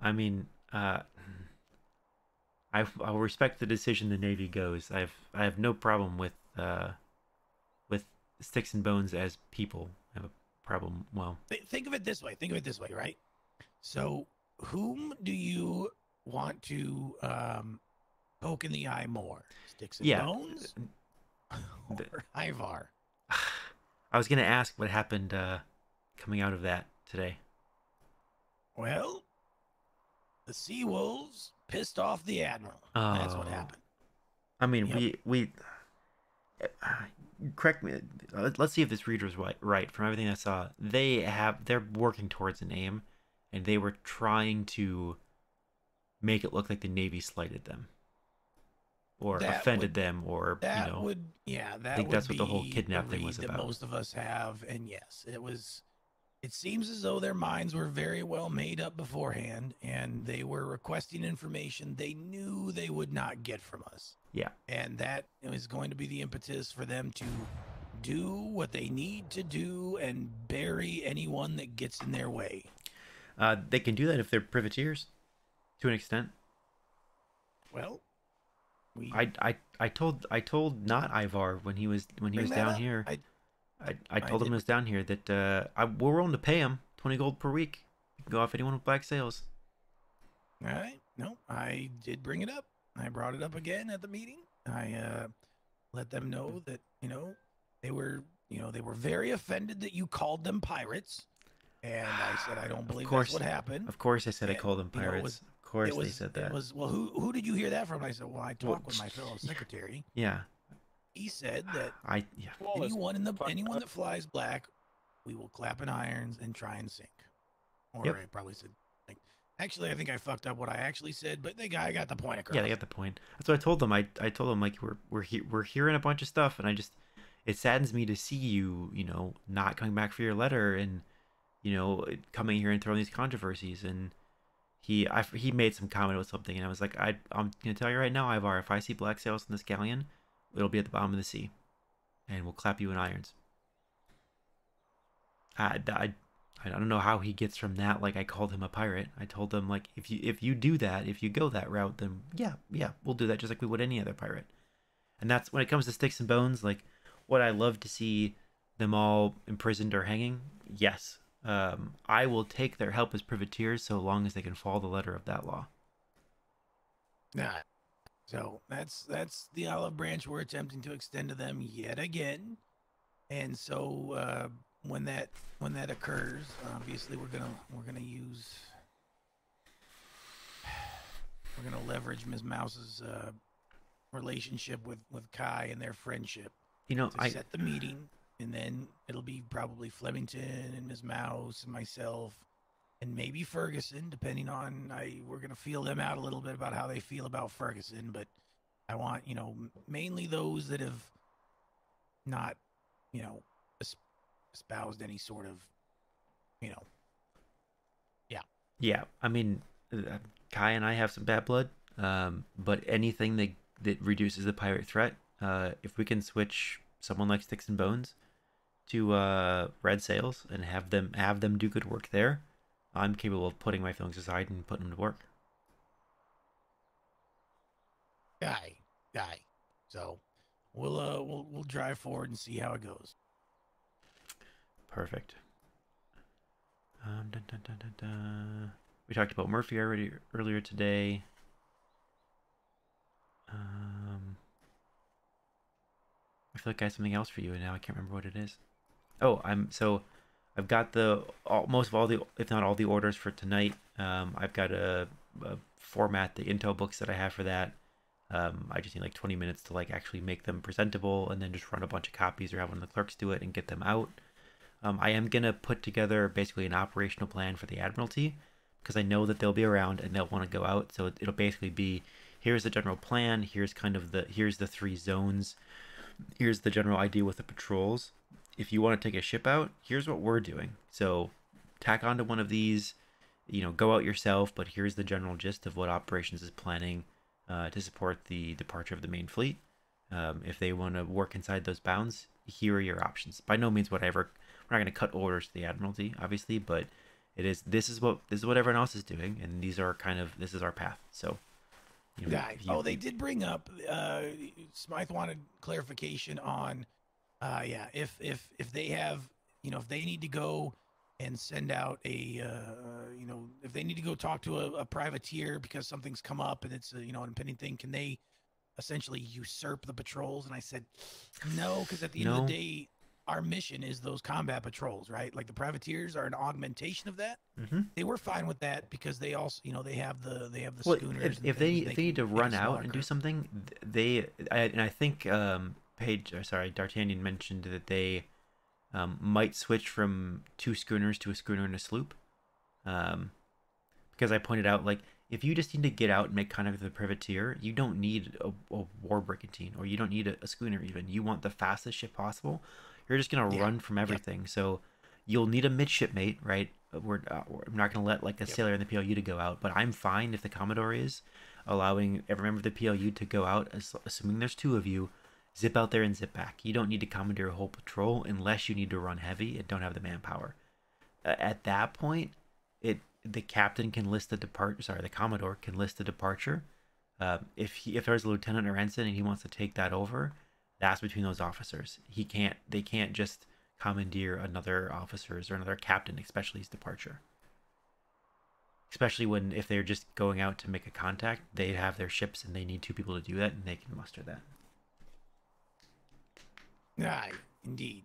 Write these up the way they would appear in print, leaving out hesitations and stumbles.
I mean, I'll respect the decision the Navy goes. I have no problem with sticks and bones as people. I have a problem. Well, Think of it this way. Think of it this way, right? So, whom do you want to poke in the eye more? Sticks and yeah. bones The, or Ivar? I was gonna ask what happened coming out of that today. Well, the sea wolves pissed off the admiral. That's what Oh, happened. I mean, Yep. we correct me. Let's see if this reader is right. From everything I saw, they're working towards an aim, and they were trying to make it look like the Navy slighted them or That offended would them, or yeah, I that think would that's what the whole be the kidnap thing was read that about. most of us have. And yes, it seems as though their minds were very well made up beforehand and they were requesting information they knew they would not get from us. Yeah, And that is going to be the impetus for them to do what they need to do and bury anyone that gets in their way. they can do that if they're privateers, to an extent. Well, we I told not Ivar when he bring was that down up. here. I I told him did. he was down here that we're willing to pay him 20 gold per week. You can go off anyone with black sails. All right. No, I did bring it up. I brought it up again at the meeting. I let them know that, they were, they were very offended that you called them pirates. And I said, I don't Of believe that's course, what happened. I said I And, called them pirates. Of course they said it that. was, well, who did you hear that from? I said, well, I Well, talked with my fellow secretary. yeah, He said that yeah. anyone that flies black, we will clap in irons and try and sink. Or Yep. I probably said, like, actually, I think I fucked up what I actually said, but the guy got the point Yeah, they across. got the point. That's what I told them. I told them like we're hearing a bunch of stuff, and it saddens me to see you not coming back for your letter, and coming here and throwing these controversies. And he made some comment with something, and I was like, I'm gonna tell you right now, Ivar, if I see black sails in this galleon, it'll be at the bottom of the sea, and we'll clap you in irons. I don't know how he gets from that. Like, I called him a pirate. I told him, like, if you do that, if you go that route, then yeah, we'll do that just like we would any other pirate. And that's when it comes to sticks and bones. Like, what I love to see them all imprisoned or hanging. Yes, I will take their help as privateers so long as they can follow the letter of that law. Nah. So that's the olive branch we're attempting to extend to them yet again. And so when that occurs, obviously we're gonna use we're gonna leverage Ms. Mouse's relationship with Kai and their friendship to I set the meeting, and then it'll be probably Flemington and Ms. Mouse and myself and maybe Ferguson, depending on we're gonna feel them out a little bit about how they feel about Ferguson, but I want mainly those that have not you know espoused any sort of you know yeah yeah. I mean, Kai and I have some bad blood. But anything that reduces the pirate threat, if we can switch someone like Sticks and Bones to Red Sails and have them do good work there, I'm capable of putting my feelings aside and putting them to work. guy. So we'll drive forward and see how it goes. Perfect. Dun, dun, dun, dun, dun. We talked about Murphy already earlier today. Um, I feel like I have something else for you, and now I can't remember what it is. Oh, I've got most of all the, if not all the orders for tonight. I've got a format the intel books that I have for that. I just need like 20 minutes to like actually make them presentable, and then just run a bunch of copies or have one of the clerks do it and get them out. I am gonna put together basically an operational plan for the Admiralty because I know that they'll be around and they'll want to go out. So it'll basically be, here's the general plan. Here's the three zones. Here's the general idea with the patrols. If you want to take a ship out, here's what we're doing. So tack onto one of these, go out yourself, but here's the general gist of what operations is planning to support the departure of the main fleet. If they want to work inside those bounds, here are your options. By no means we're not going to cut orders to the Admiralty, obviously, but This is what everyone else is doing, and this is our path. So, they did bring up. Smythe wanted clarification on, if they have, if they need to go and send out if they need to go talk to a privateer because something's come up and it's an impending thing, can they essentially usurp the patrols? And I said, no, because at the end of the day, our mission is those combat patrols, right? Like the privateers are an augmentation of that. Mm-hmm. They were fine with that because they also, they have the Well, schooners. if they need to run out and do something, I think D'Artagnan mentioned that they might switch from 2 schooners to a schooner and a sloop. Because I pointed out, like, if you just need to get out and make contact with a privateer, you don't need a war brigantine, or you don't need a schooner even. You want the fastest ship possible. You're just going to run from everything. Yep. So you'll need a midshipmate, right? I'm not going to let, like, a sailor in the PLU to go out, but I'm fine if the Commodore is allowing every member of the PLU to go out, assuming there's 2 of you, zip out there and zip back. You don't need to commandeer a whole patrol unless you need to run heavy and don't have the manpower. At that point, the captain can list the the Commodore can list the departure. If there's a lieutenant or ensign and he wants to take that over, that's between those officers. They can't just commandeer another officer's or another captain, especially his departure. Especially if they're just going out to make a contact, they have their ships and they need 2 people to do that, and they can muster that. Right, indeed.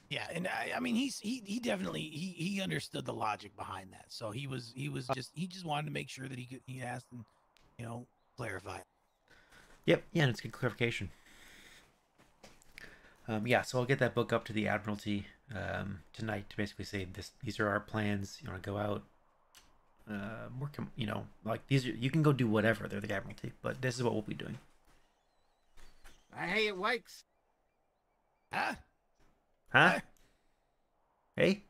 Yeah, and I mean, he definitely he understood the logic behind that. So he just wanted to make sure that he asked and clarify. Yep, yeah, and it's good clarification. So I'll get that book up to the Admiralty tonight to basically say these are our plans. You want to go out, like you can go do whatever. They're the Admiralty, but this is what we'll be doing. Hey, it wakes. Huh? Hey?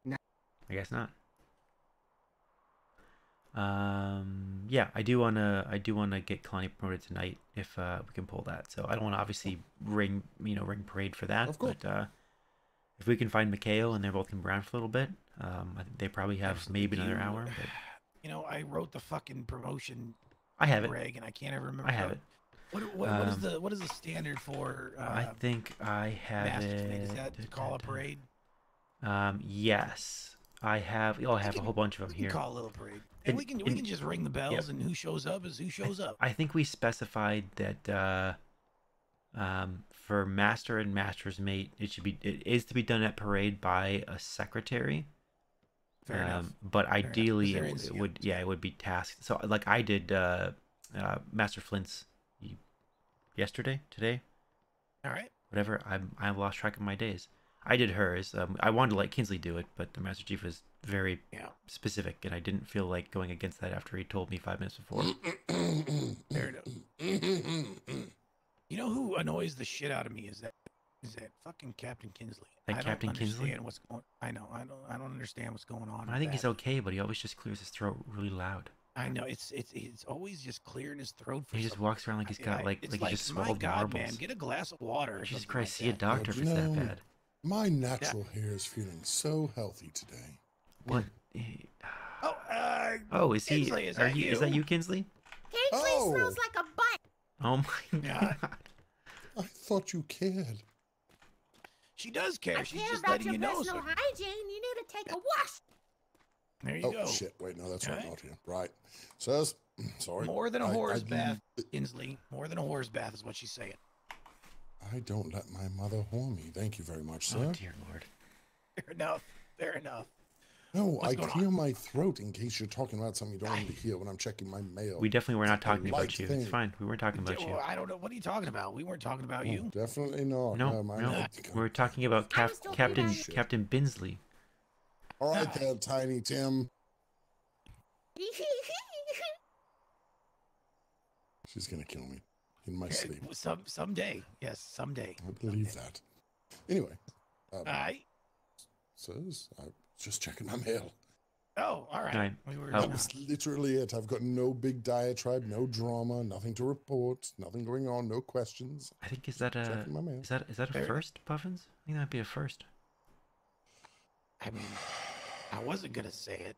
No. I guess not. Yeah, I do wanna get Kalani promoted tonight if we can pull that. So I don't want to obviously ring parade for that, Of course. but if we can find Mikhail and they're both in Brown for a little bit, I think they probably have maybe another hour. But I wrote the fucking promotion. I have it. Reg, and I can't ever remember. I have it. What is the standard for? I think I have it. Is that to call a parade? Yes, I have. I have a whole bunch of them here. Call a little parade, and we can just ring the bells, and who shows up is who shows up. I think we specified that for master and master's mate, it is to be done at parade by a secretary. Fair enough. But ideally, it would be tasked. So, like I did Master Flint's today. All right. Whatever. I lost track of my days. I did hers. I wanted to let Kinsley do it, but the Master Chief was very specific, and I didn't feel like going against that after he told me 5 minutes before. Fair enough. You know who annoys the shit out of me is that fucking Captain Kinsley. Captain Kinsley? What's going? I know. I don't understand what's going on. I think he's okay, but he always just clears his throat really loud. I know it's always just clearing his throat. He just walks around like he's got like he just swallowed marbles. Man, get a glass of water. Jesus Christ, see a doctor if it's that bad. My natural hair is feeling so healthy today. What? Is he? Kinsley, is that you, Kinsley? Kinsley smells like a butt. Oh my god! I thought you cared. She does care. She's care just about letting your you know. personal hygiene. You need to take a wash. There you go. Oh shit! Wait, no, that's right. Not here. Right, says. Sorry. More than a horse bath, Kinsley. More than a horse bath is what she's saying. I don't let my mother whore me. Thank you very much, sir. Oh dear Lord. Fair enough. No, What's I going clear on? my throat in case you're talking about something you don't want me to hear when I'm checking my mail. We definitely were not talking light about you. thing. It's fine. We weren't talking about you. I don't know. What are you talking about? We weren't talking about you. Definitely not. No. We were talking about Captain Binsley. All right there, Tiny Tim. She's gonna kill me in my sleep. Someday. Yes, someday. I believe that. Anyway. All right. Says, I'm just checking my mail. Oh, all right. Right. We were. Oh. That was literally it. I've got no big diatribe, no drama, nothing to report, nothing going on, no questions. I think is that a Checking my mail. is that a Fair. first, Puffins? I think that'd be a first. I mean, I wasn't gonna say it,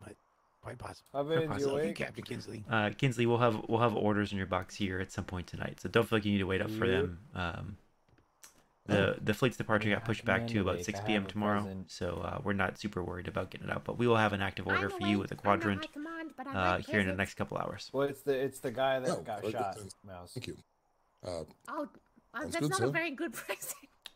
but quite possible. Puffins, you Thank you, awake? Captain Kinsley. Kinsley, we'll have orders in your box here at some point tonight, so don't feel like you need to wait up for them. The fleet's departure got pushed back to about 6 p.m. tomorrow, so we're not super worried about getting it out. But we will have an active order for you with a quadrant here in the next couple hours. Well, it's the guy that Oh, got very good, shot. thanks. Mouse. Thank you. Oh, Sounds that's good, not sir. a very good present.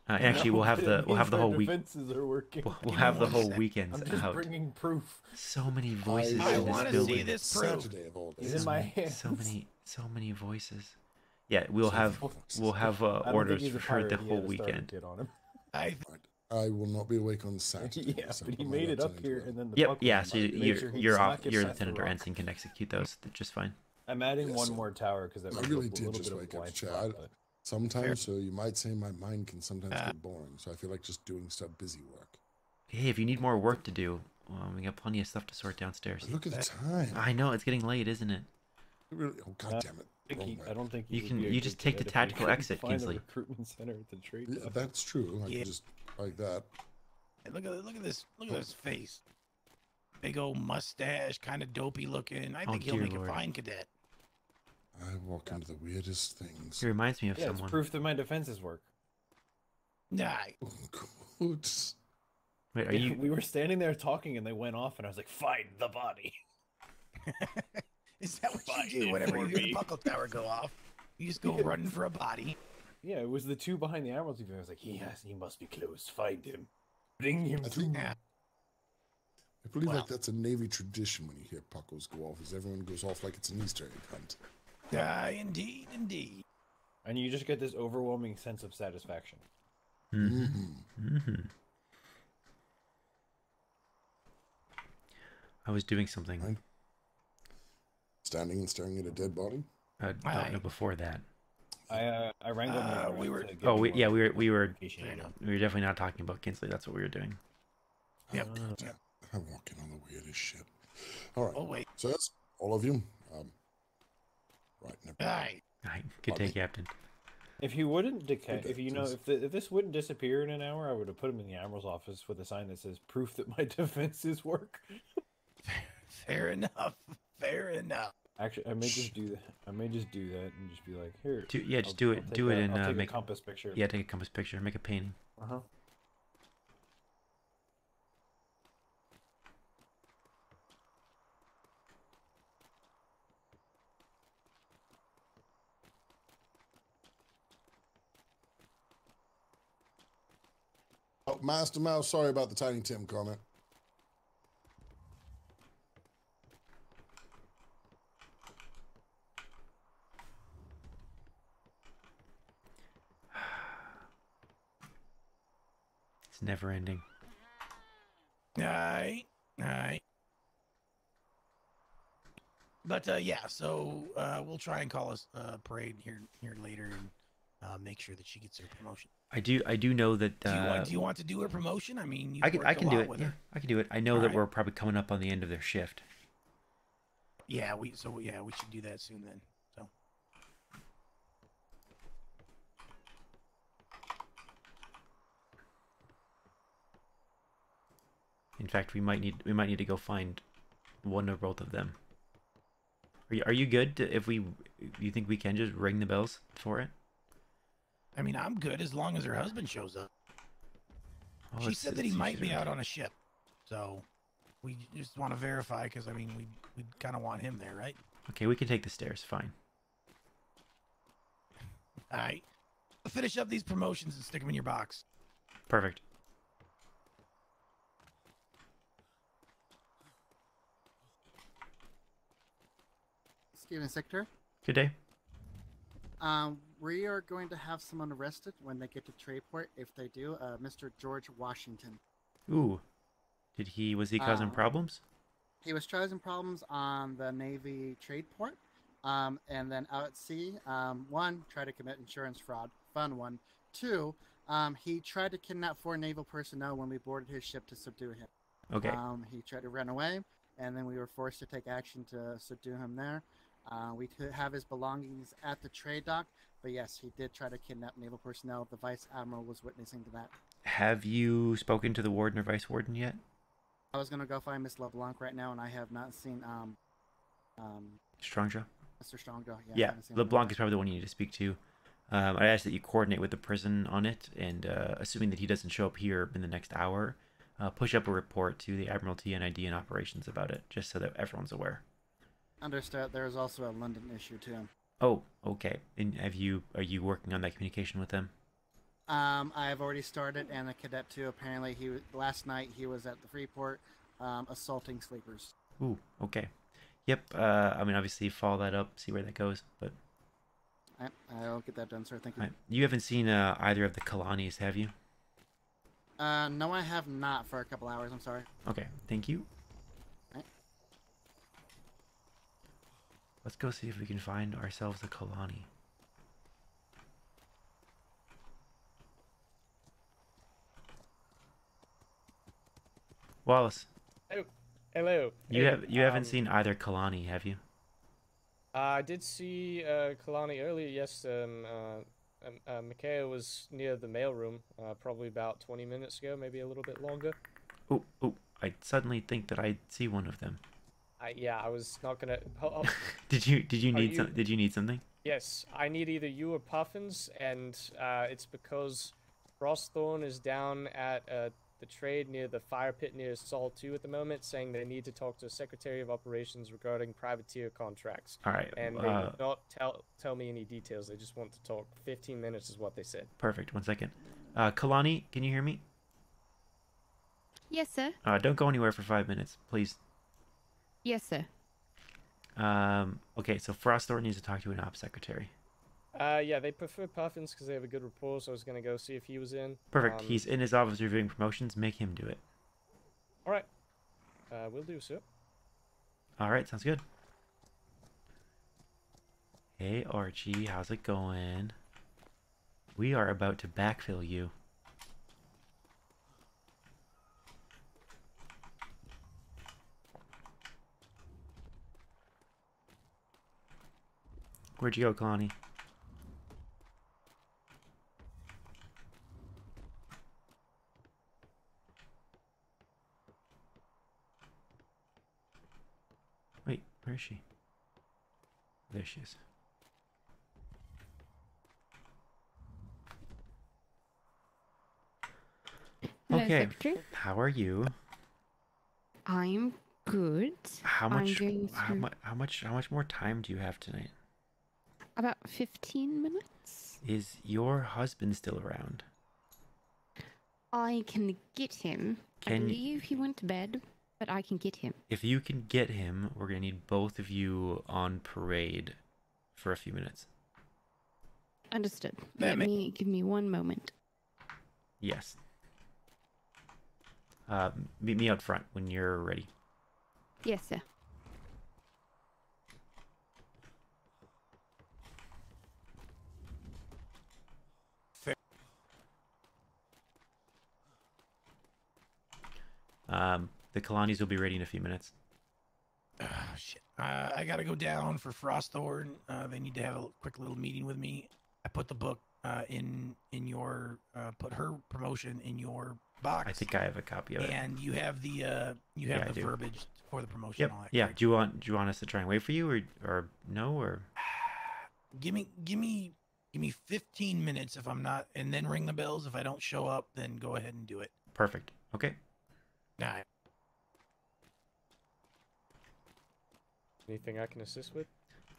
Actually, we'll have the whole week. Defenses are working. We'll have the whole sec. weekends I'm just out. bringing proof. So many voices I in want this to building. see this proof. Saturday of all He's days. in my hands. So many voices. Yeah, we'll have I don't think orders he's a for sure the pirate. He whole had a starter weekend. kit on him. I I will not be awake on Saturday. Yeah, so but he put my made it up laptop here, into and then the Yep, buck yeah. was So like, make you're sure he you're does off. not get Your Seth the lieutenant or Rock. ensign can execute those just fine. I'm adding Yes, one sir. more tower because that I was really a did little just bit of a wake up blind to chat. spot. but- Sometimes, so you might say my mind can sometimes get boring. So I feel like just doing stuff busy work. Hey, if you need more work to do, we got plenty of stuff to sort downstairs. But look at the time. I know it's getting late, isn't it? Really, oh god damn it! Wrong way. I don't think You would can- be a you good just take the cadet if we tactical couldn't exit, find Kinsley. a recruitment center at the trade. Yeah, desk. that's true. I Yeah. can just like that. look at this face. Big old mustache, kind of dopey looking. I Oh, think he'll dear make Lord. a fine cadet. I walk into the weirdest things. He reminds me of Yeah, it's someone. proof that my defenses work. Nah, Good. Wait, are you? We were standing there talking, and they went off, and I was like, "Find the body." is that what Find you do it whenever for you hear the me. buckle tower go off? You just go running for a body. Yeah, it was the two behind the Admiralty. I was like, "He must be close. Find him. Bring him I to think- me." Yeah. I believe Well. like that's a Navy tradition when you hear puckles go off, is everyone goes off like it's an Easter egg hunt. Indeed, indeed. And you just get this overwhelming sense of satisfaction. I was doing something. Right. Standing and staring at a dead body. No, before that. I wrangled my we were- to get Oh, more we were communication Fair in. enough. definitely not talking about Kinsley. That's what we were doing. Yep. God damn, I'm walking on the weirdest shit. All right. Oh wait. So that's all of you. Right. Never All mind. right. Right, good Pardon day, me? Captain. If he wouldn't decay, Okay, if you know, please. if this wouldn't disappear in an hour, I would have put him in the Admiral's office with a sign that says "Proof that my defenses work." Fair enough. Fair enough. Actually, I may just do that. I may just do that and just be like, "Here." Yeah, just I'll- do I'll it. take Do it a- and I'll take make a compass picture. Yeah, take a compass picture. Make a painting. Uh huh. Oh, Master Mouse, sorry about the Tiny Tim comment. It's never ending. All right. All right. But yeah, so we'll try and call us parade here later and make sure that she gets her promotion. I do know that. Do you want to do her promotion? I mean, I can do it. with Yeah, her. I can do it. I know that Alright. we're probably coming up on the end of their shift. Yeah, we should do that soon then. So In fact, we might need to go find one or both of them. Are you good if you think we can just ring the bells for it? I mean, I'm good as long as her husband shows up. Oh, She it's- said that he it's might be usually- out on a ship, so we just want to verify because I mean we kind of want him there, right? Okay, we can take the stairs. Fine. All right, finish up these promotions and stick them in your box. Perfect. Steven Sector. Good day. We are going to have someone arrested when they get to Tradeport. If they do, Mr. George Washington. Ooh, was he causing Um, problems? He was causing problems on the Navy trade port, and then out at sea. One, tried to commit insurance fraud. Fun one. Two, he tried to kidnap 4 naval personnel when we boarded his ship to subdue him. Okay. He tried to run away, and then we were forced to take action to subdue him there. We could have his belongings at the trade dock, but yes, he did try to kidnap naval personnel. The vice admiral was witnessing to that. Have you spoken to the warden or vice warden yet? I was gonna go find Miss LeBlanc right now, and I have not seen Strongjaw? Mr. Strongjaw. Yeah, I Yeah, haven't seen him LeBlanc yet. is probably the one you need to speak to. I ask that you coordinate with the prison on it, and assuming that he doesn't show up here in the next hour, push up a report to the Admiralty NID and operations about it, just so that everyone's aware. Understood. There is also a London issue too. Oh, okay. And are you working on that communication with them? I have already started, and the cadet too. Apparently, last night he was at the Freeport, assaulting sleepers. Ooh, okay. Yep. I mean, obviously, follow that up, see where that goes. But I'll get that done, sir. Thank you. right. You haven't seen either of the Kalani's, have you? No, I have not for a couple hours. I'm sorry. Okay. Thank you. Right. Let's go see if we can find ourselves a Kalani. Wallace, Oh, hello. you Hey, haven't seen either Kalani, have you? I did see Kalani earlier. Yes, Mikhail was near the mailroom, probably about 20 minutes ago, maybe a little bit longer. Oh, I suddenly think that I see one of them. Yeah, I was not gonna. Did you need you- Did you need something? Yes, I need either you or Puffins, and it's because Frostthorn is down at the trade near the fire pit near Sol 2 at the moment, saying they need to talk to Secretary of Operations regarding privateer contracts. All right. And they will not tell me any details. They just want to talk. 15 minutes is what they said. Perfect. 1 second. Kalani, can you hear me? Yes, sir. Don't go anywhere for 5 minutes, please. Yes, sir. Okay, so Frosthorn needs to talk to an ops secretary. Yeah, they prefer Puffins because they have a good rapport, so I was going to go see if he was in. Perfect. He's in his office reviewing promotions. Make him do it. Alright. Will do, sir. All right, sounds good. Hey, Archie, how's it going? We are about to backfill you. Where'd you go, Kalani? Wait, where is she? There she is. Hello, Okay, Secretary. how are you? I'm good. How I'm much? going How, through how much more time do you have tonight? about 15 minutes. Is your husband still around? I can get him. I Can- believe he went to bed, but I can get him. If you can get him, we're gonna need both of you on parade for a few minutes. Understood. That Let me give me 1 moment. Yes. Meet me out front when you're ready. Yes, sir. The Kalani's will be ready in a few minutes. Shit. I gotta go down for Frosthorn. They need to have a quick little meeting with me. I put the book in your put her promotion in your box. I think I have a copy of it. And you have the Yeah, I do. verbiage for the promotion. Yep. And all that. Yeah. correct? Do you want us to try and wait for you, or no, or? Give me 15 minutes if I'm not, and then ring the bells. If I don't show up, then go ahead and do it. Perfect. Okay. All right. Anything I can assist with?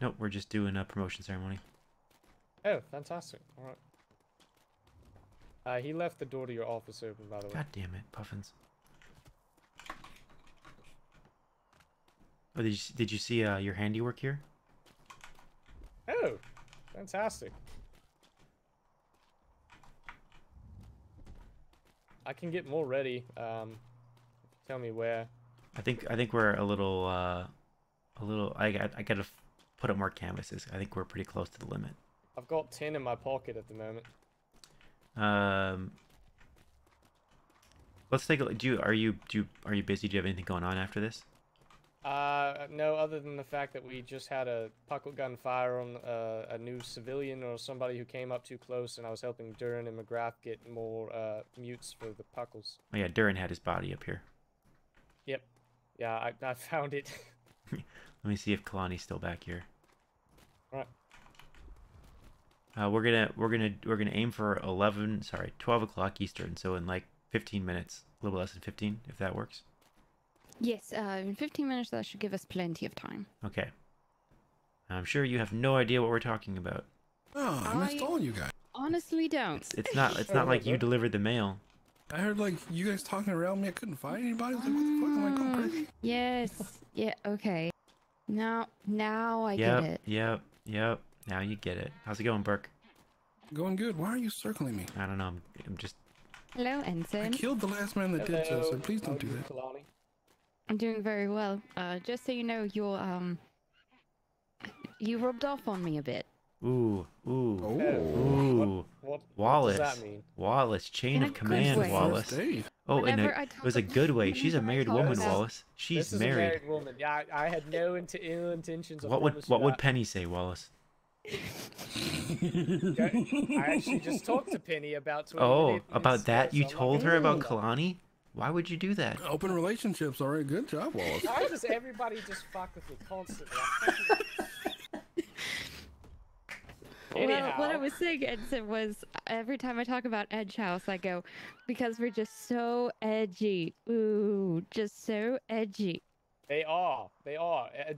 Nope. We're just doing a promotion ceremony. Oh, fantastic. Alright. He left the door to your office open, by the way. God damn it, Puffins. Oh, did you see your handiwork here? Oh, fantastic. I can get more ready. Tell me where. I think we're a little I gotta put up more canvases. I think we're pretty close to the limit. I've got 10 in my pocket at the moment. let's take a look. Are you busy? Do you have anything going on after this? No, other than the fact that we just had a puckle gun fire on a new civilian or somebody who came up too close, and I was helping Duran and McGrath get more mutes for the puckles. Oh yeah, Duran had his body up here. Yep. Yeah, I found it. Let me see if Kalani's still back here. Alright. We're gonna aim for 12 o'clock Eastern. So in like 15 minutes, a little less than 15, if that works. Yes, in 15 minutes that should give us plenty of time. Okay. I'm sure you have no idea what we're talking about. Oh, I missed all you guys. Honestly don't. It's not like you delivered the mail. I heard like you guys talking around me. I couldn't find anybody. I was like, what the fuck? Am I going crazy? Yes. Yeah, okay. Now I get it. Yep. Now you get it. How's it going, Burke? Going good. Why are you circling me? I don't know. I'm just... Hello, I Ensign. killed the last man that did so, so please don't do that. Kalani. I'm doing very well. Just so you know, you rubbed off on me a bit. Ooh. What Wallace. does that mean? Wallace, chain In of a good command, way. Wallace. First date. Oh, and Whenever it I was a talk good way. She's a whenever I married talk woman, about- Wallace. She's This is a married. married woman. Yeah, I had no ill intentions of What would promising what would that. Penny say, Wallace? I actually just talked to Penny about 20 Oh, minutes about that? ago, You so I'm not told gonna her about do that. Kalani? Why would you do that? Open relationships, all right. Good job, Wallace. Why does everybody just fuck with me constantly? Well, what I Anyhow. was saying, Ensign, was every time I talk about Edge House, I go, because we're just so edgy. Ooh, just so edgy. They are.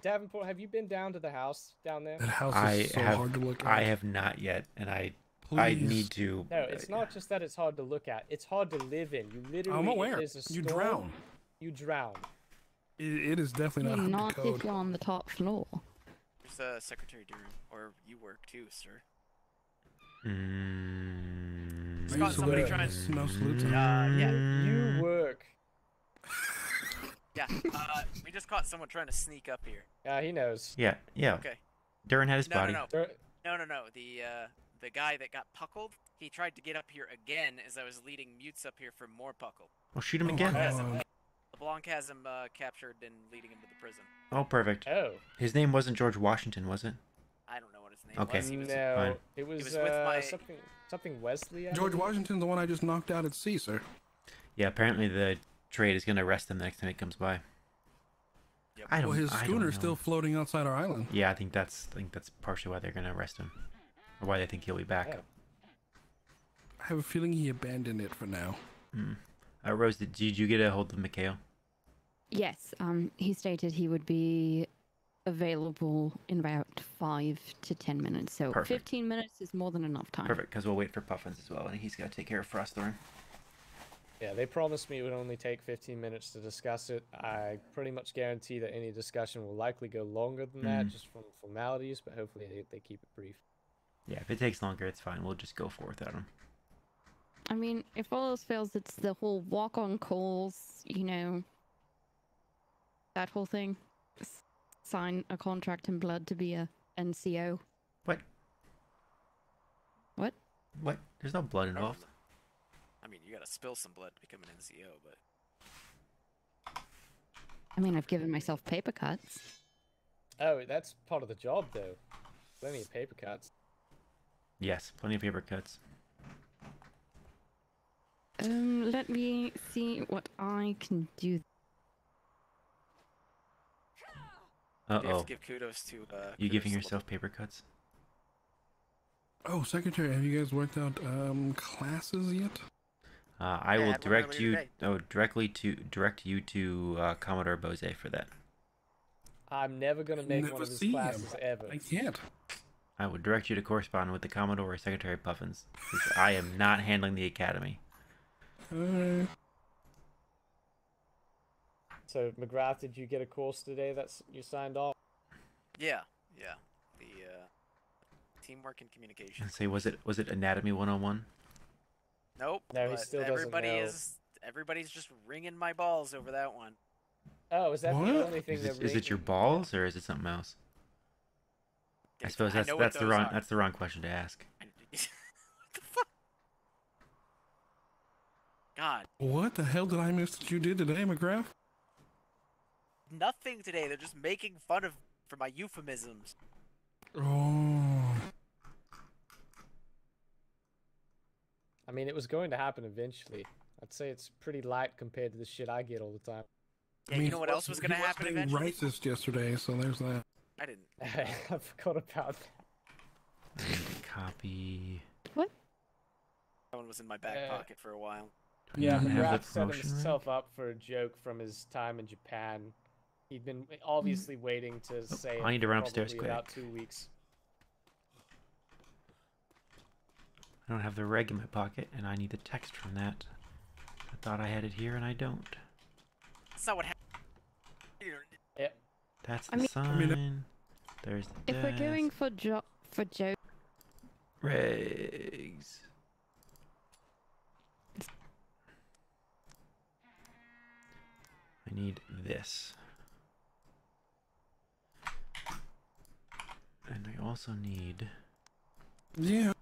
Davenport, have you been down to the house down there? That house I is so hard to look at. I have not yet, and I Please. need to. No, it's not just that it's hard to look at. It's hard to live in. You literally. I'm if aware. there's a You storm, drown. You drown. It is definitely not up Not to code. if you're on the top floor. There's Secretary Durham, or you work too, sir. Mm, I got used to somebody wear trying- snow salutes. Yeah, You work. yeah. We just caught someone trying to sneak up here. He knows. yeah. Okay. Duran had his No, body. no, no, Dur- no. The guy that got puckled, he tried to get up here again as I was leading mutes up here for more puckle. Well, shoot him Oh, again. God. LeBlanc has him captured and leading him to the prison. Oh, perfect. Oh. His name wasn't George Washington, was it? I don't know what his name Okay. was. He was No, fine. it was, was with my- something Wesley. I George believe? Washington's the one I just knocked out at sea, sir. Yeah. Apparently, the trade is gonna arrest him the next time he comes by. Yep. I don't. Well, his I don't schooner's know. still floating outside our island. Yeah, I think that's partially why they're gonna arrest him, or why they think he'll be back. Oh. I have a feeling he abandoned it for now. Rose, did you get a hold of Mikhail? Yes, he stated he would be available in about 5 to 10 minutes. So Perfect. 15 minutes is more than enough time. Perfect, because we'll wait for Puffins as well, and he's got to take care of Frostthorn. Yeah, they promised me it would only take 15 minutes to discuss it. I pretty much guarantee that any discussion will likely go longer than that, just from formalities, but hopefully they keep it brief. Yeah, if it takes longer, it's fine. We'll just go for it without him. I mean, if all else fails, it's the whole walk on calls, you know, that whole thing. Sign a contract in blood to be a NCO. What? What? What? There's no blood involved. I mean, you gotta spill some blood to become an NCO, but I mean, I've given myself paper cuts. Oh, that's part of the job, though. Plenty of paper cuts. Yes, plenty of paper cuts. Let me see what I can do. you have Uh-oh. to give kudos to. You kudos giving to yourself paper cuts? Oh, Secretary, have you guys worked out classes yet? I Yeah, will I had one direct earlier you. today. Oh, direct you to Commodore Bose for that. I'm never gonna make Never one of his see him. classes ever. I can't. I will direct you to correspond with the Commodore or Secretary Puffins. 'Cause I am not handling the academy. Alright. So, McGrath, did you get a course today that's you signed off? Yeah. The teamwork and communication. And say, was it Anatomy 101? Nope. No, he but still doesn't know. Everybody's just ringing my balls over that one. Oh, is that What? the only thing Is they're it your rating? balls or is it something else? I Dude, suppose that's know what the those wrong are. that's the wrong question to ask. what the fuck? God, What the hell did I miss that you did today, McGrath? nothing today. They're just making fun of for my euphemisms. Oh. I mean, it was going to happen eventually. I'd say it's pretty light compared to the shit I get all the time. Yeah, you know what else was gonna happen being eventually? racist yesterday, so there's that. I didn't. I forgot about that. Copy. What? That one was in my back pocket for a while. Do I Yeah, not have McGrath the set promotion himself up for a joke from his time in Japan. He'd been obviously waiting to say I it need to for run upstairs probably about quick. 2 weeks. I don't have the reg in my pocket, and I need the text from that. I thought I had it here, and I don't. That's not what happened. Yeah. That's I the mean- sign. There's the If we're going for joke, regs. I need this. And I also need... Yeah.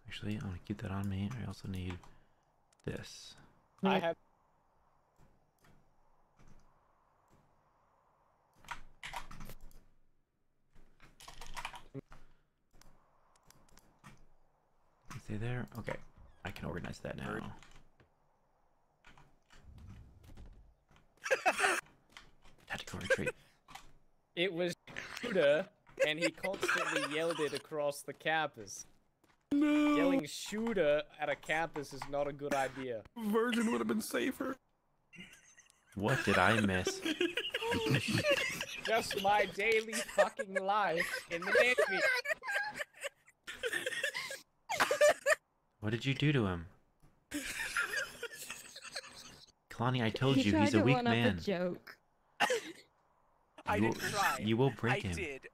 Actually, I'm gonna keep that on me. I also need this. I had Stay there. Okay, I can organize that now. Tactical retreat. It was shooter, and he constantly yelled it across the campus. No. Yelling shooter at a campus is not a good idea. Virgin would have been safer. What did I miss? Just my daily fucking life in the Navy. What did you do to him? Kalani, I told he you, tried he's a to weak one up man. a joke. I You didn't will- try. You will break I him. did.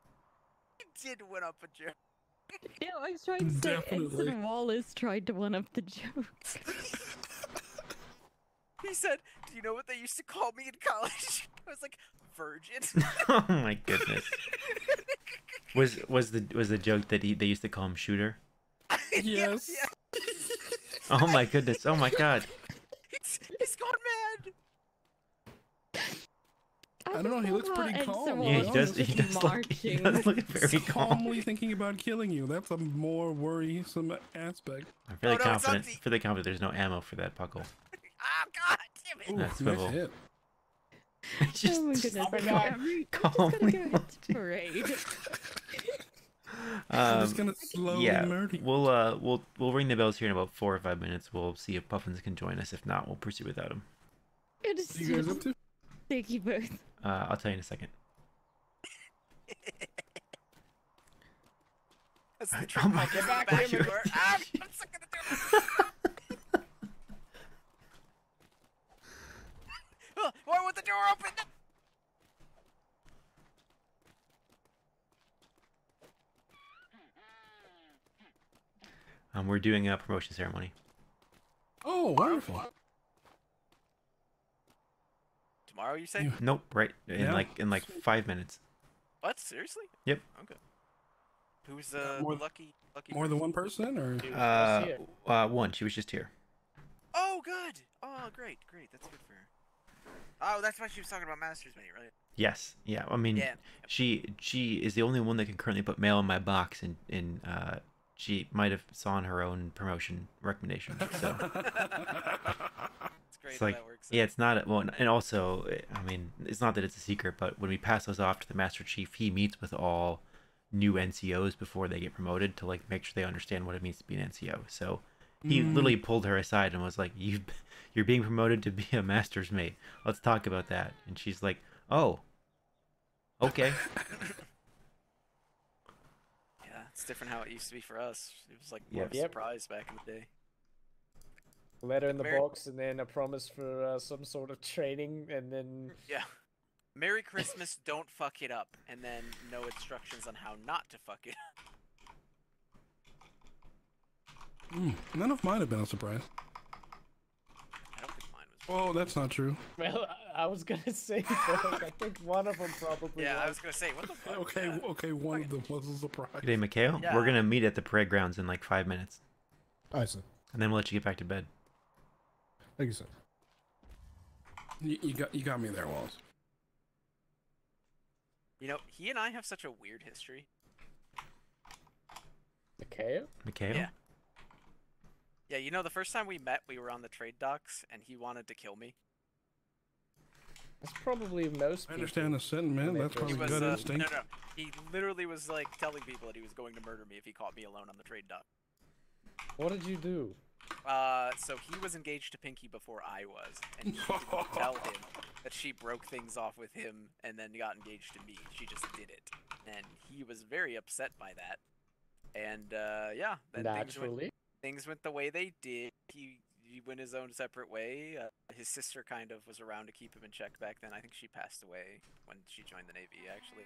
I did win up a joke. No, I was trying to say Definitely. Ensign Wallace tried to one up the joke. He said, "Do you know what they used to call me in college?" I was like, "Virgin." Oh my goodness. Was the joke that they used to call him Shooter? Yes. Yeah. Oh my goodness. Oh my god. He's gone mad. I don't know, he looks pretty calm. Yeah, he does. He He does look very calm. calmly thinking about killing you. That's a more worrisome aspect. I'm fairly Oh, no, it's confident. empty. Fairly confident there's no ammo for that puckle. Oh God, damn it! Ooh, That's nice swivel. hit. Just, Oh my just goodness, my I'm God. just calmly gonna go into parade. I'm just gonna slowly yeah, murder you. we'll ring the bells here in about 4 or 5 minutes. We'll see if Puffins can join us. If not, we'll pursue without him. It is What you guys up to? Thank you both. I'll tell you in a second. That's the Oh trick. my Get God, back you're- door. Ah, I'm stuck in the door. Oh, why would the door open? We're doing a promotion ceremony. Oh, wonderful. Tomorrow, you say? You- Nope, right in Yeah. like 5 minutes. What? Seriously? Yep. Okay. Who's More- the lucky More than one person, or One. She was just here. Oh, good. Oh, great. That's good for her. Oh, that's why she was talking about Master's Mate, right? Yes. Yeah. I mean, Yeah. she is the only one that can currently put mail in my box, and she might have saw in her own promotion recommendation. So It's great it's how like, that works. yeah, it's not well, and also, I mean, it's not that it's a secret, but when we pass those off to the Master Chief, he meets with all new NCOs before they get promoted to like make sure they understand what it means to be an NCO. So he literally pulled her aside and was like, "You're being promoted to be a Master's Mate. Let's talk about that." And she's like, "Oh, okay." Yeah, it's different how it used to be for us. It was like Yeah. more of a Yep. surprise back in the day. letter in the Mary- box, and then a promise for some sort of training, and then Yeah. Merry Christmas, don't fuck it up, and then no instructions on how not to fuck it up. None of mine have been a surprise. I don't think mine was. Oh, that's not true. well, I was gonna say both. I think one of them probably. Yeah, I was. was gonna say, what the fuck? Okay, Yeah. okay, one of them was a surprise. Good day, Mikhail. Yeah. We're gonna meet at the parade grounds in like 5 minutes, I see. and then we'll let you get back to bed. Like you said. You got me there, Wallace. You know, he and I have such a weird history. Mikhail? Mikhail? Yeah. Yeah, you know, the first time we met, we were on the trade docks, and he wanted to kill me. That's probably most I understand the sentiment. when they That's first- probably He was, good no, instinct. no. He literally was, like, telling people that he was going to murder me if he caught me alone on the trade dock. What did you do? So he was engaged to Pinky before I was, and he didn't tell him that she broke things off with him and then got engaged to me. She just did it. And he was very upset by that. And, yeah. Then Naturally. things went the way they did. He went his own separate way. His sister kind of was around to keep him in check back then. I think she passed away when she joined the Navy, actually.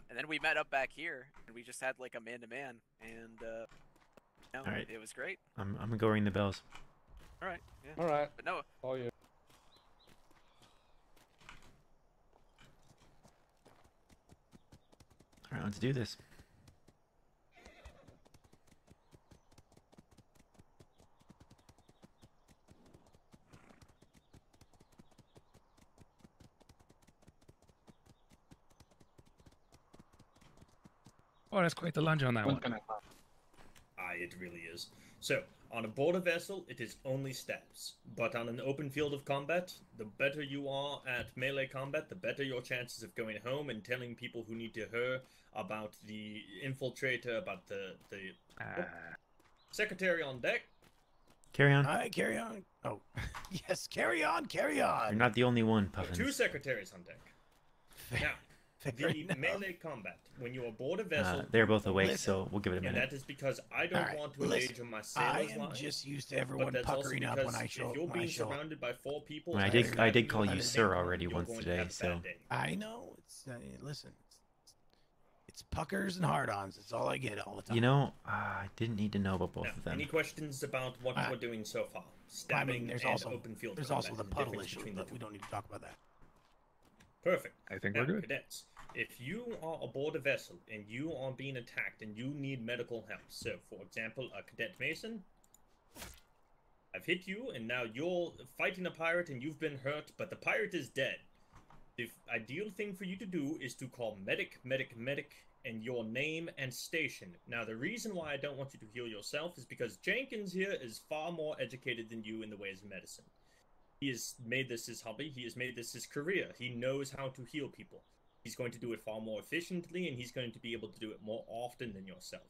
And then we met up back here, and we just had like a man-to-man, and you know, Alright. it was great. I'm gonna go ring the bells. All right, yeah. All right. But no, All you. All right, let's do this. Oh, that's quite the lunge on that one. Aye, it really is. So, on a border vessel, it is only steps. But on an open field of combat, the better you are at melee combat, the better your chances of going home and telling people who need to hear about the infiltrator, about the secretary on deck. Carry on. Hi, carry on. Oh, yes, carry on, carry on. You're not the only one, There are Puffins. two secretaries on deck. Now, the melee combat, when you are aboard a vessel... They're both awake, Listen. so we'll give it a and minute. that is because I don't Alright, want to engage on my sailor's I am line. just used to But everyone that's also puckering up because when I show if you're when I being show up. surrounded by four people, Well, I and did you're call having you a sir bad already you're once going to today, have a bad so- day. I know. Listen. It's puckers and hard-ons. That's all I get all the time. You know, I didn't need to know about both Now, of them. any questions about what we're doing so far? I Stabbing mean, there's and also open field there's combat also the and puddle difference issue, between but the we two. don't need to talk about that. Perfect. I think Now, we're good. cadets, if you are aboard a vessel and you are being attacked and you need medical help, so for example, a cadet Mason, I've hit you and now you're fighting a pirate and you've been hurt, but the pirate is dead. The ideal thing for you to do is to call medic, and your name and station. Now, the reason why I don't want you to heal yourself is because Jenkins here is far more educated than you in the ways of medicine. He has made this his hobby. He has made this his career. He knows how to heal people. He's going to do it far more efficiently, and he's going to be able to do it more often than yourself.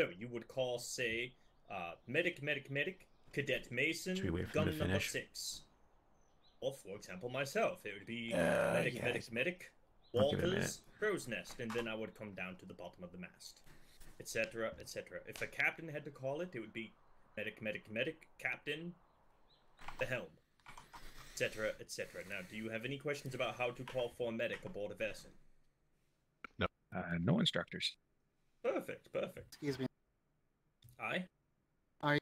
So you would call, say, medic, Cadet Mason, Should we wait for him gun to number finish? 6. Or, for example, myself. It would be yes. medic, I'll give it a minute. Walters, Crow's Nest, and then I would come down to the bottom of the mast, etc., etc. If a captain had to call it, it would be medic, captain, the helm, etc., etc. Now, do you have any questions about how to call for a medic aboard a vessel? No, no instructors. Perfect. Excuse me. Aye? Are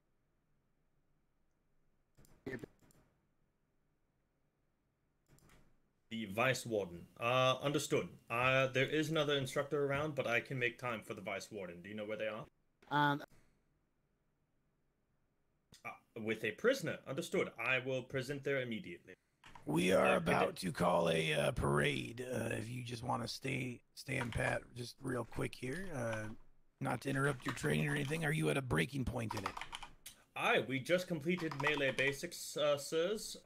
The Vice Warden. Understood. There is another instructor around, but I can make time for the Vice Warden. Do you know where they are? With a prisoner. Understood. I will present there immediately. We are about to call a parade. If you just want to stand pat, just real quick here. Not to interrupt your training or anything. Are you at a breaking point in it? Aye, we just completed melee basics, sirs.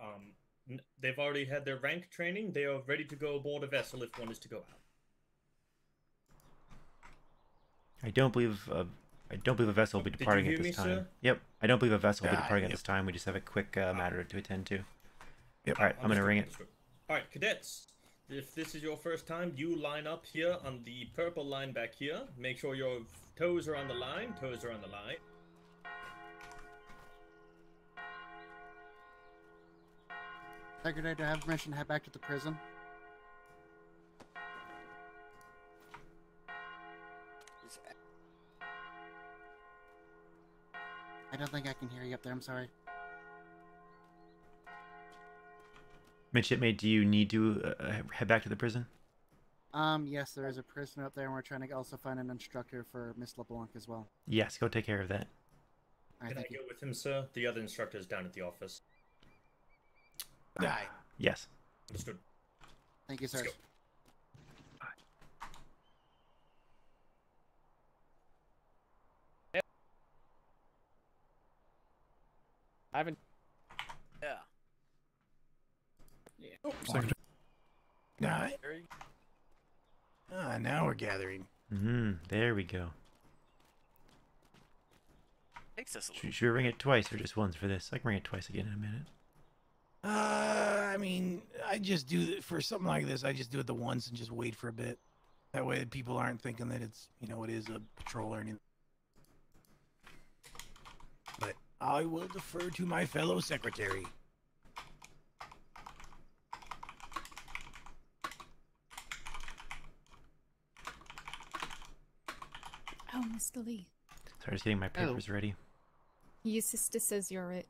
They've already had their rank training. They are ready to go aboard a vessel if one is to go out. I don't believe a vessel will be Did you departing hear at this me, time. sir? Yep, I don't believe a vessel will be departing at yep. this time. We just have a quick matter to attend to. Yep. All right, I'm gonna ring it. Understood. All right, cadets. If this is your first time, you line up here on the purple line back here. Make sure your toes are on the line. Secretary, do I have permission to head back to the prison? I don't think I can hear you up there. I'm sorry. Midshipmate, do you need to head back to the prison? Yes, there is a prisoner up there, and we're trying to also find an instructor for Miss LeBlanc as well. Yes, go take care of that. All right, Can I thank you. go with him, sir? The other instructor is down at the office. Aye. Yes. Understood. Thank you, sir. Let's go. I haven't. Yeah. Yeah. Secretary. Aye. Now we're gathering. There we go. Takes us a little. Should we ring it twice or just once for this? I can ring it twice again in a minute. I mean, I just do for something like this. I just do it the once and just wait for a bit. That way, people aren't thinking that it's it is a patrol or anything. But I will defer to my fellow secretary. Oh, Mr. Lee. Sorry, just getting my papers ready. Your sister says you're it.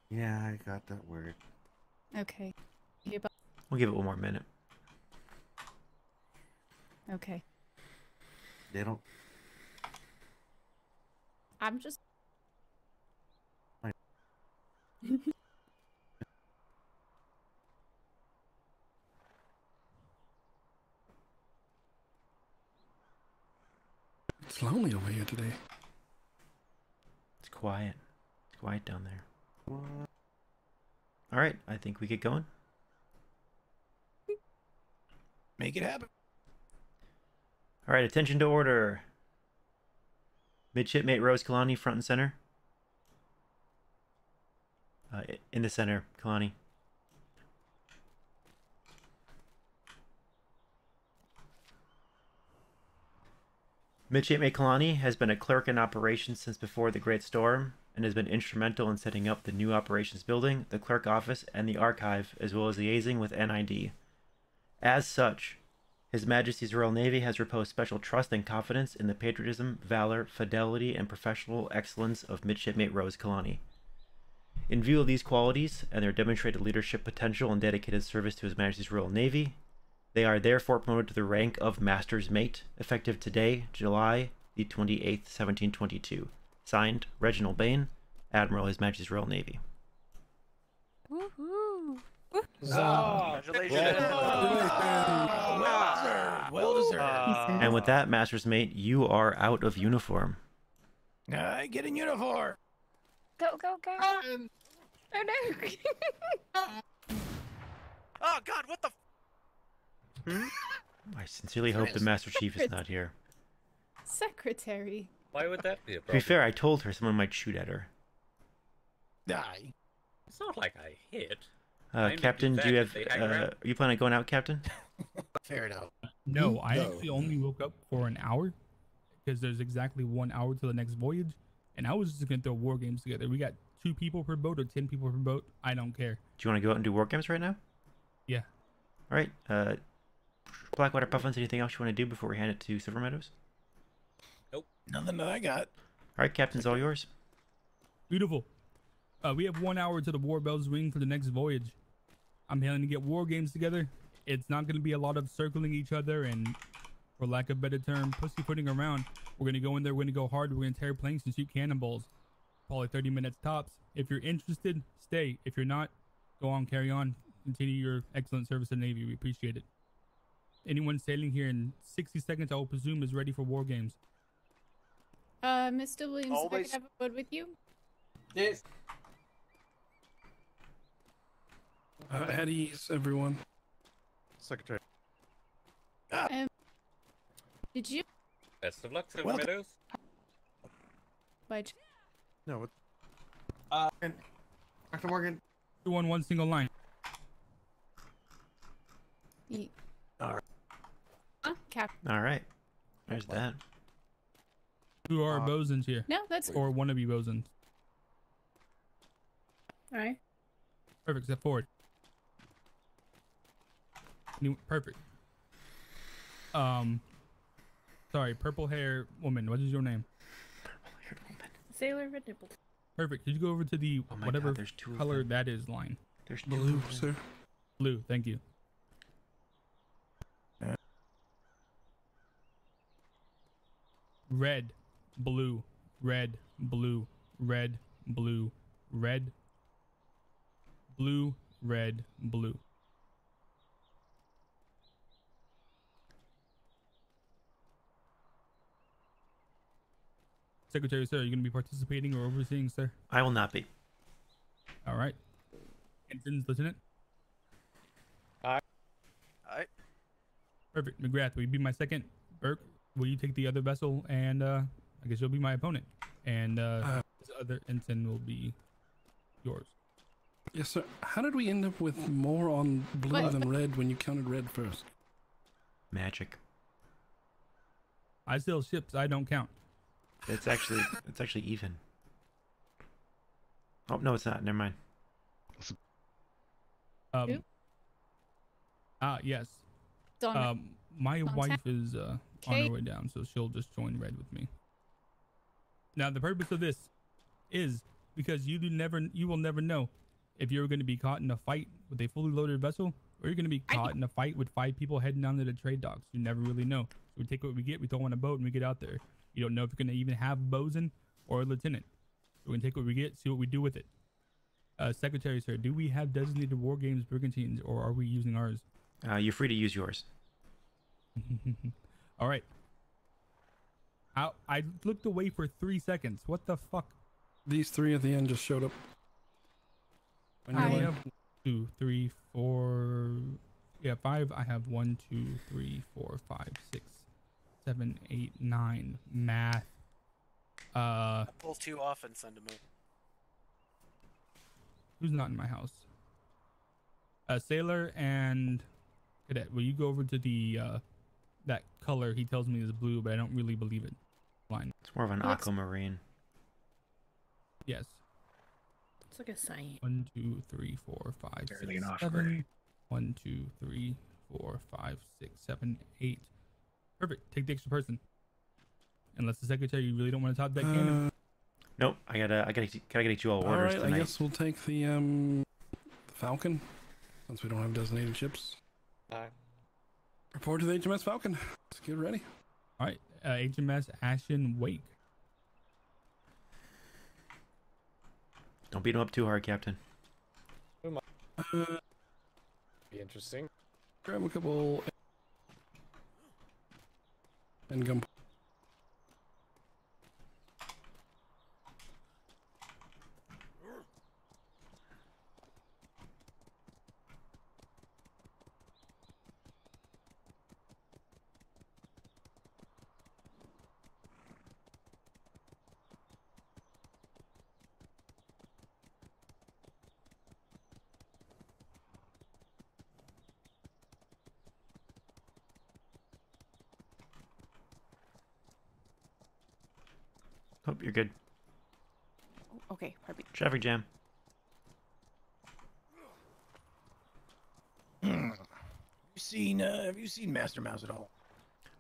Yeah, I got that word. Okay. We'll give it one more minute. Okay. They don't. I'm just. It's lonely over here today. It's quiet. It's quiet down there. All right, I think we get going. Make it happen. All right, attention to order. Midshipmate Rose Kalani, front and center. In the center, Kalani. Midshipmate Kalani has been a clerk in operations since before the Great Storm and has been instrumental in setting up the new operations building, the clerk office, and the archive, as well as liaising with NID. As such, His Majesty's Royal Navy has reposed special trust and confidence in the patriotism, valor, fidelity, and professional excellence of Midshipmate Rose Kalani. In view of these qualities and their demonstrated leadership potential and dedicated service to His Majesty's Royal Navy, they are therefore promoted to the rank of Master's Mate, effective today, July the 28th, 1722. Signed, Reginald Bain, Admiral His Majesty's Royal Navy. Woohoo! Congratulations. Well deserved. And with that, Master's Mate, you are out of uniform. Get in uniform. Go, go, go! Oh no! Oh God, what the? I sincerely hope the Master Chief is not here. Secretary. Why would that be a To be problem? fair, I told her someone might shoot at her. Die. It's not like I hit. I may Captain, be do you back have? if they hang around. Are you planning on going out, Captain? Fair enough. No, I actually only woke up for an hour because there's exactly 1 hour to the next voyage, and I was just gonna throw war games together. We got 2 people per boat or 10 people per boat. I don't care. Do you want to go out and do war games right now? Yeah. All right. Blackwater Puffins, anything else you want to do before we hand it to Silver Meadows? Nope. Nothing that I got. All right, Captain's all yours. Beautiful. We have 1 hour to the war bells ring for the next voyage. I'm planning to get war games together. It's not going to be a lot of circling each other and, for lack of a better term, pussyfooting around. We're going to go in there, we're going to go hard, we're going to tear planks and shoot cannonballs. Probably 30 minutes tops. If you're interested, stay. If you're not, go on, carry on. Continue your excellent service to the Navy. We appreciate it. Anyone sailing here in 60 seconds, I will presume, is ready for war games. Mr. Williams, if I Always. could have a word with you? Yes. At ease, everyone. Secretary. Did you? Best of luck, Silver Welcome. Meadows. By No, what? Dr. Morgan. 2 on 1 single line. All right. Cap. All right. There's that. Who are bosuns here? No, that's Or wannabe bosuns. all right. Perfect, step forward. Perfect. Sorry, purple hair woman. What is your name? Sailor Red Nipple. Perfect. Could you go over to the Oh my whatever God, there's 2 of color them. that is line? There's 2 Blue, of them. sir. Blue. Thank you. Red, blue, red, blue, red, blue, red, blue, red, blue. Secretary, sir, are you going to be participating or overseeing, sir? I will not be. All right. Ensigns, Lieutenant. Alright. Perfect. McGrath, will you be my second? Burke, will you take the other vessel? And I guess you'll be my opponent. And this other ensign will be yours. Yes, sir. How did we end up with more on blue than red when you counted red first? Magic. I sail ships. I don't count. It's actually even. Oh no, it's not. Never mind. Yes. Donna. My Donna. wife is on her way down, so she'll just join red with me. Now, the purpose of this is because you will never know if you're going to be caught in a fight with a fully loaded vessel, or you're going to be caught in a fight with 5 people heading down to the trade docks. You never really know. So we take what we get, we throw on a boat, and we get out there. You don't know if you're going to even have a bosun or a lieutenant. So we're going to take what we get, see what we do with it. Secretary, sir, do we have designated war games brigantines, or are we using ours? You're free to use yours. All right. I looked away for 3 seconds. What the fuck? These 3 at the end just showed up. I have 2, 3, 4. Yeah, 5. I have 1, 2, 3, 4, 5, 6, 7, 8, 9. Math. Pull 2 off and send them over. Who's not in my house? Sailor and Cadet. Will you go over to the that color he tells me is blue, but I don't really believe it. Line. It's more of an aquamarine. Yes. It's like a cyan. 1, 2, 3, 4, 5, Barely 6, an 7. 1, 2, 3, 4, 5, 6, 7, 8. Perfect. Take the extra person. Unless the secretary, you really don't want to top that cannon. Nope. I gotta get you all orders right, tonight. I guess we'll take the Falcon, since we don't have designated ships. Report to the HMS Falcon. Let's get ready. All right, HMS Ashen Wake. Don't beat him up too hard, Captain. Be interesting. Grab a couple and gum. Oh, you're good. Okay, perfect. Traffic jam. Have you seen Master Mouse at all?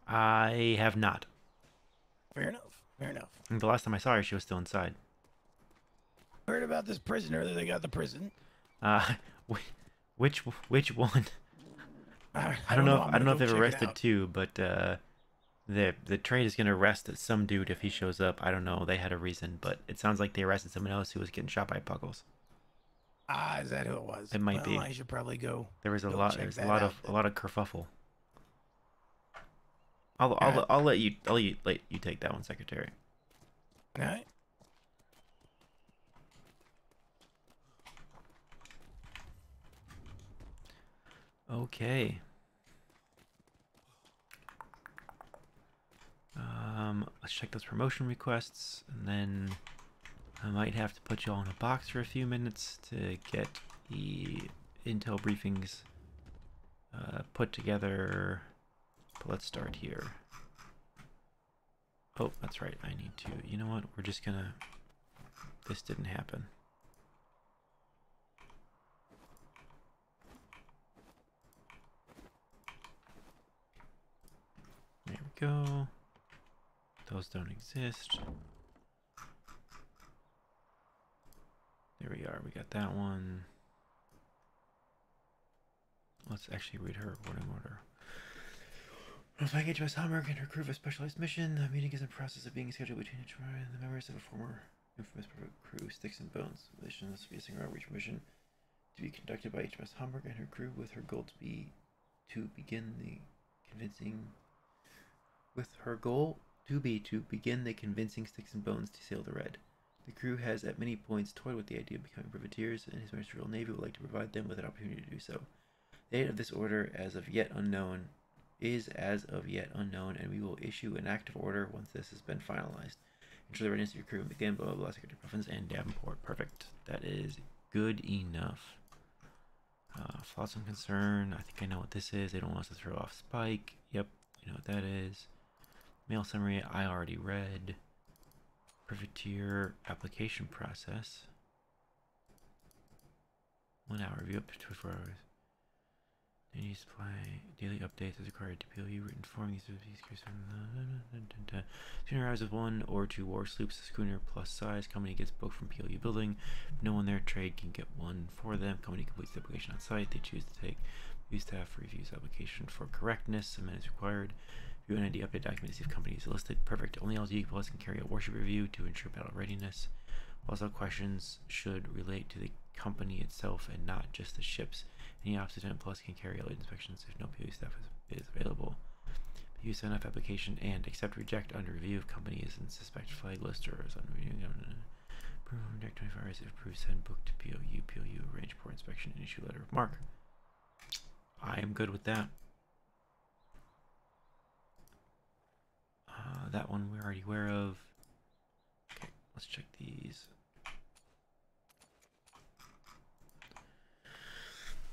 I have not. Fair enough. Fair enough. I think the last time I saw her, she was still inside. Heard about this prisoner that they got at the prison. Which one? I don't know. I don't know if they've arrested 2, but the trade is gonna arrest some dude if he shows up. I don't know. They had a reason, but it sounds like they arrested someone else who was getting shot by Puggles. Is that who it was? It might be. I should probably go. There was a go lot. check There's a that lot out of a lot of kerfuffle. I'll let you take that one, Secretary. All right. Okay. Let's check those promotion requests, and then I might have to put you all in a box for a few minutes to get the intel briefings put together. But let's start here. Oh, that's right. I need to. You know what? We're just gonna. This didn't happen. There we go. Those don't exist. There we are. We got that one. Let's actually read her reporting order. Flying HMS Hamburg and her crew of a specialized mission. The meeting is in process of being scheduled between HMRN and the members of a former infamous crew, Sticks and Bones. The mission is to be a single outreach mission to be conducted by HMS Hamburg and her crew, with her goal to begin the convincing sticks and bones to sail the Red. The crew has at many points toyed with the idea of becoming privateers, and His Majesty's Royal Navy would like to provide them with an opportunity to do so. The date of this order is as of yet unknown, and we will issue an active order once this has been finalized. Ensure the readiness of your crew and begin, blah, blah, blah, Secretary Puffins and Davenport. Perfect. That is good enough. Flaws and concern. I think I know what this is. They don't want us to throw off Spike. Yep, you know what that is. Mail summary, I already read. Privateer application process. 1 hour review up to 24 hours. Then you supply daily updates as required to PLU written form. These schooner arrives with 1 or 2 war sloops. The schooner plus size. Company gets booked from PLU building. If no one there trade can get one for them. Company completes the application on site. They choose to take staff reviews application for correctness. Submit is required. View an ID update document to see if company is listed. Perfect. Only LG Plus can carry a warship review to ensure battle readiness. Also, questions should relate to the company itself and not just the ships. Any Officer Lieutenant Plus can carry out inspections if no POU staff is available. POU sign off application and accept reject under review if company is in suspect flag list or is on review. Approve reject 24 hours if approved, send book to POU. POU arrange port inspection and issue letter of mark. I am good with that. That one we're already aware of. Okay, let's check these.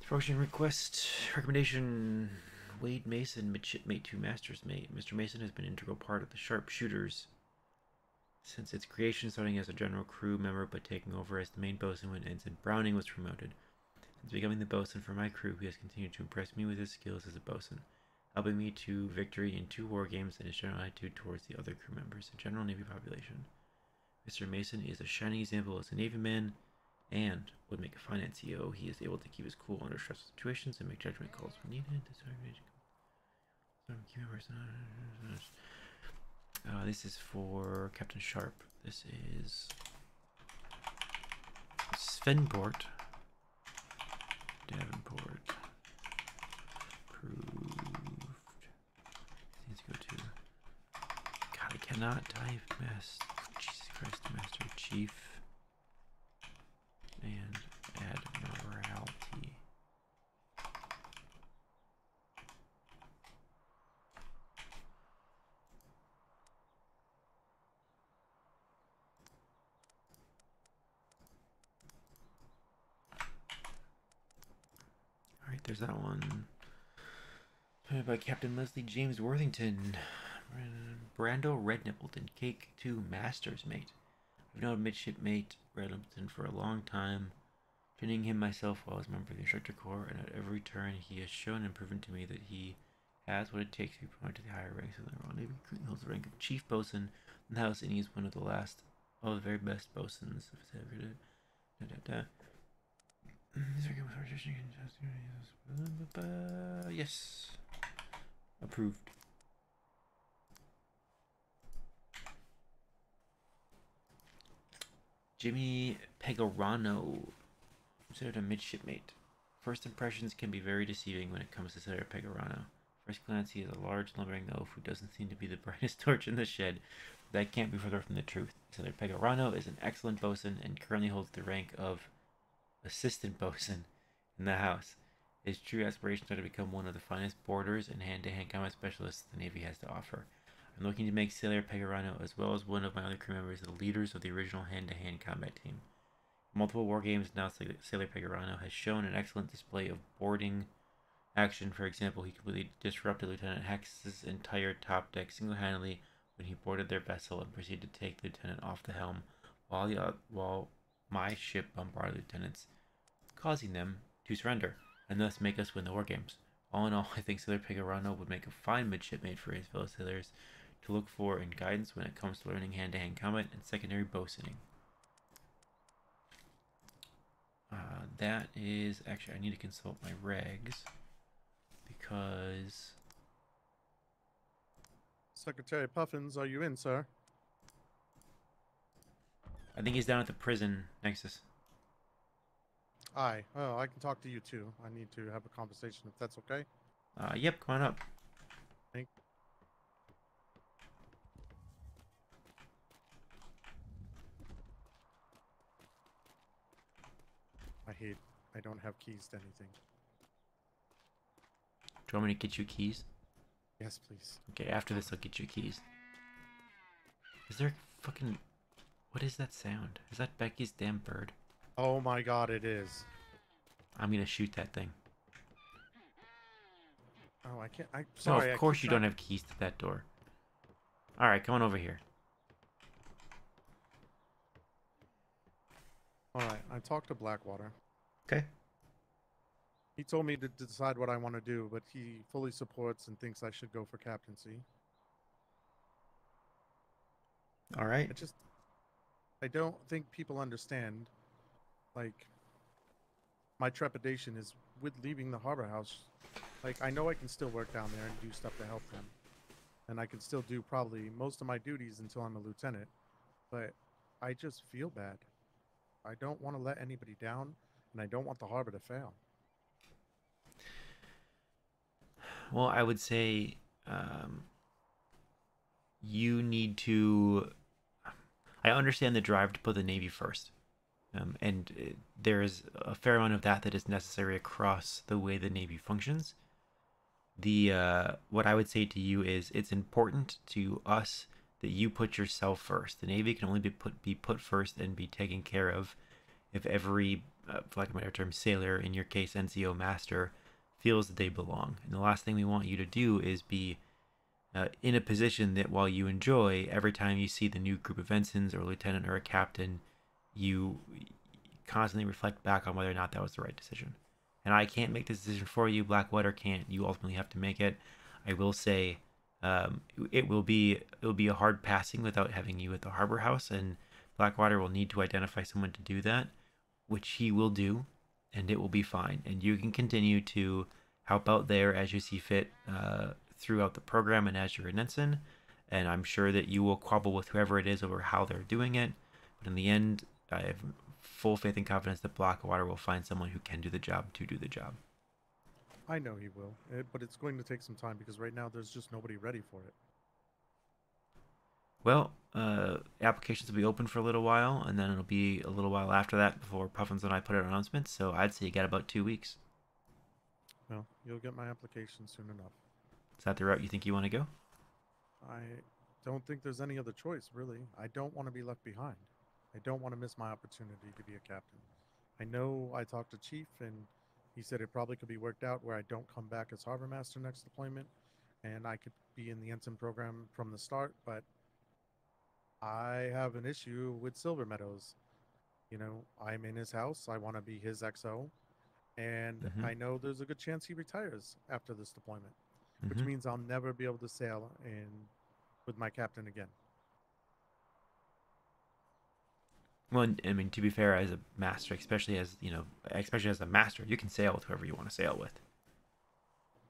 Promotion request recommendation. Wade Mason, midshipmate to master's mate. Mr. Mason has been an integral part of the Sharpshooters since its creation, starting as a general crew member but taking over as the main bosun when Ensign Browning was promoted. Since becoming the bosun for my crew, he has continued to impress me with his skills as a bosun, helping me to victory in 2 war games and his general attitude towards the other crew members and general Navy population. Mr. Mason is a shining example as a Navy man and would make a fine NCO. He is able to keep his cool under stressful situations and make judgment calls when needed. This is for Captain Sharp. This is Davenport. Approved. Needs to go to. God, I cannot type. Jesus Christ, Master Chief. And Admiralty. Alright, there's that one. By Captain Leslie James Worthington. Brando Rednippleton, Cake 2 Master's Mate. I've known midshipmate Rednippleton for a long time, training him myself while I was a member of the Instructor Corps, and at every turn he has shown and proven to me that he has what it takes to be promoted to the higher ranks of the Royal Navy. He holds the rank of Chief Bosun in the house, and he is one of the very best bosuns. Yes. Approved. Jimmy Pegorano, considered a midshipmate. First impressions can be very deceiving when it comes to Senator Pegorano. First glance, he is a large, lumbering oaf who doesn't seem to be the brightest torch in the shed. That can't be further from the truth. Senator Pegorano is an excellent bosun and currently holds the rank of assistant bosun in the house. His true aspirations are to become one of the finest boarders and hand-to-hand combat specialists the Navy has to offer. I'm looking to make Sailor Pegorano, as well as one of my other crew members, the leaders of the original hand-to-hand combat team. In multiple war games now, Sailor Pegorano has shown an excellent display of boarding action. For example, he completely disrupted Lieutenant Hex's entire top deck single-handedly when he boarded their vessel and proceeded to take the lieutenant off the helm, while my ship bombarded lieutenants, causing them to surrender, and thus make us win the war games. All in all, I think Sailor Pegorano would make a fine midshipmate for his fellow sailors to look for in guidance when it comes to learning hand-to-hand combat and secondary bosuning. That is actually, I need to consult my regs because Secretary Puffins, are you in, sir? I think he's down at the prison, Nexus. Aye. Oh, I can talk to you too. I need to have a conversation if that's okay. Yep, come on up. Thank. I don't have keys to anything. Do you want me to get you keys? Yes, please. Okay, after this I'll get you keys. Is there fucking... What is that sound? Is that Becky's damn bird? Oh my god, it is. I'm gonna shoot that thing. Oh, I can't. I'm No, sorry. of course you don't have keys to that door. Alright, come on over here. Alright, I talked to Blackwater. Okay. He told me to decide what I want to do, but he fully supports and thinks I should go for captaincy. Alright. I don't think people understand, like, my trepidation is with leaving the harbor house. Like, I know I can still work down there and do stuff to help them. And I can still do probably most of my duties until I'm a lieutenant. But I just feel bad. I don't want to let anybody down, and I don't want the harbor to fail. Well, I would say you need to... I understand the drive to put the Navy first. And there is a fair amount of that is necessary across the way the Navy functions. What I would say to you is it's important to us that you put yourself first. The Navy can only be put first and be taken care of if every, for lack of a better term, sailor, in your case NCO master, feels that they belong. And the last thing we want you to do is be in a position that while you enjoy, every time you see the new group of ensigns or a lieutenant or a captain, you constantly reflect back on whether or not that was the right decision. And I can't make this decision for you. Blackwater can't. You ultimately have to make it. I will say it will be a hard passing without having you at the harbor house, and Blackwater will need to identify someone to do that, which he will do, and it will be fine. And you can continue to help out there as you see fit throughout the program and as you're an ensign. And I'm sure that you will quabble with whoever it is over how they're doing it. But in the end, I have full faith and confidence that Blackwater will find someone who can do the job to do the job. I know he will, but it's going to take some time because right now there's just nobody ready for it. Well, applications will be open for a little while, and then it'll be a little while after that before Puffins and I put out announcements, so I'd say you got about 2 weeks. Well, you'll get my application soon enough. Is that the route you think you want to go? I don't think there's any other choice, really. I don't want to be left behind. I don't want to miss my opportunity to be a captain. I know I talked to Chief, and he said it probably could be worked out where I don't come back as Harbor Master next deployment, and I could be in the ensign program from the start, but I have an issue with Silver Meadows. You know, I'm in his house. I want to be his XO, and I know there's a good chance he retires after this deployment, which means I'll never be able to sail with my captain again. Well, I mean, to be fair, as a master, especially as a master, you can sail with whoever you want to sail with.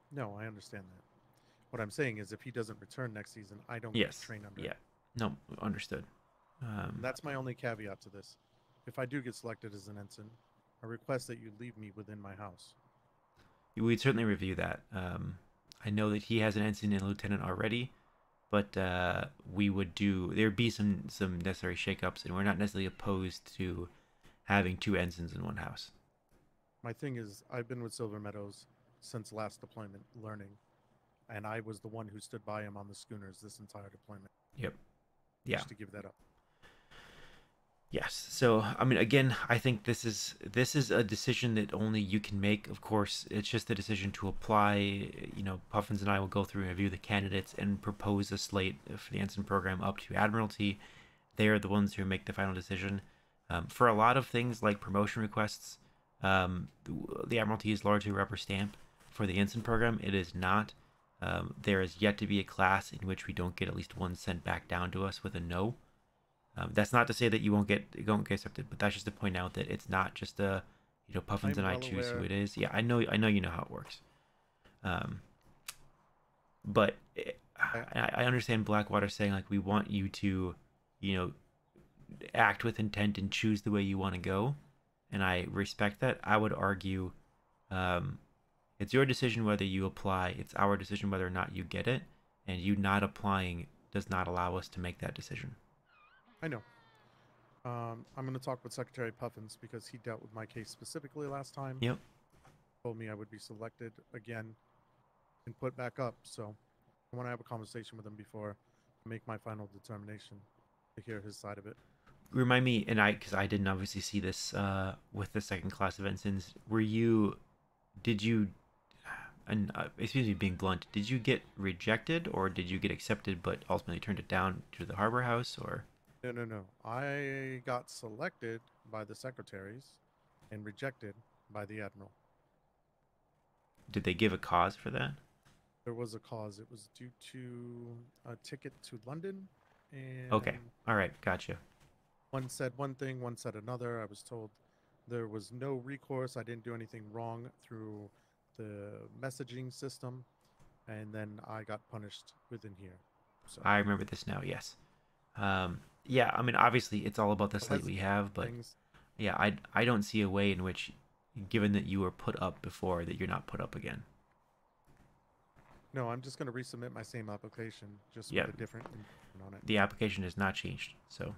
No, I understand that. What I'm saying is if he doesn't return next season, I don't get to train under him. No, understood. That's my only caveat to this. If I do get selected as an ensign, I request that you leave me within my house. We'd certainly review that. I know that he has an ensign and a lieutenant already, but there'd be some necessary shakeups, and we're not necessarily opposed to having 2 ensigns in one house. My thing is, I've been with Silver Meadows since last deployment, learning, and I was the one who stood by him on the schooners this entire deployment. Yep. Yeah. Just to give that up. Yes. So, I mean, again, I think this is a decision that only you can make. Of course, it's just a decision to apply. You know, Puffins and I will go through and review the candidates and propose a slate for the ensign program up to Admiralty. They are the ones who make the final decision. For a lot of things like promotion requests, the Admiralty is largely rubber stamp. For the ensign program, it is not. There is yet to be a class in which we don't get at least one sent back down to us with a no. That's not to say that you won't get accepted, but that's just to point out that it's not just Puffins and I choose who it is. Yeah, I know you know how it works. But I understand Blackwater saying, like, we want you to, act with intent and choose the way you want to go. and I respect that. I would argue, it's your decision whether you apply. It's our decision whether or not you get it, and you not applying does not allow us to make that decision. I know. I'm going to talk with Secretary Puffins because he dealt with my case specifically last time. Yep. Told me I would be selected again and put back up. So I want to have a conversation with him before I make my final determination to hear his side of it. Remind me, and because I didn't obviously see this with the second class of ensigns. Did you, and excuse me being blunt, did you get rejected or did you get accepted but ultimately turned it down to the harbor house or? No. I got selected by the secretaries and rejected by the admiral. Did they give a cause for that? There was a cause. It was due to a ticket to London. And Okay. All right. Gotcha. one said one thing, one said another. I was told there was no recourse. I didn't do anything wrong through the messaging system. And then I got punished within here. So I remember this now. Yes. Yeah. I mean, obviously, it's all about the slate we have, but yeah, I don't see a way in which, given that you were put up before, that you're not put up again. No, I'm just going to resubmit my same application, just Yeah. with a different information on it. The application has not changed, so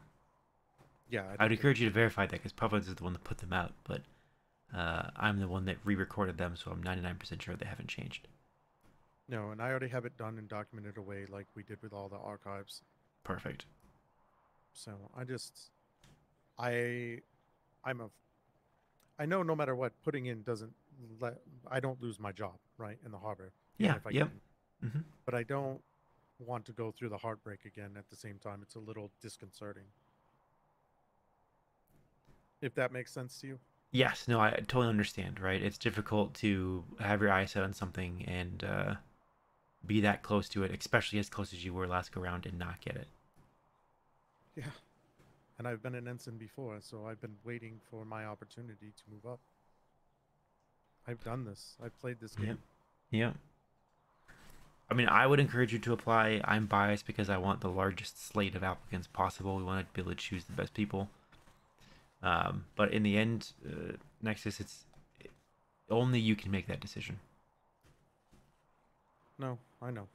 Yeah, I would encourage you to verify that because Puffins is the one that put them out, but I'm the one that re-recorded them, so I'm 99% sure they haven't changed. No, and I already have it done and documented away like we did with all the archives. Perfect. So I know no matter what, putting in doesn't I don't lose my job, right, in the harbor. Yeah, If I yep. can. Mm-hmm. But I don't want to go through the heartbreak again at the same time. It's a little disconcerting. If that makes sense to you. Yes, no, I totally understand, right? It's difficult to have your eyes set on something and be that close to it, especially as close as you were last go around and not get it. Yeah. And I've been an ensign before, so I've been waiting for my opportunity to move up. I've done this. I've played this game. Yeah. I mean, I would encourage you to apply. I'm biased because I want the largest slate of applicants possible. We want to be able to choose the best people. But in the end, Nexus, it's only you can make that decision. No, I know.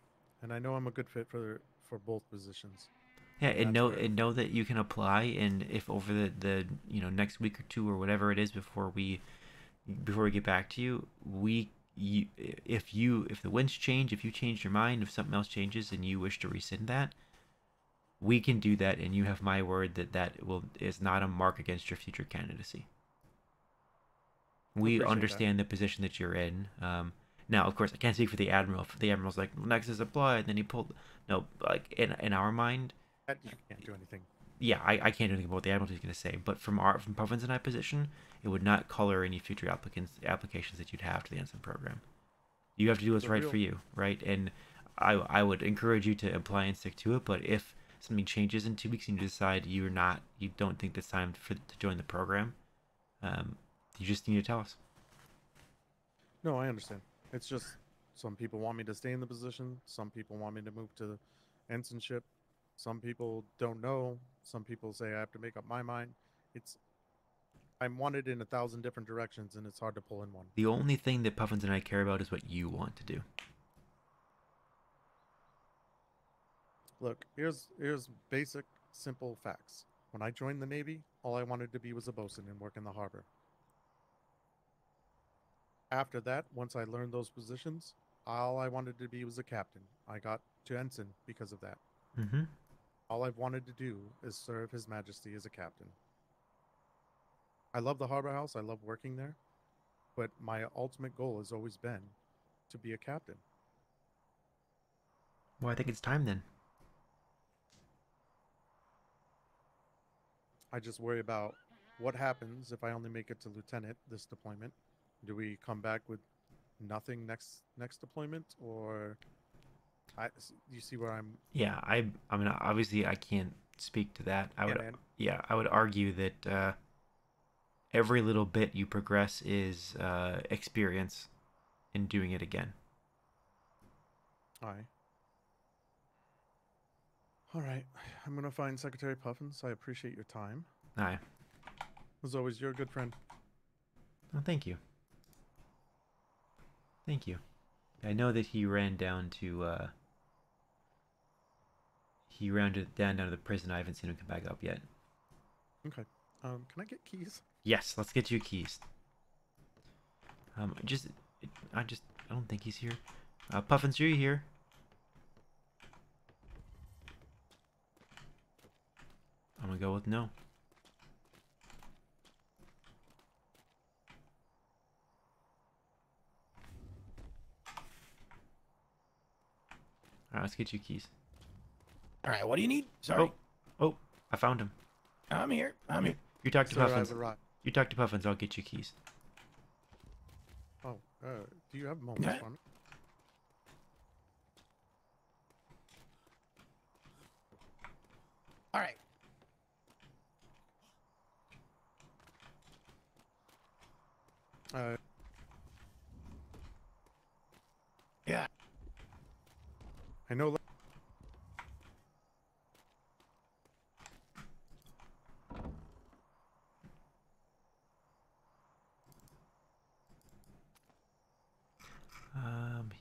And I know I'm a good fit for both positions. Yeah, and know that you can apply, and if over the next week or two or whatever it is before we get back to you, if the winds change, if you change your mind, if something else changes and you wish to rescind that, we can do that, and you have my word that is not a mark against your future candidacy. We understand the position that you're in. Now, of course, I can't speak for the admiral. If the admiral's like, well, Nexus apply, and then he pulled. No, like in our mind, you can't do anything. Yeah, I can't do anything about what the admiral is going to say. But from Puffins and I position, it would not color any future applications that you'd have to the ensign program. You have to do what's right for you, right? And I would encourage you to apply and stick to it. But if something changes in 2 weeks and you decide you don't think it's time to join the program, you just need to tell us. No, I understand. It's just some people want me to stay in the position. Some people want me to move to ensignship. Some people don't know. Some people say I have to make up my mind. I'm wanted in 1,000 different directions, and it's hard to pull in one. The only thing that Puffins and I care about is what you want to do. Look, here's basic, simple facts. When I joined the Navy, all I wanted to be was a bosun and work in the harbor. After that, once I learned those positions, all I wanted to be was a captain. I got to ensign because of that. Mm-hmm. All I've wanted to do is serve His Majesty as a captain. I love the harbor house. I love working there. But my ultimate goal has always been to be a captain. Well, I think it's time then. I just worry about what happens if I only make it to lieutenant this deployment. Do we come back with nothing next deployment, or you see where I'm? Yeah, I mean, obviously I can't speak to that. I would argue that every little bit you progress is experience in doing it again. All right. I'm gonna find Secretary Puffins. I appreciate your time. Aye. As always, you're a good friend. Oh, thank you. Thank you. I know that he ran down to down to the prison. I haven't seen him come back up yet. Okay. Can I get keys? Yes, let's get you keys. I don't think he's here. Puffins, are you here? I'm gonna go with no. Alright, let's get you keys. All right, what do you need? Sorry. Oh, I found him. I'm here. You talk to Sir, I've Puffins. arrived. You talk to Puffins, I'll get you keys. Oh, do you have moments Okay. for me? All right. Yeah. I know.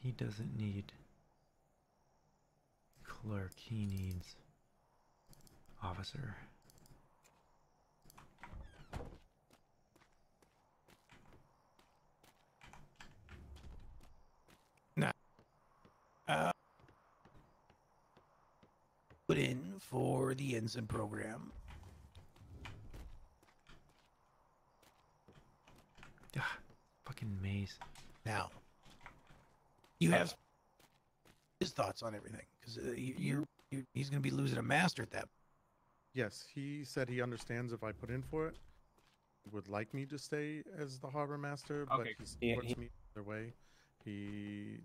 He doesn't need clerk. He needs officer. Now, put in for the ensign program. Fucking maze. Now, you have his thoughts on everything because he's going to be losing a master at that. Yes, he said he understands if I put in for it. Would like me to stay as the harbor master, but Okay, he supports me either way. He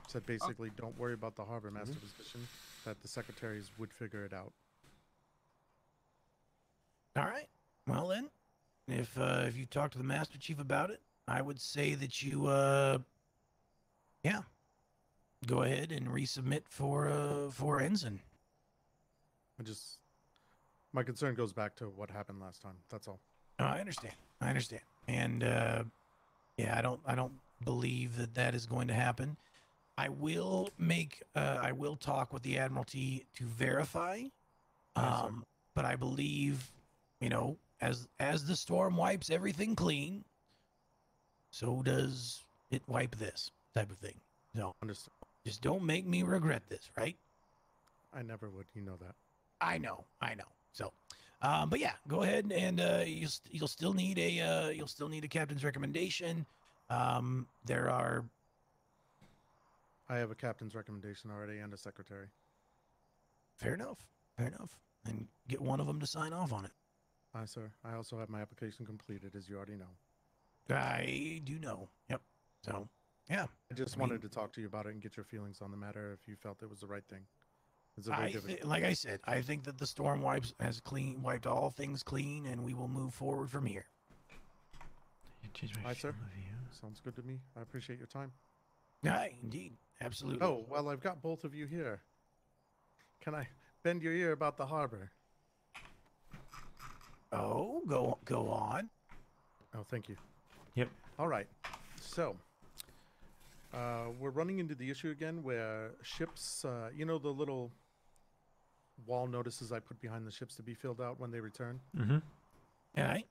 said basically, don't worry about the harbor master position. That the secretaries would figure it out. All right. Well then, if you talk to the master chief about it, I would say that you go ahead and resubmit for ensign. My concern goes back to what happened last time. That's all. I understand. And yeah, I don't believe that is going to happen. I will talk with the Admiralty to verify. But I believe, as the storm wipes everything clean, so does it wipe this type of thing. No, understand. Just don't make me regret this, right? I never would. You know that. I know. So, but yeah, go ahead and you'll still need a captain's recommendation. I have a captain's recommendation already and a secretary. Fair enough. And get one of them to sign off on it. Aye, sir. I also have my application completed, as you already know. I do know. Yep. So, yeah. I just wanted to talk to you about it and get your feelings on the matter if you felt it was the right thing. It's a very difficult. Like I said, I think that the storm wiped all things clean, and we will move forward from here. Aye, sir. Sounds good to me. I appreciate your time. Aye, indeed. Absolutely. Oh, well, I've got both of you here. Can I bend your ear about the harbor? Oh, go on. Oh, thank you. Yep. All right. So, we're running into the issue again where ships, the little wall notices I put behind the ships to be filled out when they return? Mm-hmm. All right.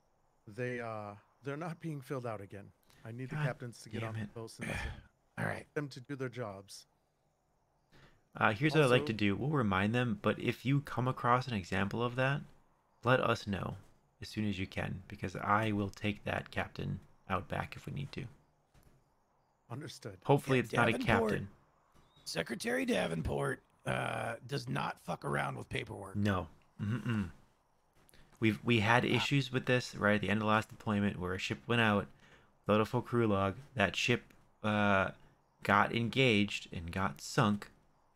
They're not being filled out again. I need the captains to get on the boats and all right, them to do their jobs. Here's what I'd like to do. We'll remind them, but if you come across an example of that, let us know as soon as you can, because I will take that captain out back if we need to. Understood. Hopefully it's not a captain. Secretary Davenport does not fuck around with paperwork. No. Mm-mm. We had issues with this right at the end of last deployment where a ship went out without a full crew log. That ship got engaged and got sunk,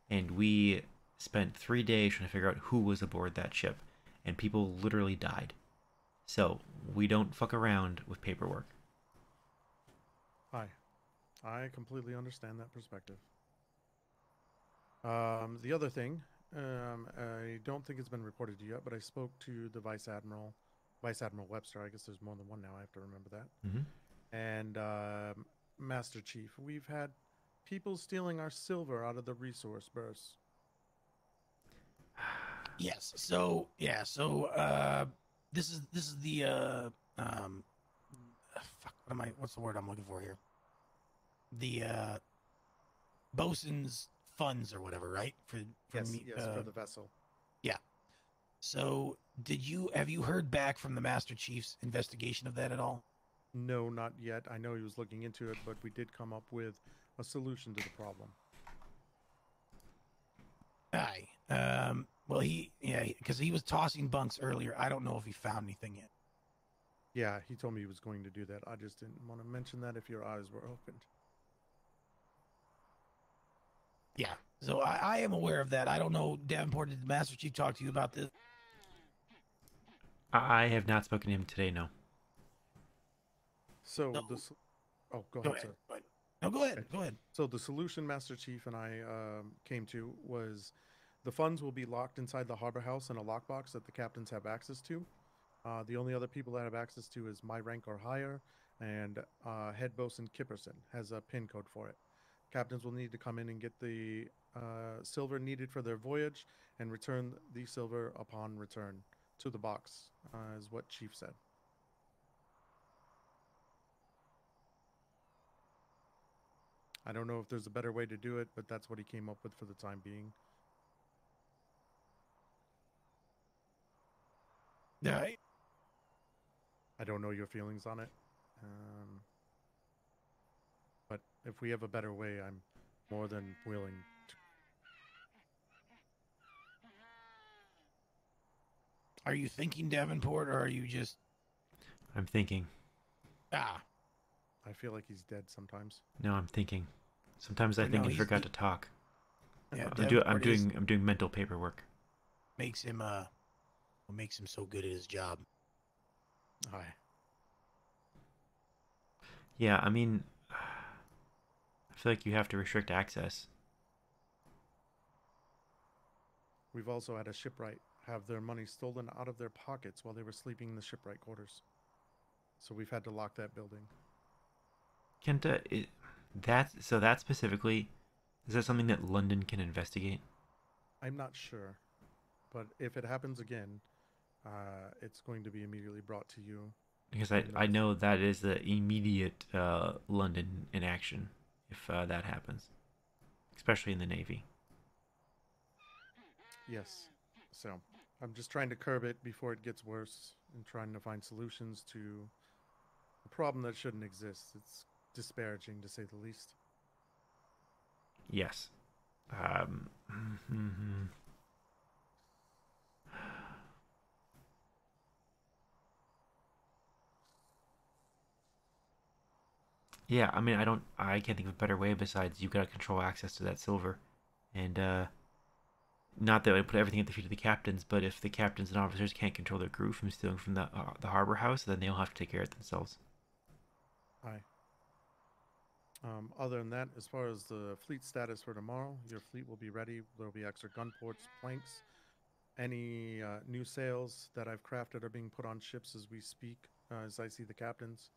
and we spent 3 days trying to figure out who was aboard that ship, and people literally died. So we don't fuck around with paperwork. I completely understand that perspective. The other thing, I don't think it's been reported to you yet, but I spoke to the Vice Admiral Webster. I guess there's more than one now. I have to remember that. Mm-hmm. And Master Chief, we've had people stealing our silver out of the resource bursts. Yes. So yeah. So this is the fuck. What's the word I'm looking for here? The bosun's funds or whatever, right? For for the vessel. Yeah. So have you heard back from the Master Chief's investigation of that at all? No, not yet. I know he was looking into it, but we did come up with a solution to the problem. Aye. Well, because he was tossing bunks earlier. I don't know if he found anything yet. Yeah, he told me he was going to do that. I just didn't want to mention that if your eyes were opened. Yeah. So I am aware of that. I don't know, Davenport, did the Master Chief talk to you about this? I have not spoken to him today, no. So No. Go Go ahead, ahead. sir. No, go ahead. Okay. Go ahead. So the solution Master Chief and I came to was the funds will be locked inside the harbor house in a lockbox that the captains have access to. The only other people that have access to is my rank or higher, and head bosun Kipperson has a PIN code for it. Captains will need to come in and get the silver needed for their voyage and return the silver upon return to the box, is what Chief said. I don't know if there's a better way to do it, but that's what he came up with for the time being. Yeah. I don't know your feelings on it. But if we have a better way, I'm more than willing to. Are you thinking, Davenport, or are you just... I'm thinking. I feel like he's dead sometimes. No, I'm thinking. Sometimes I But think no, he forgot to talk. Yeah, I'm doing mental paperwork. Makes him what makes him so good at his job. Aye. Yeah, I mean, I feel like you have to restrict access. We've also had a shipwright have their money stolen out of their pockets while they were sleeping in the shipwright quarters. So we've had to lock that building. Kenta, that specifically, is that something that London can investigate? I'm not sure, but if it happens again, it's going to be immediately brought to you. Because I know that is the immediate London in action if that happens, especially in the Navy. Yes. So I'm just trying to curb it before it gets worse and trying to find solutions to a problem that shouldn't exist. It's disparaging, to say the least. Yes. Yeah, I mean, I can't think of a better way besides you gotta control access to that silver. And, not that I put everything at the feet of the captains, but if the captains and officers can't control their crew from stealing from the harbor house, then they'll have to take care of it themselves. Aye. Other than that, as far as the fleet status for tomorrow, your fleet will be ready. There will be extra gun ports, planks. Any new sails that I've crafted are being put on ships as we speak. As I see the captains,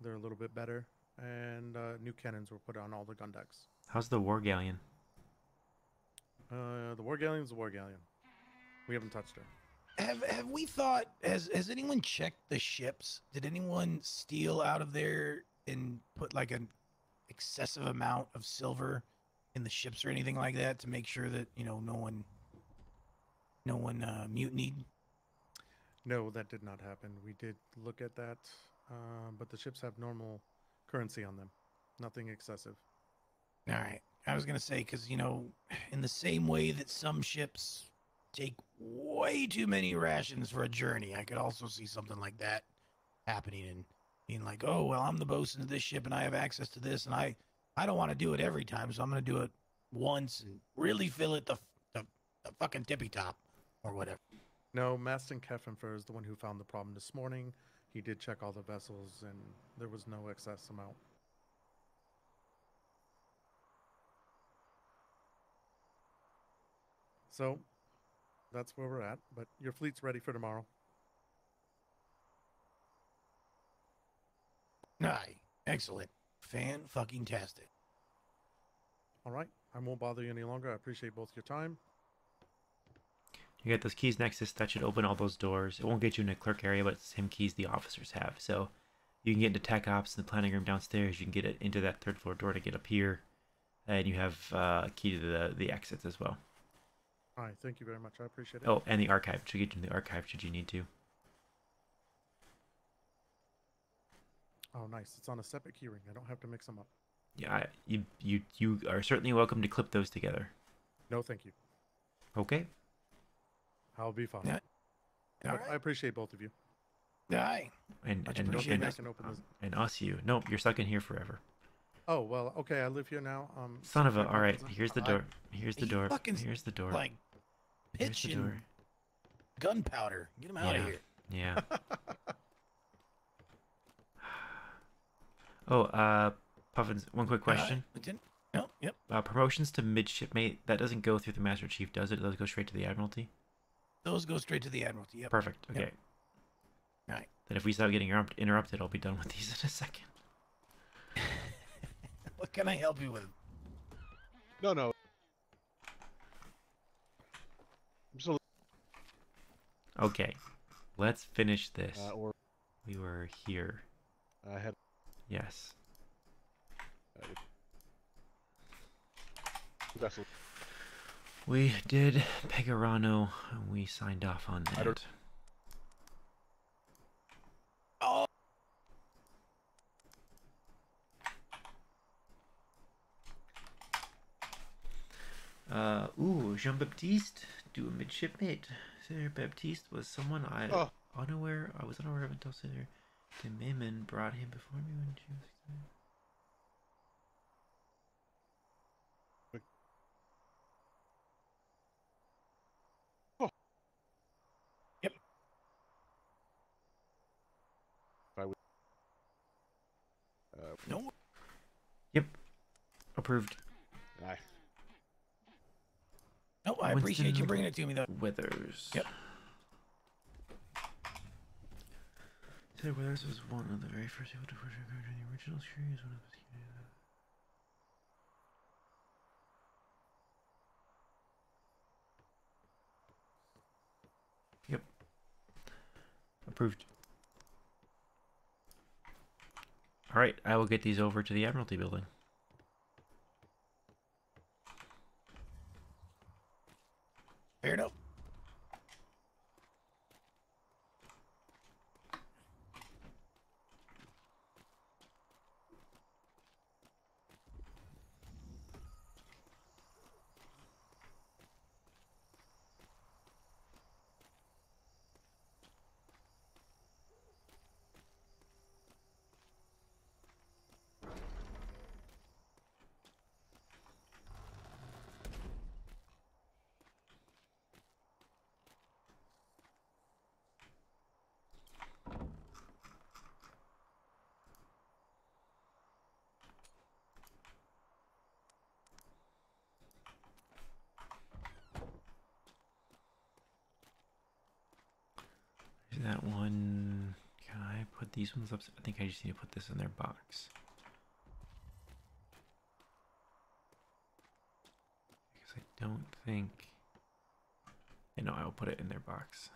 they're a little bit better. And new cannons were put on all the gun decks. How's the war galleon? The war galleon's a war galleon. We haven't touched her. Have we thought? Has anyone checked the ships? Did anyone steal out of there and put like an excessive amount of silver in the ships or anything like that to make sure that no one mutinied? No, that did not happen. We did look at that, but the ships have normal currency on them. Nothing excessive. All right. I was going to say, because, in the same way that some ships take way too many rations for a journey, I could also see something like that happening and being like, oh, well, I'm the bosun of this ship and I have access to this, and I don't want to do it every time, so I'm going to do it once and really fill it the fucking tippy top or whatever. No, Maston Keffenfer is the one who found the problem this morning. He did check all the vessels, and there was no excess amount. So, that's where we're at, but your fleet's ready for tomorrow. Aye. Excellent. Fan-fucking-tastic. All right. I won't bother you any longer. I appreciate both your time. You got those keys Nexus that should open all those doors. It won't get you in a clerk area, but it's the same keys the officers have. So you can get into tech ops in the planning room downstairs. You can get it into that third floor door to get up here, and you have a key to the exits as well. All right. Thank you very much. I appreciate it. Oh, and the archive. Should get you in the archive should you need to. Oh, nice. It's on a separate keyring. I don't have to mix them up. Yeah, you are certainly welcome to clip those together. No, thank you. Okay. I'll be fine. Yeah. But All right. I appreciate both of you. Aye. And Much and, appreciated. and, I can open this. and us you. Nope, you're stuck in here forever. Oh well, okay. I live here now. Son of a. Secretary All right, Parkinson. here's the door. Here's the You door. fucking, Here's the door. Like, Here's pitch the and door. gunpowder. Get him out of here. Yeah. Oh, Puffins, one quick question. No, yep. Promotions to midshipmate, that doesn't go through the Master Chief, does it? It does go straight to the Admiralty? Those go straight to the Admiralty. Yep. Perfect. Okay. Yep. All right. Then if we stop getting interrupted, I'll be done with these in a second. What can I help you with? No. Okay. Let's finish this. Or we were here. I had. Yes. Vessel. We did Pegarano, and we signed off on that. Oh. Jean-Baptiste, do a midshipmate. Sir Baptiste was someone I was unaware of until Sir de Maimon brought him before me when she was. Yep. No. Yep. Approved. Aye. No, I appreciate you bringing it to me, though. Withers. Yep. Sir Withers was one of the very first people to push record in the original series. One of the Yep. Approved. All right, I will get these over to the Admiralty building. Fair enough. That one. Can I put these ones up? I think I just need to put this in their box. Because I don't think. You know, I will put it in their box.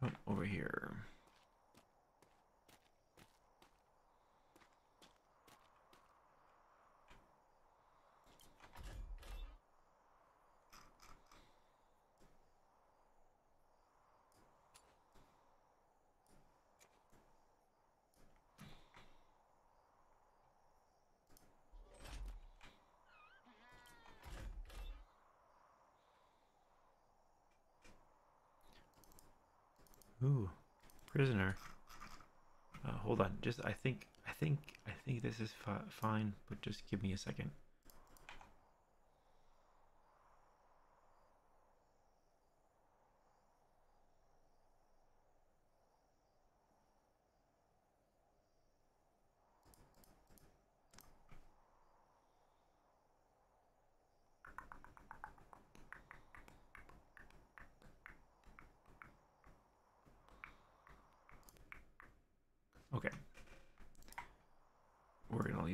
Oh, over here. Ooh, prisoner. Hold on. Just I think this is fine, but just give me a second.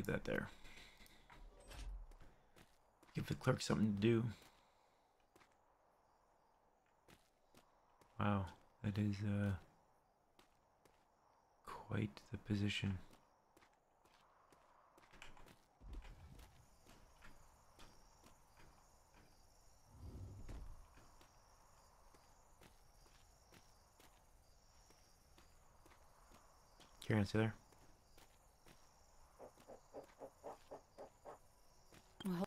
leave that there. Give the clerk something to do. Wow, that is quite the position. Karen, still there? Well,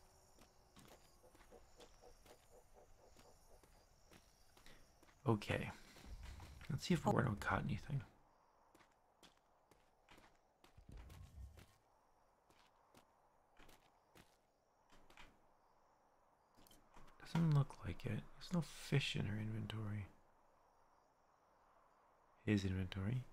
Okay. Let's see if we're not caught anything. Doesn't look like it. There's no fish in her inventory. His inventory.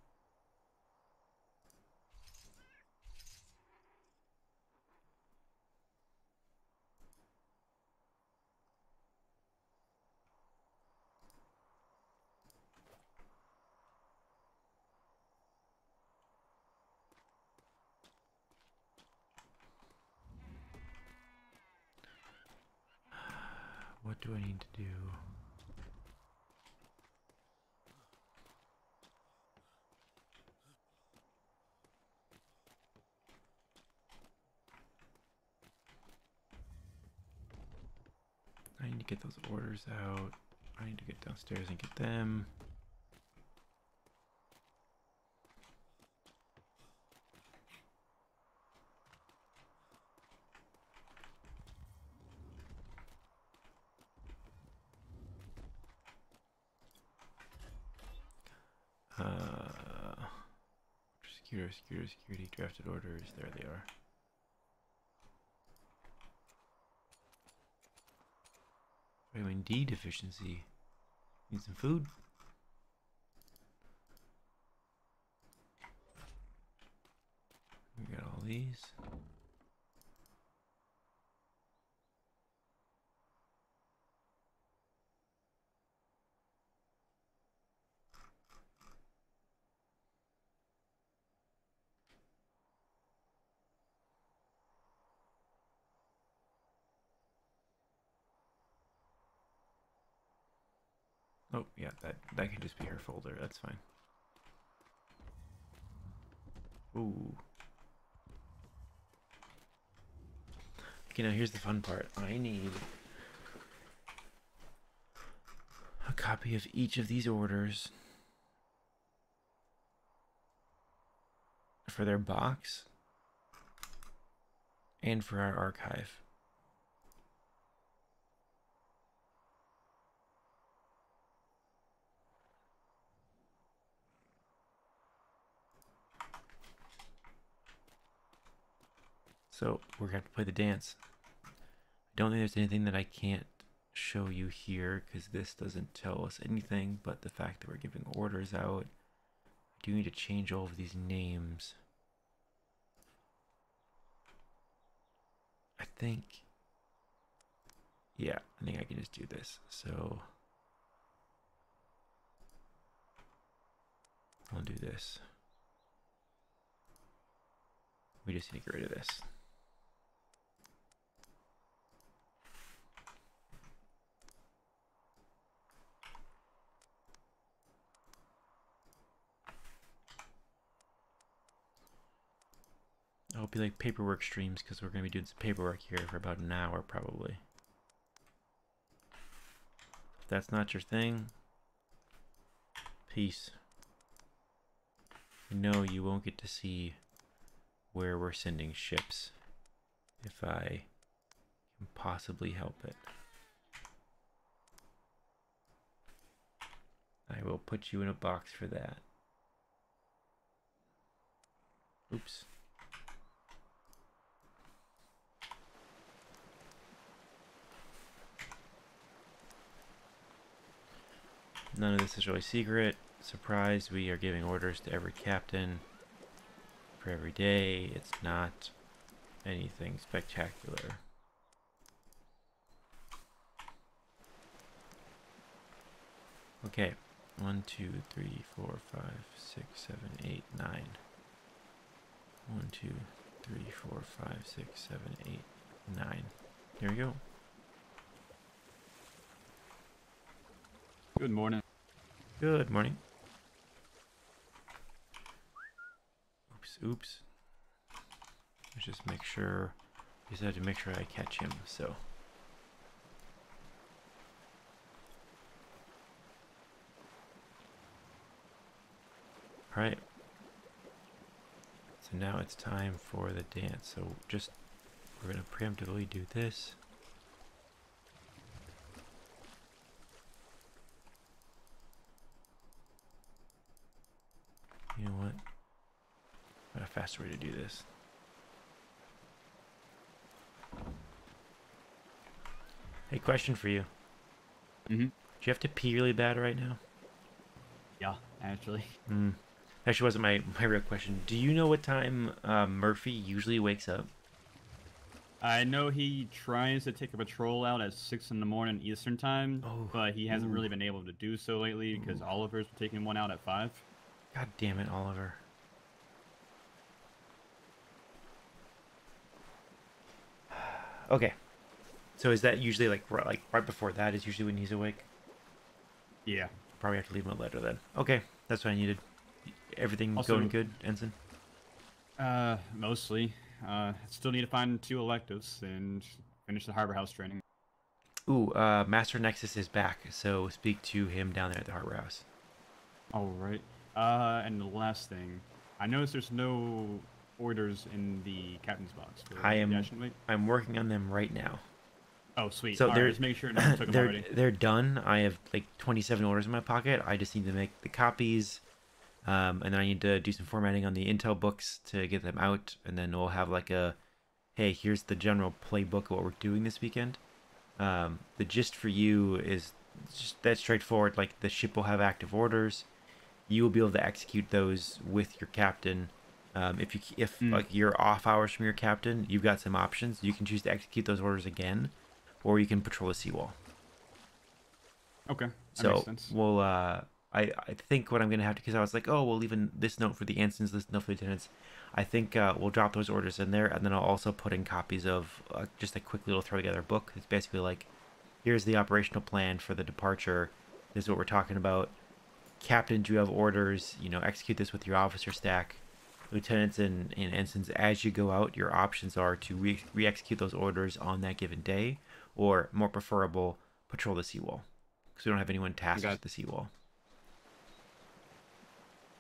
What do I need to do? I need to get those orders out. I need to get downstairs and get them. Security, drafted orders. There they are. Vitamin D deficiency. Need some food? We got all these. Oh, yeah, that can just be her folder. That's fine. Ooh. Okay, now here's the fun part. I need a copy of each of these orders for their box and for our archive. So we're gonna have to play the dance. I don't think there's anything that I can't show you here because this doesn't tell us anything but the fact that we're giving orders out. I do need to change all of these names. I think, yeah, I think I can just do this. So I'll do this. We just need to get rid of this. I'll be like paperwork streams because we're going to be doing some paperwork here for about an hour probably. If that's not your thing, peace. No, you won't get to see where we're sending ships if I can possibly help it. I will put you in a box for that. Oops. None of this is really secret. Surprise, we are giving orders to every captain for every day. It's not anything spectacular. Okay, 1, 2, 3, 4, 5, 6, 7, 8, 9. 1, 2, 3, 4, 5, 6, 7, 8, 9. Here we go. Good morning. Good morning. Oops. Let's just make sure. I just have to make sure I catch him. So. All right. So now it's time for the dance. So we're gonna preemptively do this. You know what? Got a faster way to do this. Hey, question for you. Mm-hmm. Do you have to pee really bad right now? Yeah, actually. Actually, wasn't my real question. Do you know what time Murphy usually wakes up? I know he tries to take a patrol out at 6 in the morning Eastern time, but he hasn't really been able to do so lately because Oliver's taking one out at 5. God damn it, Oliver. Okay. So is that usually like right before that is usually when he's awake? Yeah. Probably have to leave him a letter then. Okay, that's what I needed. Everything Also, going good, Ensign? Mostly. Still need to find 2 electives and finish the Harbor House training. Ooh, Master Nexus is back, so speak to him down there at the Harbor House. Alright. And the last thing. I noticed there's no orders in the captain's box. I'm working on them right now. Oh, sweet. So Alright, just make sure no one took them already. They're done. I have like 27 orders in my pocket. I just need to make the copies. And then I need to do some formatting on the intel books to get them out. And then we'll have like a, hey, here's the general playbook of what we're doing this weekend. The gist for you is just that straightforward. Like the ship will have active orders. You will be able to execute those with your captain. If like you're off hours from your captain, you've got some options. You can choose to execute those orders again, or you can patrol the seawall. Okay, that so makes sense. we'll I think what I'm gonna have to, because I was like, oh, we'll leave in this note for the ensigns, this note for the lieutenants. I think we'll drop those orders in there, and then I'll also put in copies of just a quick little throw together book. It's basically like, here's the operational plan for the departure. This is what we're talking about. Captains, you have orders. You know, execute this with your officer stack. Lieutenants and ensigns, as you go out, your options are to re-execute those orders on that given day, or more preferable, patrol the seawall, because we don't have anyone tasked with the seawall.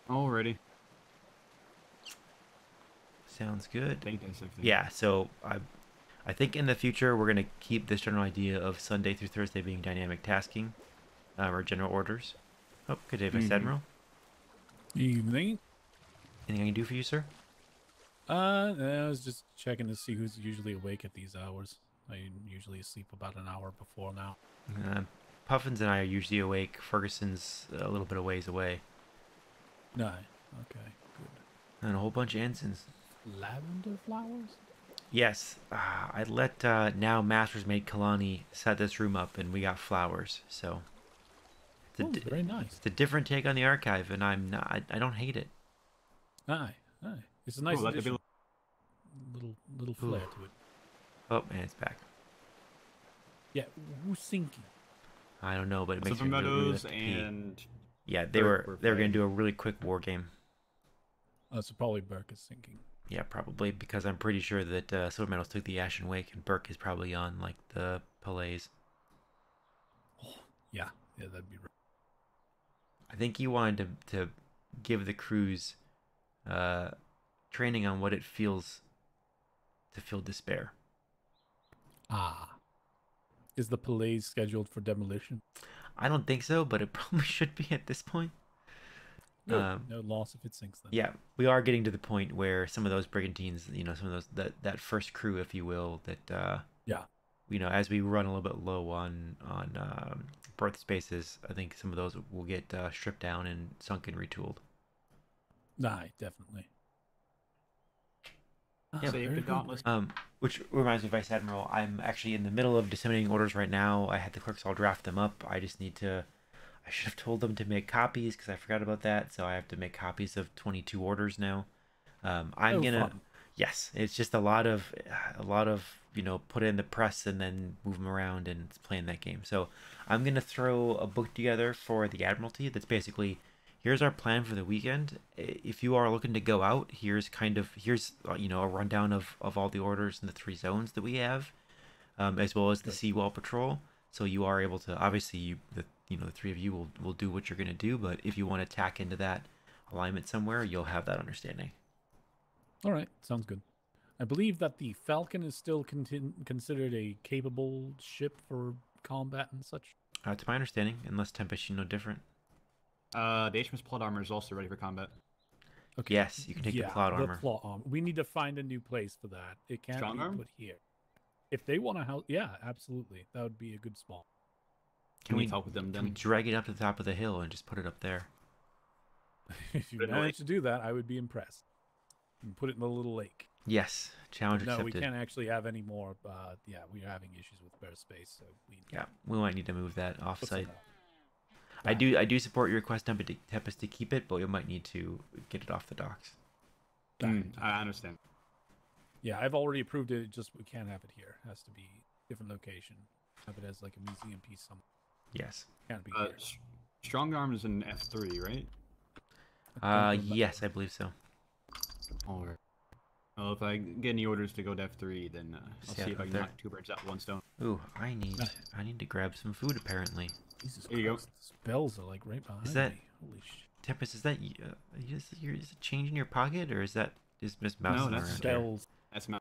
Alrighty. Sounds good. I think that's everything. Yeah, so I think in the future we're gonna keep this general idea of Sunday through Thursday being dynamic tasking, or general orders. Oh, good day, Vice Admiral. Evening. Anything I can do for you, sir? I was just checking to see who's usually awake at these hours. I usually sleep about an hour before now. Puffins and I are usually awake. Ferguson's a little bit of ways away. No. Okay, good. And a whole bunch of ensigns. Lavender flowers? Yes. I let now Master's Maid Kalani set this room up, and we got flowers. So it's very nice. It's a different take on the archive, and I don't hate it. Aye. It's a nice addition. Little flair to it. Oh, and it's back. Yeah, who's sinking? I don't know, but it makes Silver me really Meadows like to pee. and Yeah, they were gonna do a really quick war game. So probably Burke is sinking. Yeah, probably, because I'm pretty sure that Silver Meadows took the Ashen Wake, and Burke is probably on like the Palays. Oh, yeah, that'd be right. I think he wanted to give the crews training on what it feels to feel despair. Is the Palais scheduled for demolition? I don't think so, but it probably should be at this point. No loss if it sinks then. Yeah, we are getting to the point where some of those brigantines, you know, some of those that first crew, if you will, that you know, as we run a little bit low on berth spaces, I think some of those will get stripped down and sunk and retooled. Aye, definitely. Yeah, Save the Dauntless. Which reminds me, Vice Admiral, I'm actually in the middle of disseminating orders right now. I had the clerks all draft them up. I just need to. I should have told them to make copies because I forgot about that. So I have to make copies of 22 orders now. I'm gonna. Fun. Yes, it's just a lot of put in the press and then move them around and it's playing that game. So I'm gonna throw a book together for the Admiralty. That's basically here's our plan for the weekend. If you are looking to go out, here's a rundown of all the orders in the 3 zones that we have, as well as the seawall patrol. So you are able to obviously the 3 of you will do what you're gonna do, but if you want to tack into that alignment somewhere, you'll have that understanding. All right, sounds good. I believe that the Falcon is still considered a capable ship for combat and such. To my understanding, unless Tempest, you know different. The HMS plot armor is also ready for combat. Okay. Yes, you can take the plot armor. The plot armor. We need to find a new place for that. It can't Strong be arm? put here. If they want to house, yeah, absolutely, that would be a good spot. Can we talk with them Can we then? drag it up to the top of the hill and just put it up there? If you manage to do that, I would be impressed. And put it in the little lake. Yes, challenge No, accepted. we can't actually have any more. Yeah, we're having issues with spare space, so we might need to move that off Put site. some I do support your request, Tempest, to keep it, but we might need to get it off the docks. I understand. Yeah, I've already approved it. Just we can't have it here. It has to be different location. Have it as like a museum piece somewhere. Yes. Can't be here. Strong arm is in F3, right? Yes, I believe so. Alright. Well, if I get any orders to go to F3, then I'll see if I can knock 2 birds out with 1 stone. Ooh, I need to grab some food apparently. Jesus There you Christ, the spells are like right behind Is that me. Holy shit. Tempest? Is that is it change in your pocket or is that Miss Mouse? No, that's around spells. That's Mouse.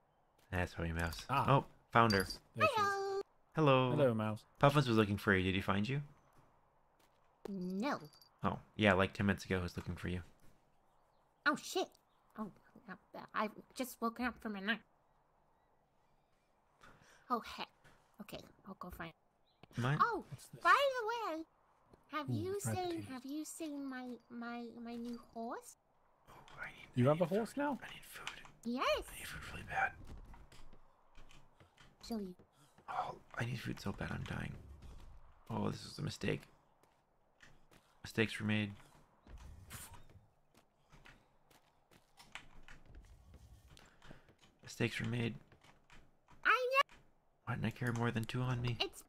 That's probably Mouse. Ah. Oh, found her. Hello. Hello. Hello, Mouse. Puffins was looking for you. Did he find you? No. Oh, yeah, like 10 minutes ago, he was looking for you. Oh shit. Oh, I've just woken up from a nap. Oh heck. Okay, I'll go find. Mine? Oh, by the way, have you potatoes. seen my new horse? You have a horse now? I need food. Yes. I need food really bad. So you. Oh, I need food so bad I'm dying. Oh, this is a mistake. Mistakes were made. Mistakes were made. I know. Why didn't I carry more than 2 on me? It's.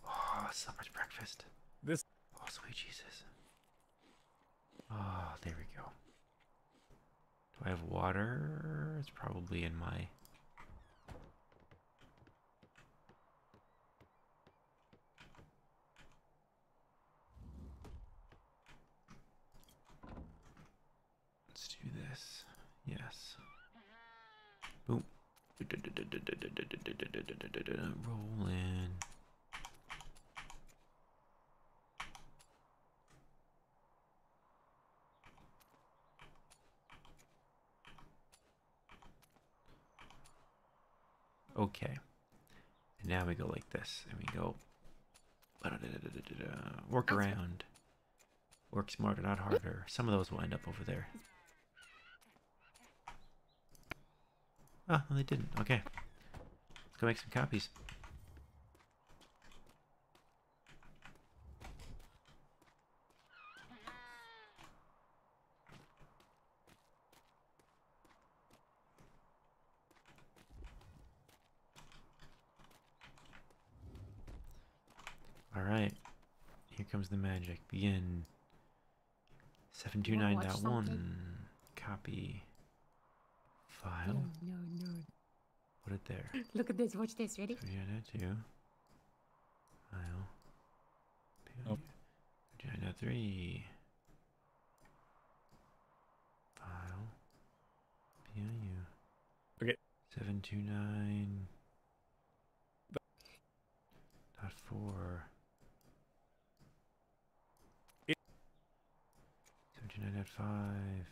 Oh, so much breakfast. This. Oh, sweet Jesus. Oh, there we go. Do I have water? It's probably in my... Let's do this. Yes. Boom. Roll in. Okay. And now we go like this. And we go... Work around. Work smarter, not harder. Some of those will end up over there. Oh, well, they didn't. Okay. Let's go make some copies. Alright. Here comes the magic. Begin. 729.1. Copy. File. No. Put it there. Look at this. Watch this. Ready? 729.2. File. Oh. 729.3. File. PIU. Okay. 729. Dot 4. 729.5.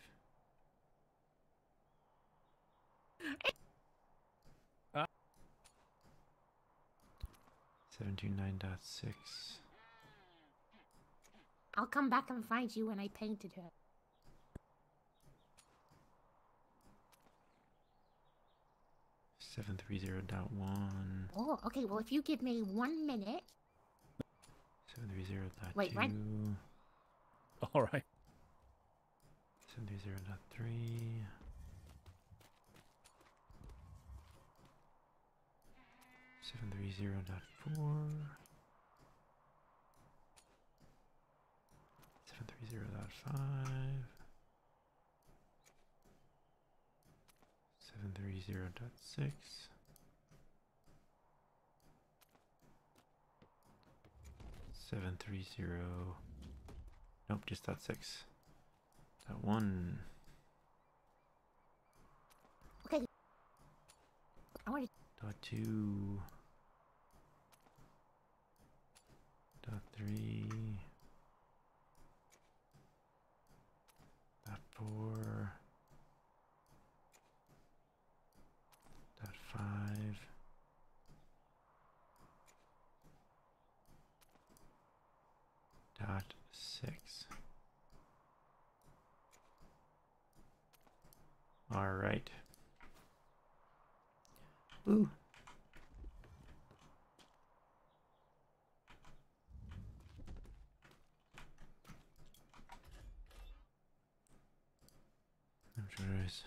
729.6. I'll come back and find you when I painted her. Seven three zero dot one. Oh, okay. Well, if you give me 1 minute. 730.2. Wait, right? All right. 730.3. 730.4. 730.5. 730.6. 730. Nope, just .6. .1. Okay. I want to. .2. .3. .4. .5. .6. All right. Ooh. I'm sure it is.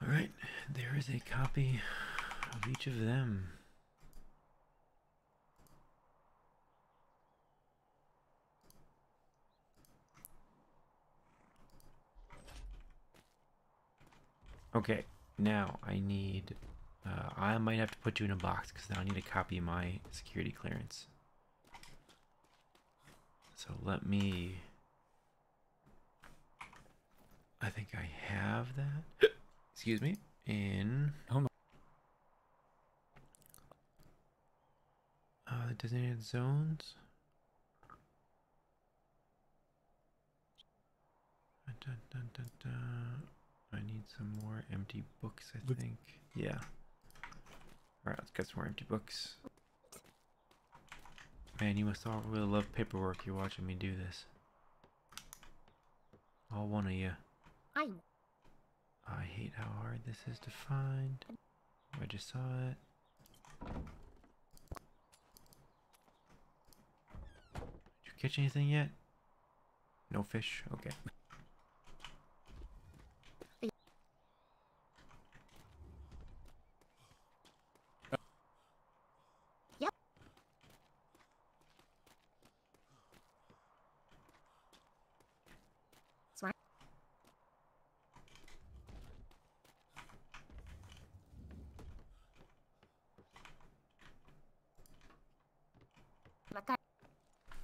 All right, there is a copy of each of them. Okay, now I need, I might have to put you in a box because now I need a copy of my security clearance. So let me, I think I have that, excuse me, in designated zones. Dun, dun, dun, dun. I need some more empty books, I think. Yeah. Alright, let's get some more empty books. Man, you must all really love paperwork. You're watching me do this. All one of you. I hate how hard this is to find. I just saw it. Did you catch anything yet? No fish? Okay. Yep. Smart.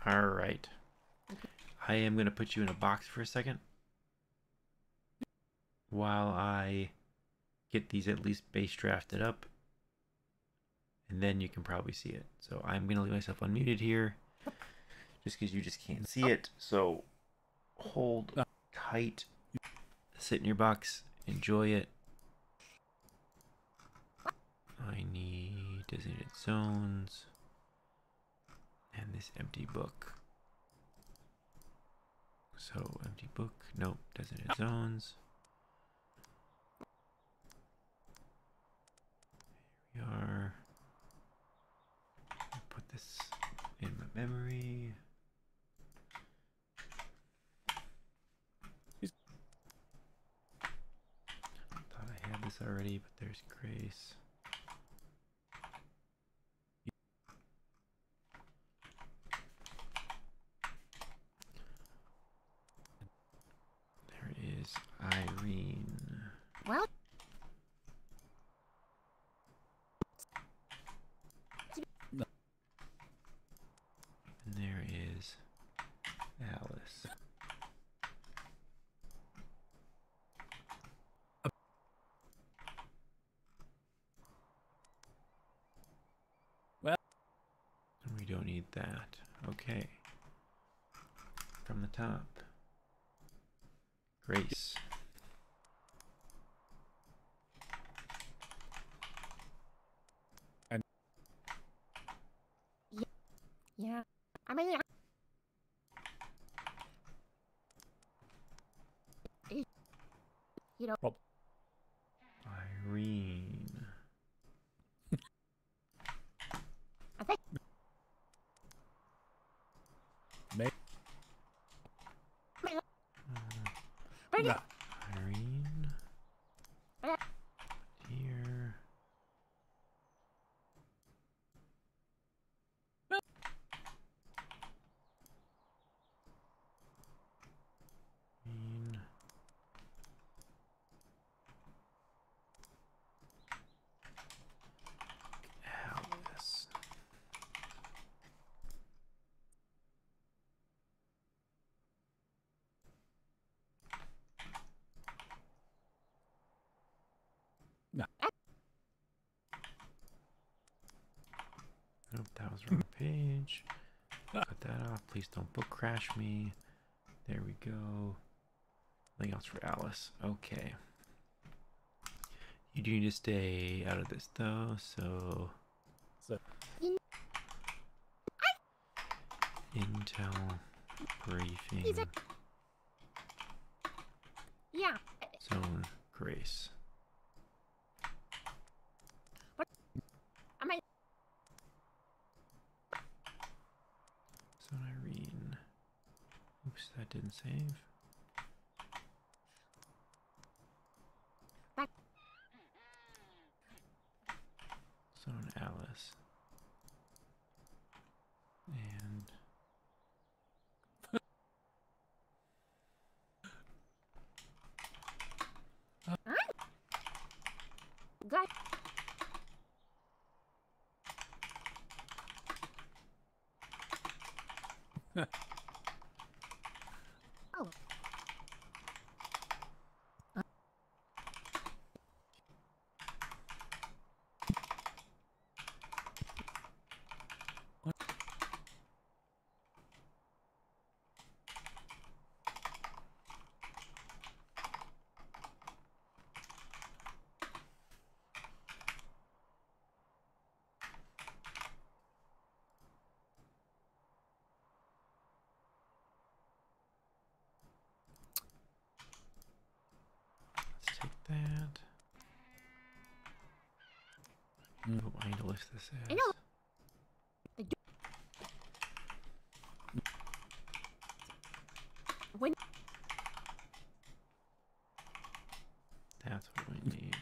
All right. I am going to put you in a box for a second while I get these at least base drafted up, and then you can probably see it. So I'm going to leave myself unmuted here just because you just can't see it. So hold tight, sit in your box, enjoy it. I need designated zones and this empty book. So empty book, nope, designated zones. Here we are. Put this in my memory. Thought I had this already, but there's Grace. There is Irene. Well. And there is Alice. Well, we don't need that. Okay. From the top. Grace. And yeah. I mean, you know. Irene. I think. Nah. Irene. Here. Irene. Alice. Nah. Nope, that was the wrong page. Cut that off. Please don't book crash me. There we go. Nothing else for Alice. Okay. You do need to stay out of this though, so intel briefing. Yeah. Zone Grace. Am I? Zone Irene. Oops, that didn't save. Zone Alice. And Got. Oh. let's take that. Oh, I need to list this as. I know. When. That's what we need.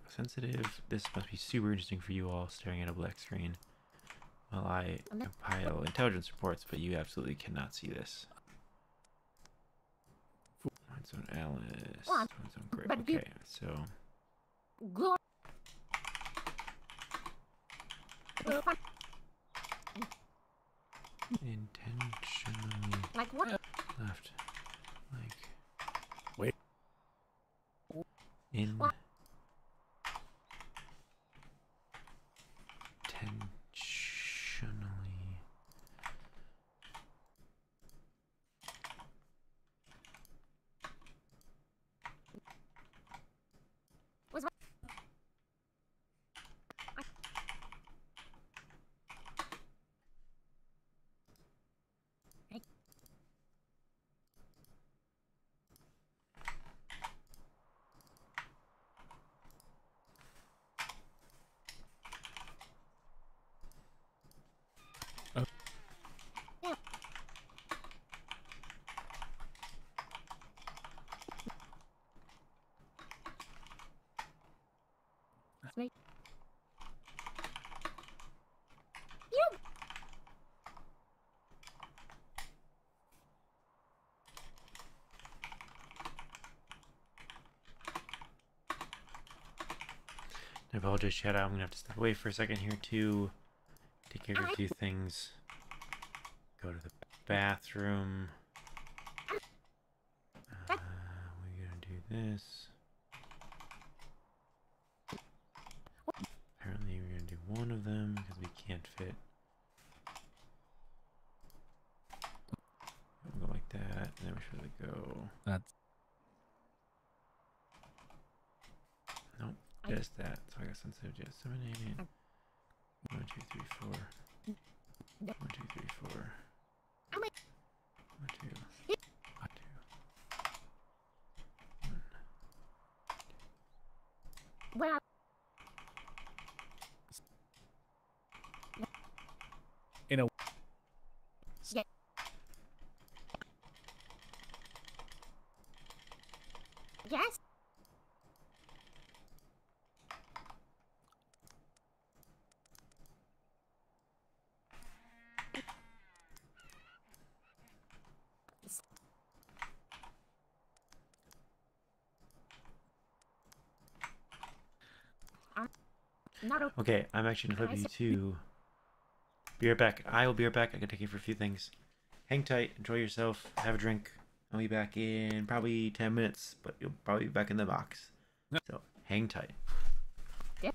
Sensitive. This must be super interesting for you all staring at a black screen while I compile intelligence reports, but you absolutely cannot see this. Mine's on Alice. Well, Mine's on Great. but Okay, so. Go. Intentionally Like what? left. Like. Wait. In. What? Intentionally. Was what? Yeah. Snake. You. I apologize, chat. I'm gonna have to step away for a second here to take care of a few things. Go to the bathroom. We're gonna do this. Apparently, we're gonna do one of them because we can't fit. We'll go like that, and then we should really go. That's. Nope, just that. So I got sensitive disseminating. 1, 2, 3, 4. 1, 2, 3, 4. 1, 2. 1, 2. 1. Well. In a. Yeah. guess. Not okay. Okay, I'm actually gonna flip you to. Be right back. I will be right back. I gotta take you for a few things. Hang tight. Enjoy yourself. Have a drink. I'll be back in probably 10 minutes, but you'll probably be back in the box. So hang tight. Yep.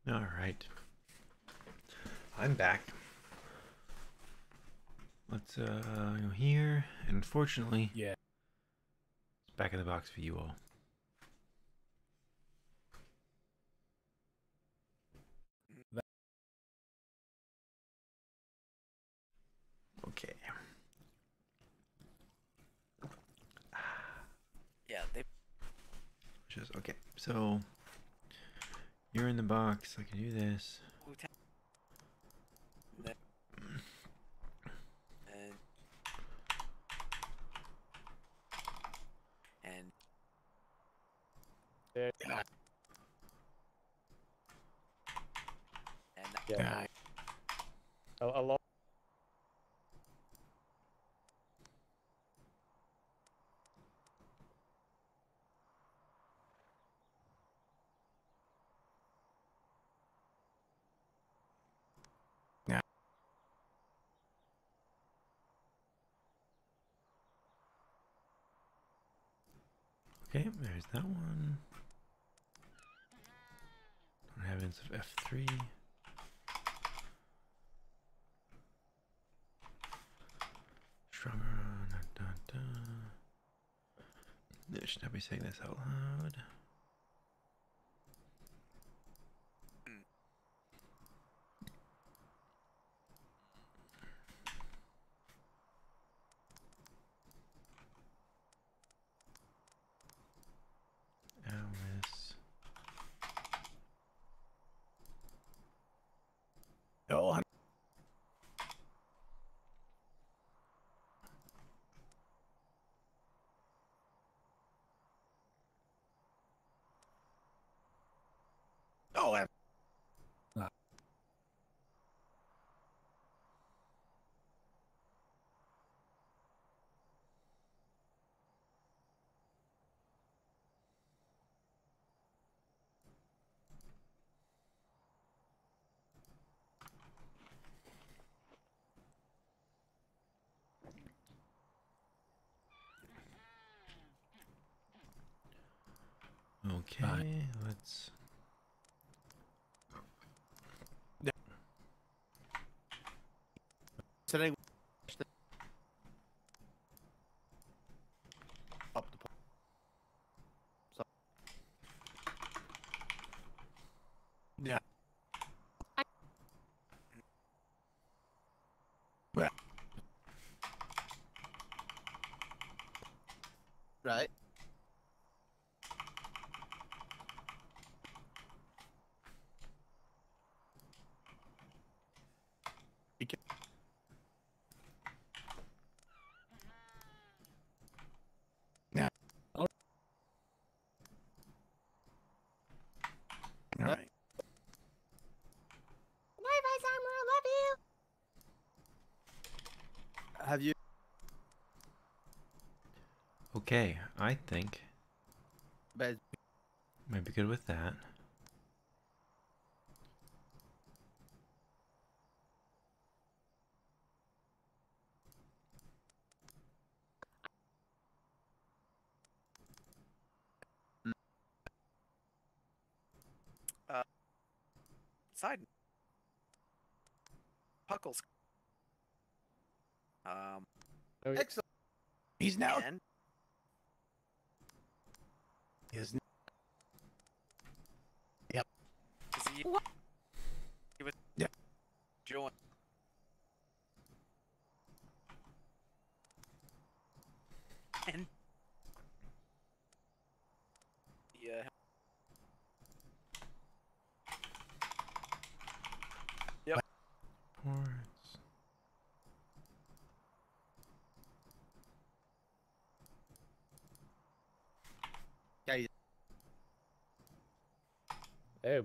All right. I'm back. Let's go here, and unfortunately, yeah, it's back in the box for you all. Okay. Yeah, they. Just okay. So you're in the box. I can do this. And There. And Yeah. A lot. Okay, there's that one. Don't have ends of F3. Stronger. I should not be saying this out loud. Alice. Oh, Okay, let's. Today. Yeah. Right. Yeah. All right. Bye, Vice Admiral. Love you. Have you? Okay, I think But might be good with that. side. Puckles. Excellent. He's now. And Is. Yep. he was Yep. joined. And yeah. Yep. Ports. Okay. Oh.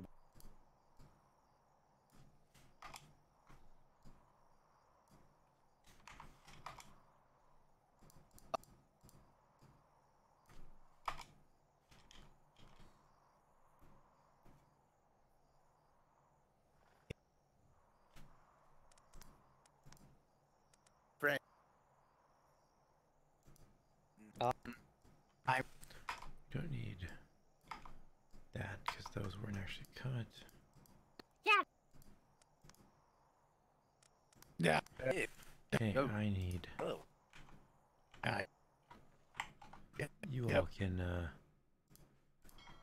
Frank. I Don't need that because those weren't actually cut. Yeah. Hey. Okay, Oh. I need. Oh. You all can.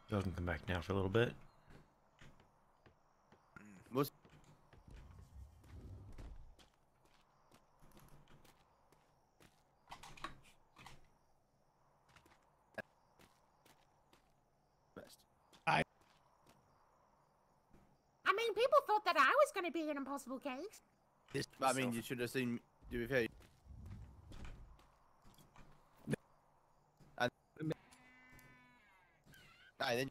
You all can come back now for a little bit. Most. I mean, people thought that I was going to be an impossible case. I mean, you should have seen. To be fair. And. Aye, then.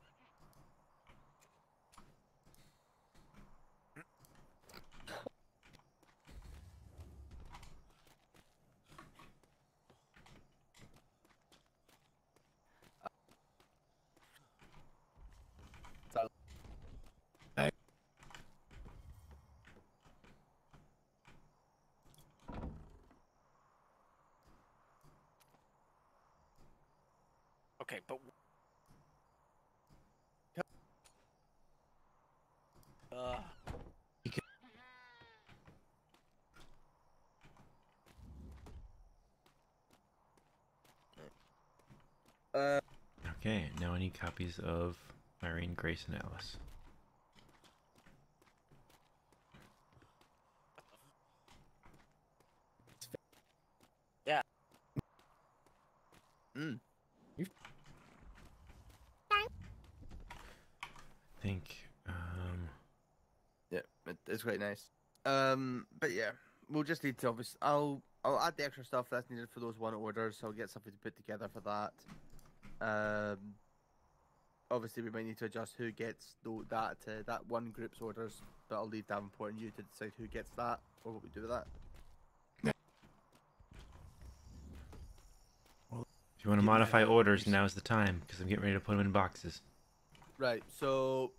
Okay, but. Okay, now I need copies of Irene, Grace, and Alice. Yeah. I think. Yeah, it's quite nice. But yeah, we'll just need to obviously. I'll add the extra stuff that's needed for those one orders. I'll get something to put together for that. Obviously we might need to adjust who gets that one group's orders, but I'll leave Davenport and you to decide who gets that or what we do with that. If you want to modify orders, now's the time because I'm getting ready to put them in boxes. Right. So,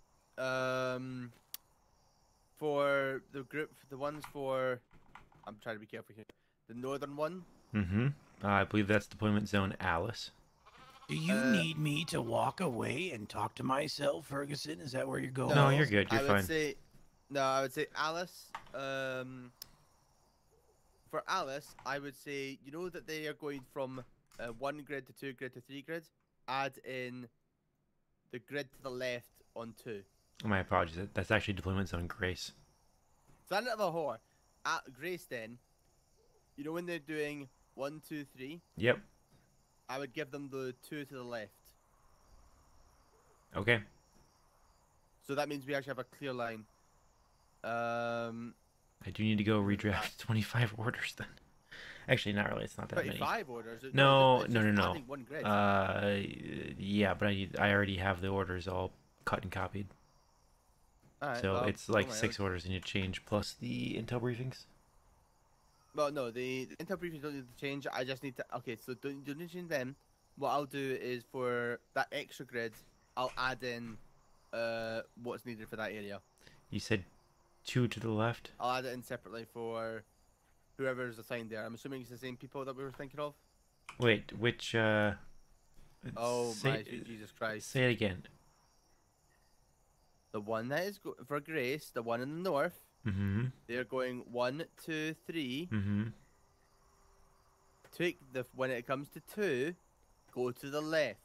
for the group, the ones for, I'm trying to be careful here. The northern one. Mm-hmm. I believe that's deployment zone Alice. Do you need me to walk away and talk to myself, Ferguson? Is that where you're going? No, you're good. You're I fine. would say, no, I would say Alice. For Alice, I would say, you know that they are going from 1 grid to 2 grid to 3 grid. Add in the grid to the left on 2. My apologies. That's actually deployment zone Grace. Son of a whore. At Grace, then, you know when they're doing 1, 2, 3? Yep. I would give them the 2 to the left. Okay. So that means we actually have a clear line. I do need to go redraft 25 orders then. Actually, not really. It's not that many. 25 orders? No, it's no, just no, no. adding 1 grid. Yeah, but I already have the orders all cut and copied. Alright, So well, it's like oh my 6 God. orders I need to change plus the intel briefings. Well, no, the intel briefings don't need to change. I just need to. Okay, so don't need to change them. What I'll do is for that extra grid, I'll add in what's needed for that area. You said 2 to the left? I'll add it in separately for whoever's assigned there. I'm assuming it's the same people that we were thinking of. Wait, which Oh my sweet Jesus Christ! Say it again. The one that is for Grace, the one in the north. Mm-hmm. They're going 1, 2, 3. Mm-hmm. Take the when it comes to 2, go to the left.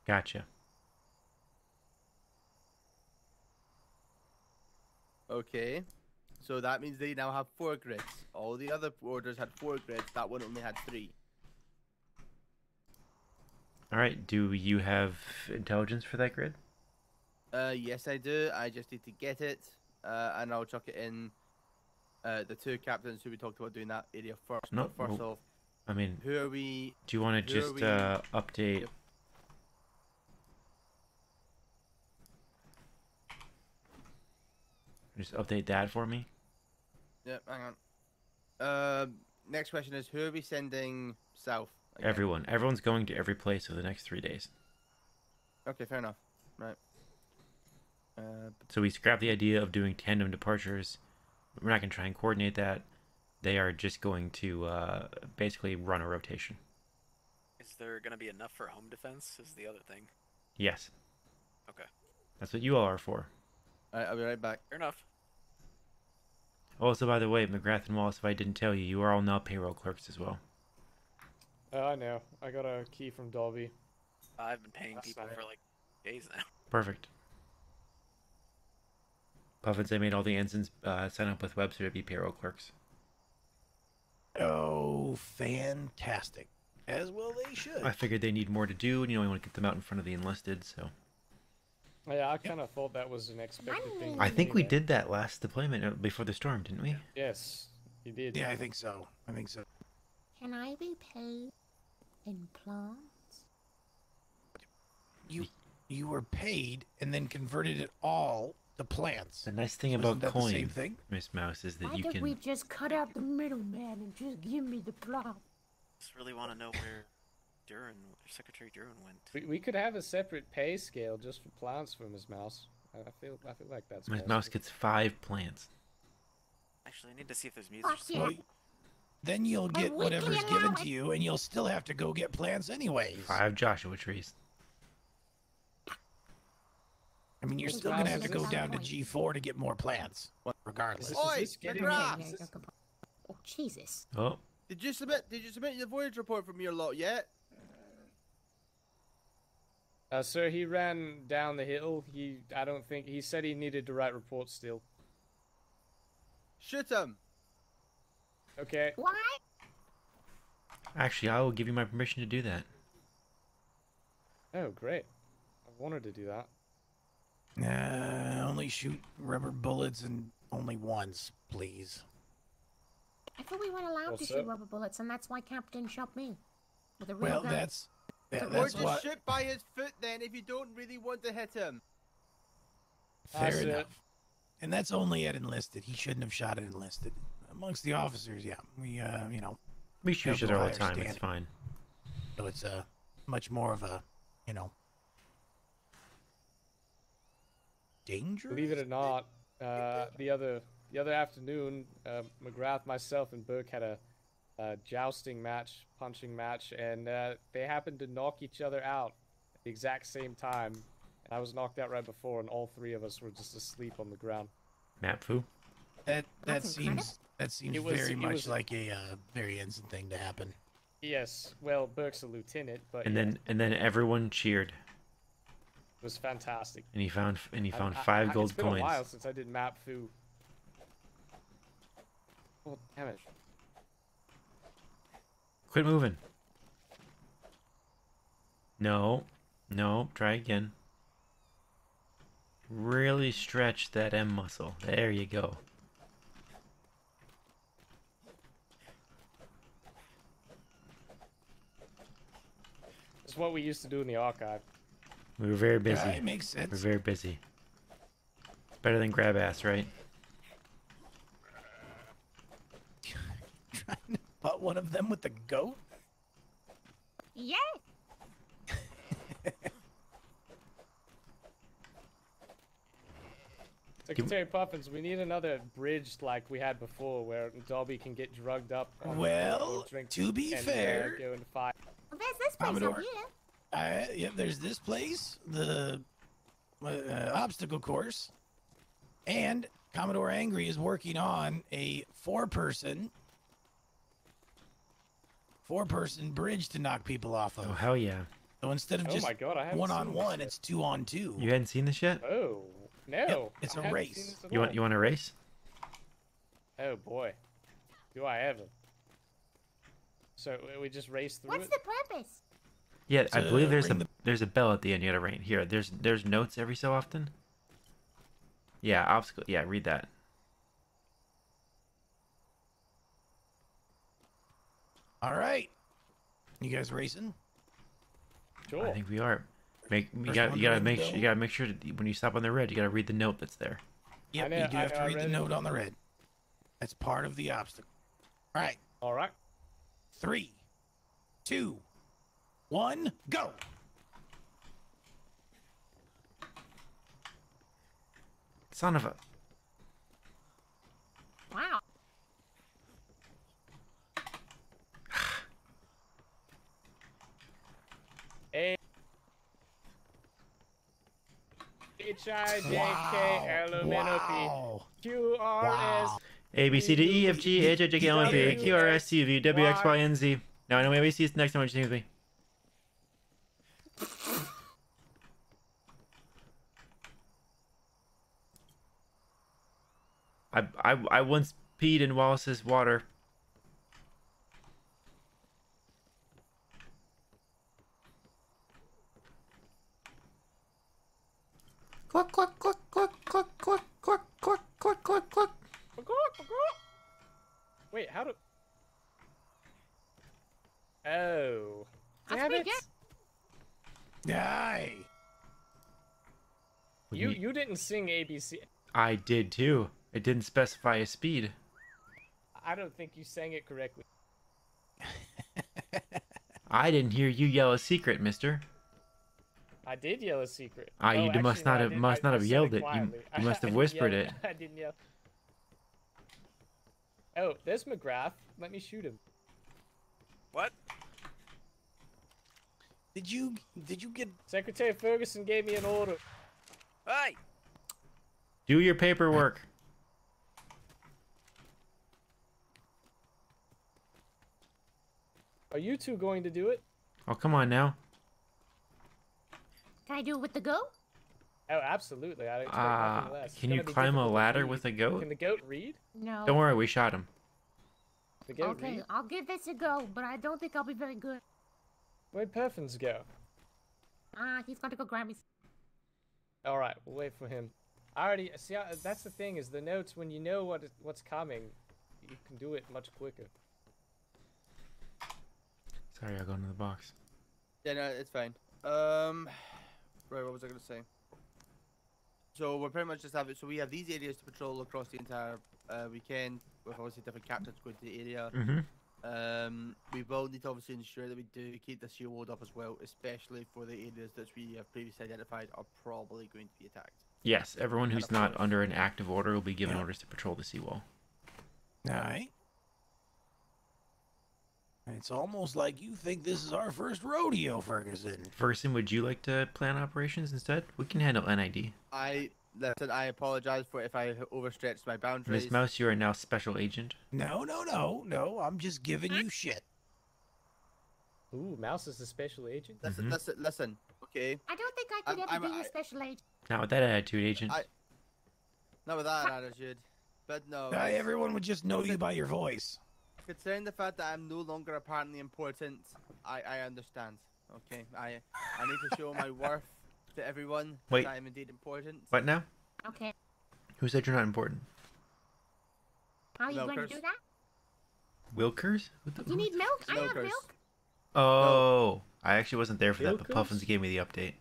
Gotcha. Okay, so that means they now have 4 grids. All the other orders had 4 grids. That one only had 3. All right. Do you have intelligence for that grid? Yes, I do. I just need to get it, and I'll chuck it in. The 2 captains who we talked about doing that area first. No. But first off, I mean, who are we? do you want to who are just we- update? Yep. Just update that for me. Yep, hang on. Next question is who are we sending south? again? Everyone's going to every place for the next 3 days. Okay, fair enough. Right. So we scrap the idea of doing tandem departures. We're not going to try and coordinate that. They are just going to basically run a rotation. Is there going to be enough for home defense? Is the other thing. Yes. Okay. That's what you all are for. Alright, I'll be right back. Fair enough. Also, by the way, McGrath and Wallace, if I didn't tell you, you are all now payroll clerks as well. I know. I got a key from Dolby. I've been paying people for like days now. Perfect. Puffins, I made all the ensigns sign up with Webster to be payroll clerks. Oh, fantastic. As well they should. I figured they need more to do, and you know, I want to get them out in front of the enlisted, so. Yeah, I kind of thought that was an expected thing. I think we anyway. did that last deployment before the storm, didn't we? Yes, you did. Yeah, I think so. I think so. Can I be paid in plants? You were paid and then converted it all to plants. The nice thing Wasn't about that the coin, same thing? Miss Mouse, is that Why you don't can. we just cut out the middleman and just give me the plot? Just really want to know where Secretary Duran went. We could have a separate pay scale just for plants for Ms. Mouse. I feel like that's. Miss possible. Mouse gets 5 plants. Actually, I need to see if there's music. Well, then you'll get weekly whatever's given allowance. to you, and you'll still have to go get plants anyways. 5 Joshua trees. I mean, you're still going to have to go down to G4 to get more plants, regardless. Oi, McGrath! Oh, Jesus. Oh. Did you submit your voyage report from your lot yet? Sir, he ran down the hill. I don't think he said he needed to write reports still. Shoot him. Okay. What? Actually, I will give you my permission to do that. Oh, great. I wanted to do that. Only shoot rubber bullets and only once, please. I thought we weren't allowed to What's shoot up? rubber bullets, and that's why Captain shot me. With a real Well, gun. that's Or that's just what. shoot by his foot then if you don't really want to hit him. Fair That's it. enough. And that's only at enlisted. He shouldn't have shot at enlisted. Amongst the officers, yeah, we you know. We shoot have each other all the higher time. It's standard. fine. So it's much more of a, you know, danger. Believe it or not, the other afternoon, McGrath, myself, and Burke had a jousting match, punching match, and they happened to knock each other out at the exact same time. And I was knocked out right before, and all 3 of us were just asleep on the ground. Map foo. That seems It was- very it much was- like a very innocent thing to happen. Yes, well, Burke's a lieutenant, but And yeah, then everyone cheered, it was fantastic. and he found I- 5 I- gold It's been coins. a while since I did map foo. Oh, damn it. Quit moving. No, try again. Really stretch that M muscle. There you go. It's what we used to do in the archive. We were very busy. Yeah, it makes sense. We're very busy. It's better than grab ass, right? Trying to butt one of them with the goat. Yeah. Secretary Puffins, we need another bridge like we had before, where Dobby can get drugged up. on Well, drinks to be and, fair- go into fight. Well, there's this place Commodore. up here. Yeah, there's this place, the obstacle course, and Commodore Angry is working on a four-person bridge to knock people off of. Oh hell yeah! So instead of Oh just my God, I haven't seen one-on-one, this it's 2-on-2. You hadn't seen this yet? Oh no! Yep, it's I a haven't race. seen this at You all. want a race? Oh boy, do I ever? So we just race through What's it? the purpose? Yeah, I To believe ring there's a bell at the end. You gotta ring. Here, there's notes every so often. Yeah, obstacle. Yeah, read that. All right, you guys racing? Sure. I think we are. You First one gotta to ring make the sure bell. you gotta make sure that when you stop on the red, you gotta read the note that's there. Yep, know- you do I have know, to I read the read it. note on the red. That's part of the obstacle. All right, All right. 3, 2, 1, go! Son of a. Wow. A H I J K Wow. L M N O P Wow. Q R S. Wow. A, B, C, D, E, F, G, H, I, J, K, L, M, P, Q, R, S, T, V, W, X, Y, and Z. Now I know maybe see next time what you think of me. I once peed in Wallace's water. Cluck, cluck, cluck, cluck, cluck, cluck, cluck, cluck, cluck, cluck, cluck. Wait, how do? Oh, That's damn pretty it! Die. You didn't sing ABC. I did too. It didn't specify a speed. I don't think you sang it correctly. I didn't hear you yell a secret, mister. I did yell a secret. Ah, you actually, must no, not I have did- must I not have said yelled it. You quietly. must I have didn't whispered yell it. I didn't yell. Oh, there's McGrath. Let me shoot him. What? Did you get? Secretary Ferguson gave me an order. Hey! Do your paperwork. Are you two going to do it? Oh, come on now. Can I do it with the goat? Oh, absolutely. I expect nothing less. It's Can you gonna be climb a difficult to ladder read. with a goat? Can the goat read? No. Don't worry, we shot him. The goat Okay, read? I'll give this a go, but I don't think I'll be very good. Where'd Perfins go? He's going to go grab me. All right, we'll wait for him. I already see. That's the thing is the notes. When you know what's coming, you can do it much quicker. Sorry, I'll go into the box. Yeah, no, it's fine. Right, what was I gonna say? So we're pretty much just have it. So we have these areas to patrol across the entire weekend, with obviously different captains going to the area. We will need to obviously ensure that we do keep the seal walled up as well, especially for the areas that we have previously identified are probably going to be attacked. Yes, everyone who's not under an active order will be given orders to patrol the seawall. Alright. It's almost like you think this is our first rodeo, Ferguson. Ferguson, would you like to plan operations instead? We can handle NID. Listen, I apologize for if I overstretched my boundaries. Miss Mouse, you are now special agent. No. I'm just giving you shit. Ooh, Mouse is a special agent. Listen. Okay. I don't think I could ever be a special agent. Not with that attitude, agent. Not with that attitude. But no. Everyone would just know you by your voice. Considering the fact that I'm no longer apparently important, I understand. Okay. I need to show my worth to everyone. Wait. That I'm indeed important. What now? Okay. Who said you're not important? How are you going to do that? Wilkers? You need milk? I have milk. Oh, I actually wasn't there for that, but Wilkers? Puffins gave me the update.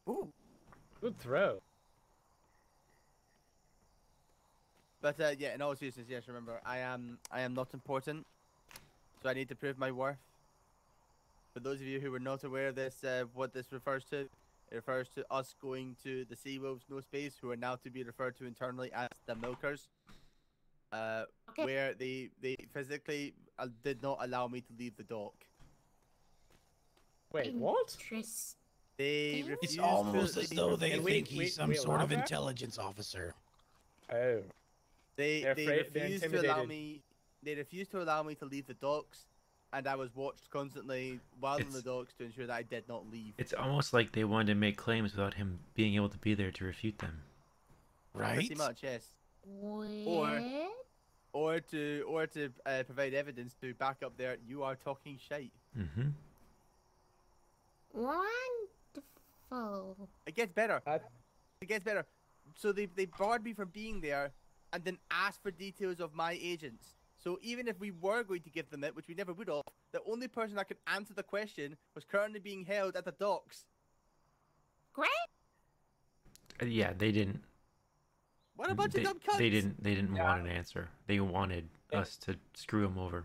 Ooh. Good throw. But yeah, in all seriousness, yes. Remember, I am not important, so I need to prove my worth. For those of you who were not aware of this, what this refers to, it refers to us going to the Sea Wolves No Space, who are now to be referred to internally as the Milkers, where they physically did not allow me to leave the dock. Wait, what? They refused It's almost to, as though they think he's some sort of that? intelligence officer. Oh. They They're refused to allow intimidated. me. They refused to allow me to leave the docks, and I was watched constantly while in the docks to ensure that I did not leave. It's almost like they wanted to make claims without him being able to be there to refute them. Right? Pretty much, yes. Or to provide evidence to back up there. You are talking shite. Mm-hmm. Wonderful. It gets better. It gets better. So they barred me from being there, and then asked for details of my agents. So even if we were going to give them it, which we never would have, the only person that could answer the question was currently being held at the docks. Great. Yeah, they didn't. What a bunch of dumb cunts! They didn't want an answer. They wanted us to screw him over.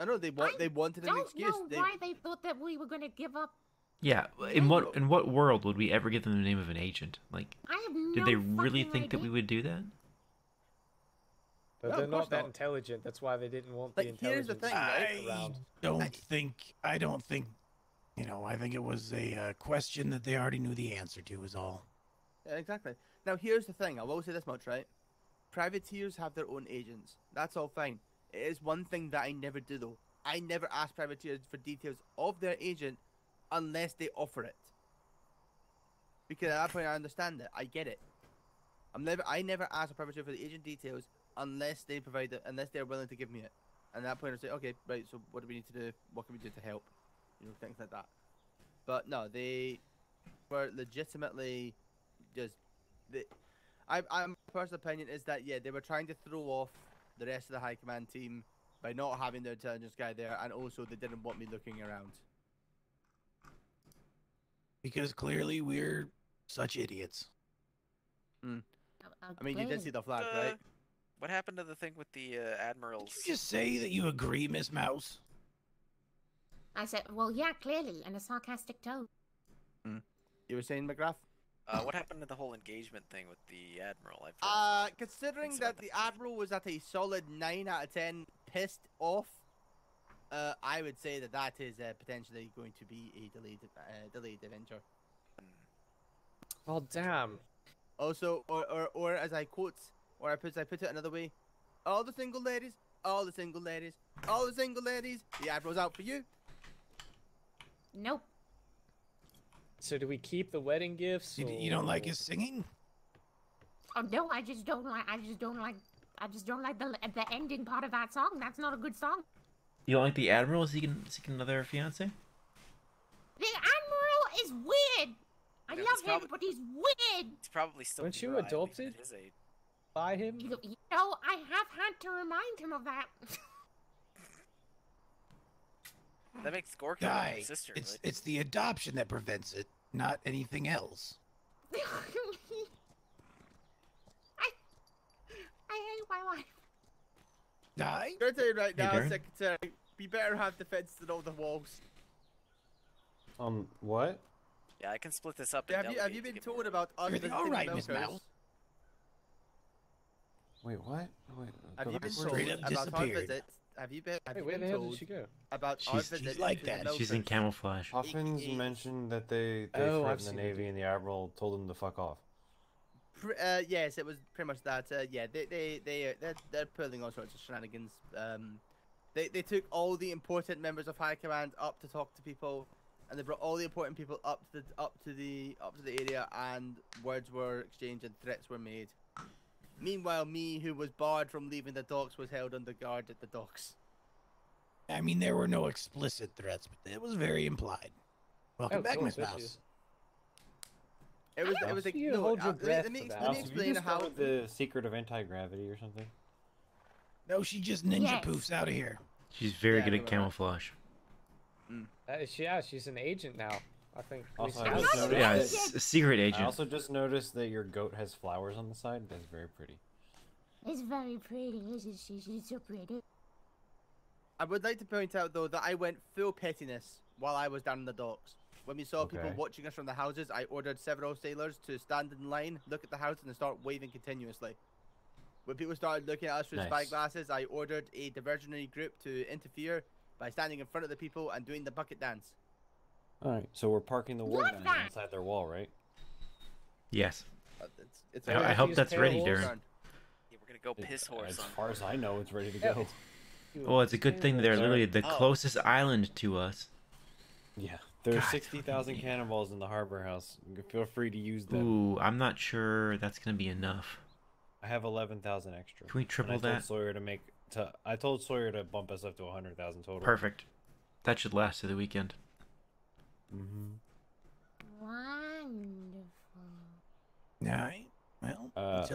I know they wanted an excuse. I don't know why they thought that we were going to give up. Yeah, in what world would we ever give them the name of an agent? Like, I have no did they really fucking think that we would do that? But No, they're of course not that not. intelligent. That's why they didn't want the Like, here's intelligence the thing, right? around. I don't think, I think it was a question that they already knew the answer to is all. Yeah, exactly. Now, here's the thing. I will say this much, right? Privateers have their own agents. That's all fine. It is one thing that I never do, though. I never ask privateers for details of their agent unless they offer it. Because at that point, I understand it. I get it. I never ask a privateer for the agent details unless they provide it, unless they're willing to give me it. And at that point, I say, okay, right. So what do we need to do? What can we do to help? You know, things like that. But no, they were legitimately just. I'm personal opinion is that yeah, they were trying to throw off the rest of the high command team by not having their intelligence guy there, and also they didn't want me looking around. Because clearly we're such idiots. I mean, you did see the flag, right? What happened to the thing with the admirals? Did you just say that you agree, Miss Mouse? I said, well, yeah, clearly, in a sarcastic tone. You were saying, McGrath? What happened to the whole engagement thing with the admiral? Considering that the admiral was at a solid 9 out of 10, pissed off, I would say that that is potentially going to be a delayed adventure. Oh damn. Also, or as I quote, or I put it another way, all the single ladies, all the single ladies, all the single ladies, the admiral's out for you. Nope. So do we keep the wedding gifts? You don't like his singing? Oh no, I just don't like the ending part of that song. That's not a good song. You don't like the admiral seeking another fiance? The admiral is weird. I love him, but he's weird. It's probably still. Weren't you adopted by him? You know, I have had to remind him of that. That makes Gorka Guy, his sister. it's the adoption that prevents it, not anything else. I hate my life. Die? I'm gonna tell you right Hey, now, Darren? Secretary, we better have defense than all the walls. What? Yeah, I can split this up. Yeah, have you been told about us Everything all visiting right, the Miss milkers? Mouse? Wait, what? Wait, Have you been told Straight up about our disappeared. visit? Have you been Where the hell did told she go? about our visit She's like to that. the She's in milkers? camouflage. Puffins mentioned that they Oh, I've threatened the seen Navy and the Admiral told them to fuck off. Yes, it was pretty much that. Yeah, they're pulling all sorts of shenanigans. They took all the important members of High Command up to talk to people, and they brought all the important people up to the area, and words were exchanged and threats were made. Meanwhile, me, who was barred from leaving the docks, was held under guard at the docks. I mean, there were no explicit threats, but it was very implied. Welcome back, cool, Miss bitches. Mouse. It was like, You no, hold your let breath me for that. let me Have you explain how. discovered the secret of anti-gravity or something? No, she just ninja Yes. poofs out of here. She's very Yeah, good I at remember that. camouflage. Yeah, she's an agent now. I think. at Also, least I now just she's- noticed Yeah, that- it's a secret I agent. also just noticed that your goat has flowers on the side. That's very pretty. It's very pretty, isn't she? She's so pretty. I would like to point out though that I went full pettiness while I was down in the docks. When we saw people Okay. watching us from the houses, I ordered several sailors to stand in line, look at the house, and start waving continuously. When people started looking at us through Nice. spyglasses, I ordered a diversionary group to interfere by standing in front of the people and doing the bucket dance. All right, so we're parking the war Love gun that. inside their wall, right? Yes. It's I hope that's ready, Darren. Yeah, we're gonna go piss horse As on. far as I know, it's ready to Yeah, go. Well, it's a good thing they're literally the Oh. closest island to us. Yeah, there are God, 60,000 man. cannonballs in the harbor house. Feel free to use them. Ooh, I'm not sure that's gonna be enough. I have 11,000 extra. Can we triple and I that? I told Sawyer to bump us up to 100,000 total. Perfect. That should last through the weekend. Mm-hmm. Wonderful. Alright. Well, Uh,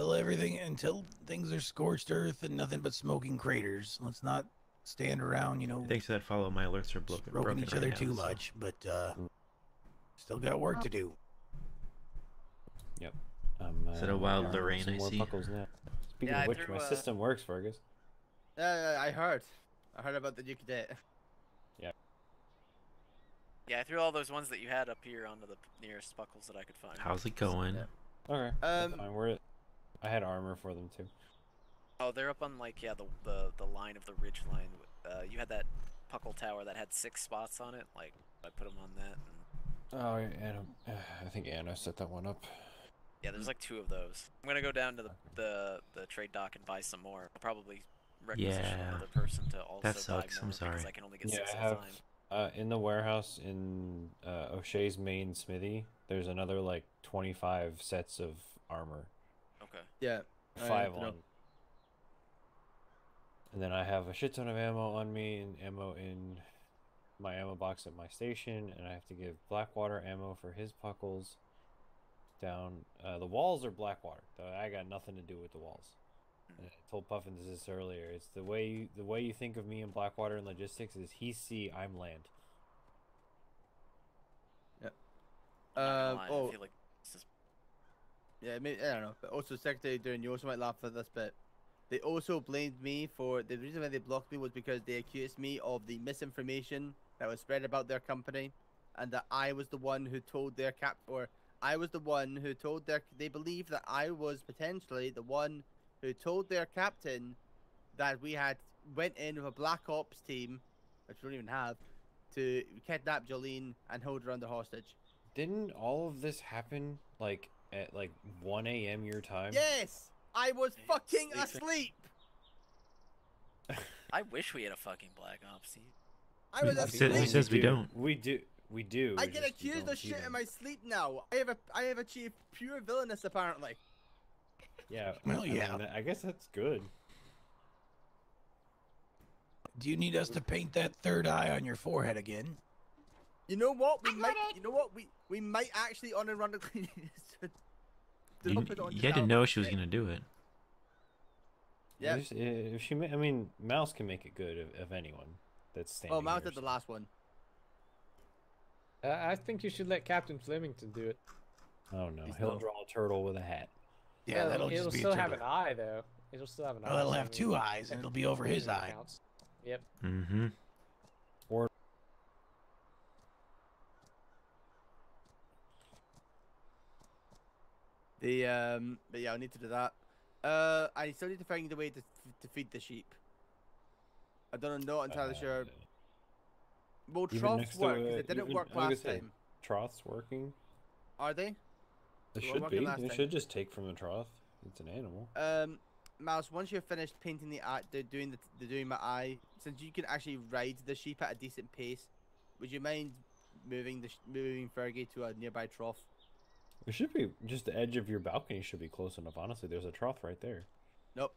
until things are scorched earth and nothing but smoking craters. Let's not stand around, Thanks for that follow. My alerts are broken. stroking each right other now, too so- much, but still got work to do. Yep. Is that a wild down Lorraine some I more see? buckles now. Speaking Yeah, I of which, threw, my system works, Fergus. I heard about the new cadet. Yeah. Yeah, I threw all those ones that you had up here onto the nearest buckles that I could find. How's it going? Okay. that's fine. I had armor for them too. Oh, they're up on like the line of the ridge line. You had that puckle tower that had 6 spots on it. Like I put them on that. And... Oh, Anna. I think Anna set that one up. Yeah, there's like 2 of those. I'm gonna go down to the trade dock and buy some more. I'll probably requisition Yeah, another person to also that buy sucks. more I'm sorry. because I can only get Yeah, 6 I at a have time. in the warehouse in O'Shea's main smithy. There's another like 25 sets of armor. Okay. Yeah. 5 on. And then I have a shit ton of ammo on me and ammo in my ammo box at my station, and I have to give Blackwater ammo for his puckles. Down the walls are Blackwater. I got nothing to do with the walls. And I told Puffins this earlier. It's the way you think of me in Blackwater and logistics is he's sea, I'm land. Yeah. I feel like this is... Yeah, I mean, I don't know. But also, Secretary Dune, you also might laugh at this bit. They also blamed me for the reason why they blocked me was because they accused me of the misinformation that was spread about their company, and that I was the one who told their they believed that I was potentially the one who told their captain that we had went in with a black ops team, which we don't even have, to kidnap Jolene and hold her under hostage. Didn't all of this happen like at like 1 a.m. your time? Yes, I was fucking asleep. I wish we had a fucking Black Ops team. I was asleep. Who says we don't? We do. I get accused of shit in my sleep now. I have achieved pure villainous apparently. Yeah. Well, I mean, yeah. I guess that's good. Do you need us to paint that third eye on your forehead again? You know what? We might. You know what? We might actually on a run to clean You had to know she was gonna do it. Yeah. If she, I mean, Mouse can make it good of anyone that's standing. Oh, Mouse here, did the last one. I think you should let Captain Flemington do it. Oh no, he'll draw a turtle with a hat. Yeah, that'll it'll just be still a have an turtle. eye though. It'll still have an eye. Well, it'll have saying 2 eyes, and it'll be over his eye. counts. Yep. Mm-hmm. Or but yeah, I need to do that. I still need to find a way to feed the sheep. I don't know, not entirely sure. Well, even troughs next to work. 'Cause a- it didn't even- work I was last gonna say, time. Troughs working? Are they? They They were should working be. last They time. should just take from the trough. It's an animal. Mouse, once you're finished painting the eye, doing my eye, since you can actually ride the sheep at a decent pace, would you mind moving moving Fergie to a nearby trough? It should be just the edge of your balcony should be close enough. Honestly, there's a trough right there. Nope.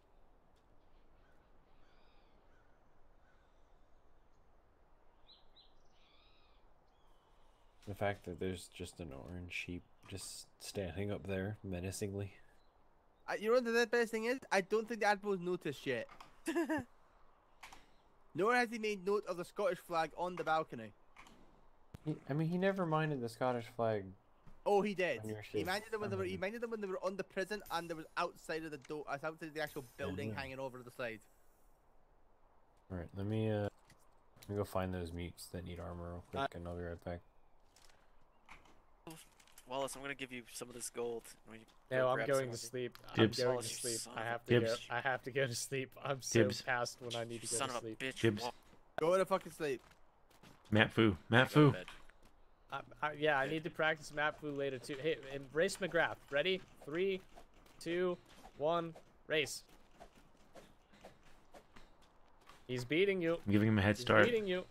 The fact that there's just an orange sheep just standing up there menacingly. You know what the best thing is? I don't think the Admiral's noticed yet. Nor has he made note of the Scottish flag on the balcony. I mean, he never minded the Scottish flag. Oh, he did. On your He ship. minded them when they were. He minded them when they were on the prison, and there was outside of the door, outside of the actual building, Yeah. hanging over the side. All right, let me go find those mutes that need armor real quick, and I'll be right back. Wallace, I'm gonna give you some of this gold. When you No, go I'm grab going some to of sleep. Dibs. I'm going to Wallace, you sleep. son I of a have to go. Dibs. I have to go to sleep. I'm so Dibs. past when I need to go son to of a sleep. bitch. Dibs. Go to fucking sleep. Matt Fu. Matt Fu. Yeah, I need to practice map food later too. Hey, race McGrath. Ready? 3, 2, 1, race. He's beating you. I'm giving him a head start. He's beating you.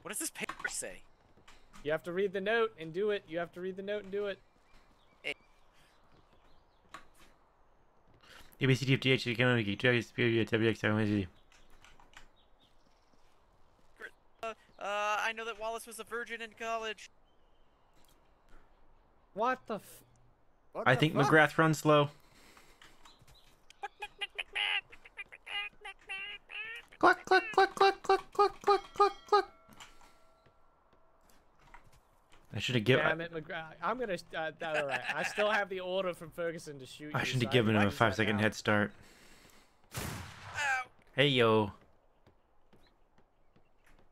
What does this paper say? You have to read the note and do it. You have to read the note and do it. ABCDFGH, I know that Wallace was a virgin in college. What the I think McGrath runs slow. Cluck, cluck, cluck, cluck, cluck, cluck, cluck, cluck, cluck. I should have given. Damn it, McGrath. I'm gonna. All right. I still have the order from Ferguson to shoot you. I should so have given him a can use that 5-second now. head start. Hey yo.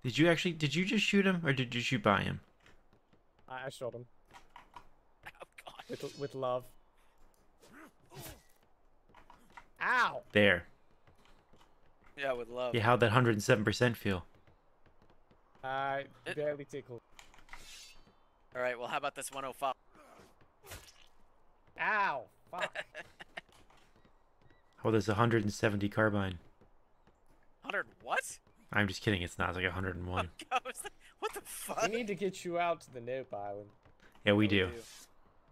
Did you just shoot him, or did you shoot by him? I shot him. Oh God. With love. Ow. There. Yeah, with love. Yeah, how'd that 107% feel? Barely tickled. All right. Well, how about this 105? Ow! Fuck. Oh, there's 170 carbine. 100 what? I'm just kidding. It's not. It's like 101. I was like, what the fuck? We need to get you out to the Nope Island. Yeah, we do.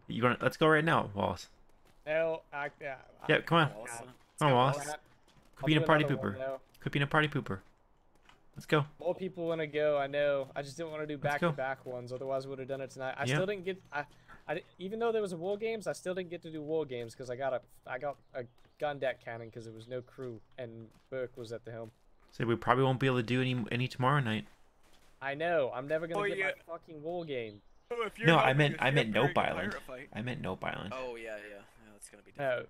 You want? Let's go right now, Wallace. No, Yeah, come on. Come on, Wallace. I'll Could be in a do party another one pooper. now. Could be in a party pooper. Let's go. More people want to go. I know. I just didn't want to do Let's go. back-to-back ones. Otherwise, I would have done it tonight. I Yeah. still didn't get. Even though there was a war games, I still didn't get to do war games because I got a gun deck cannon because there was no crew and Burke was at the helm. So we probably won't be able to do any tomorrow night. I know. I'm never gonna Oh, get yeah. my fucking war game. No, I meant Nope Island. I meant Nope Island. Oh yeah, that's gonna be different.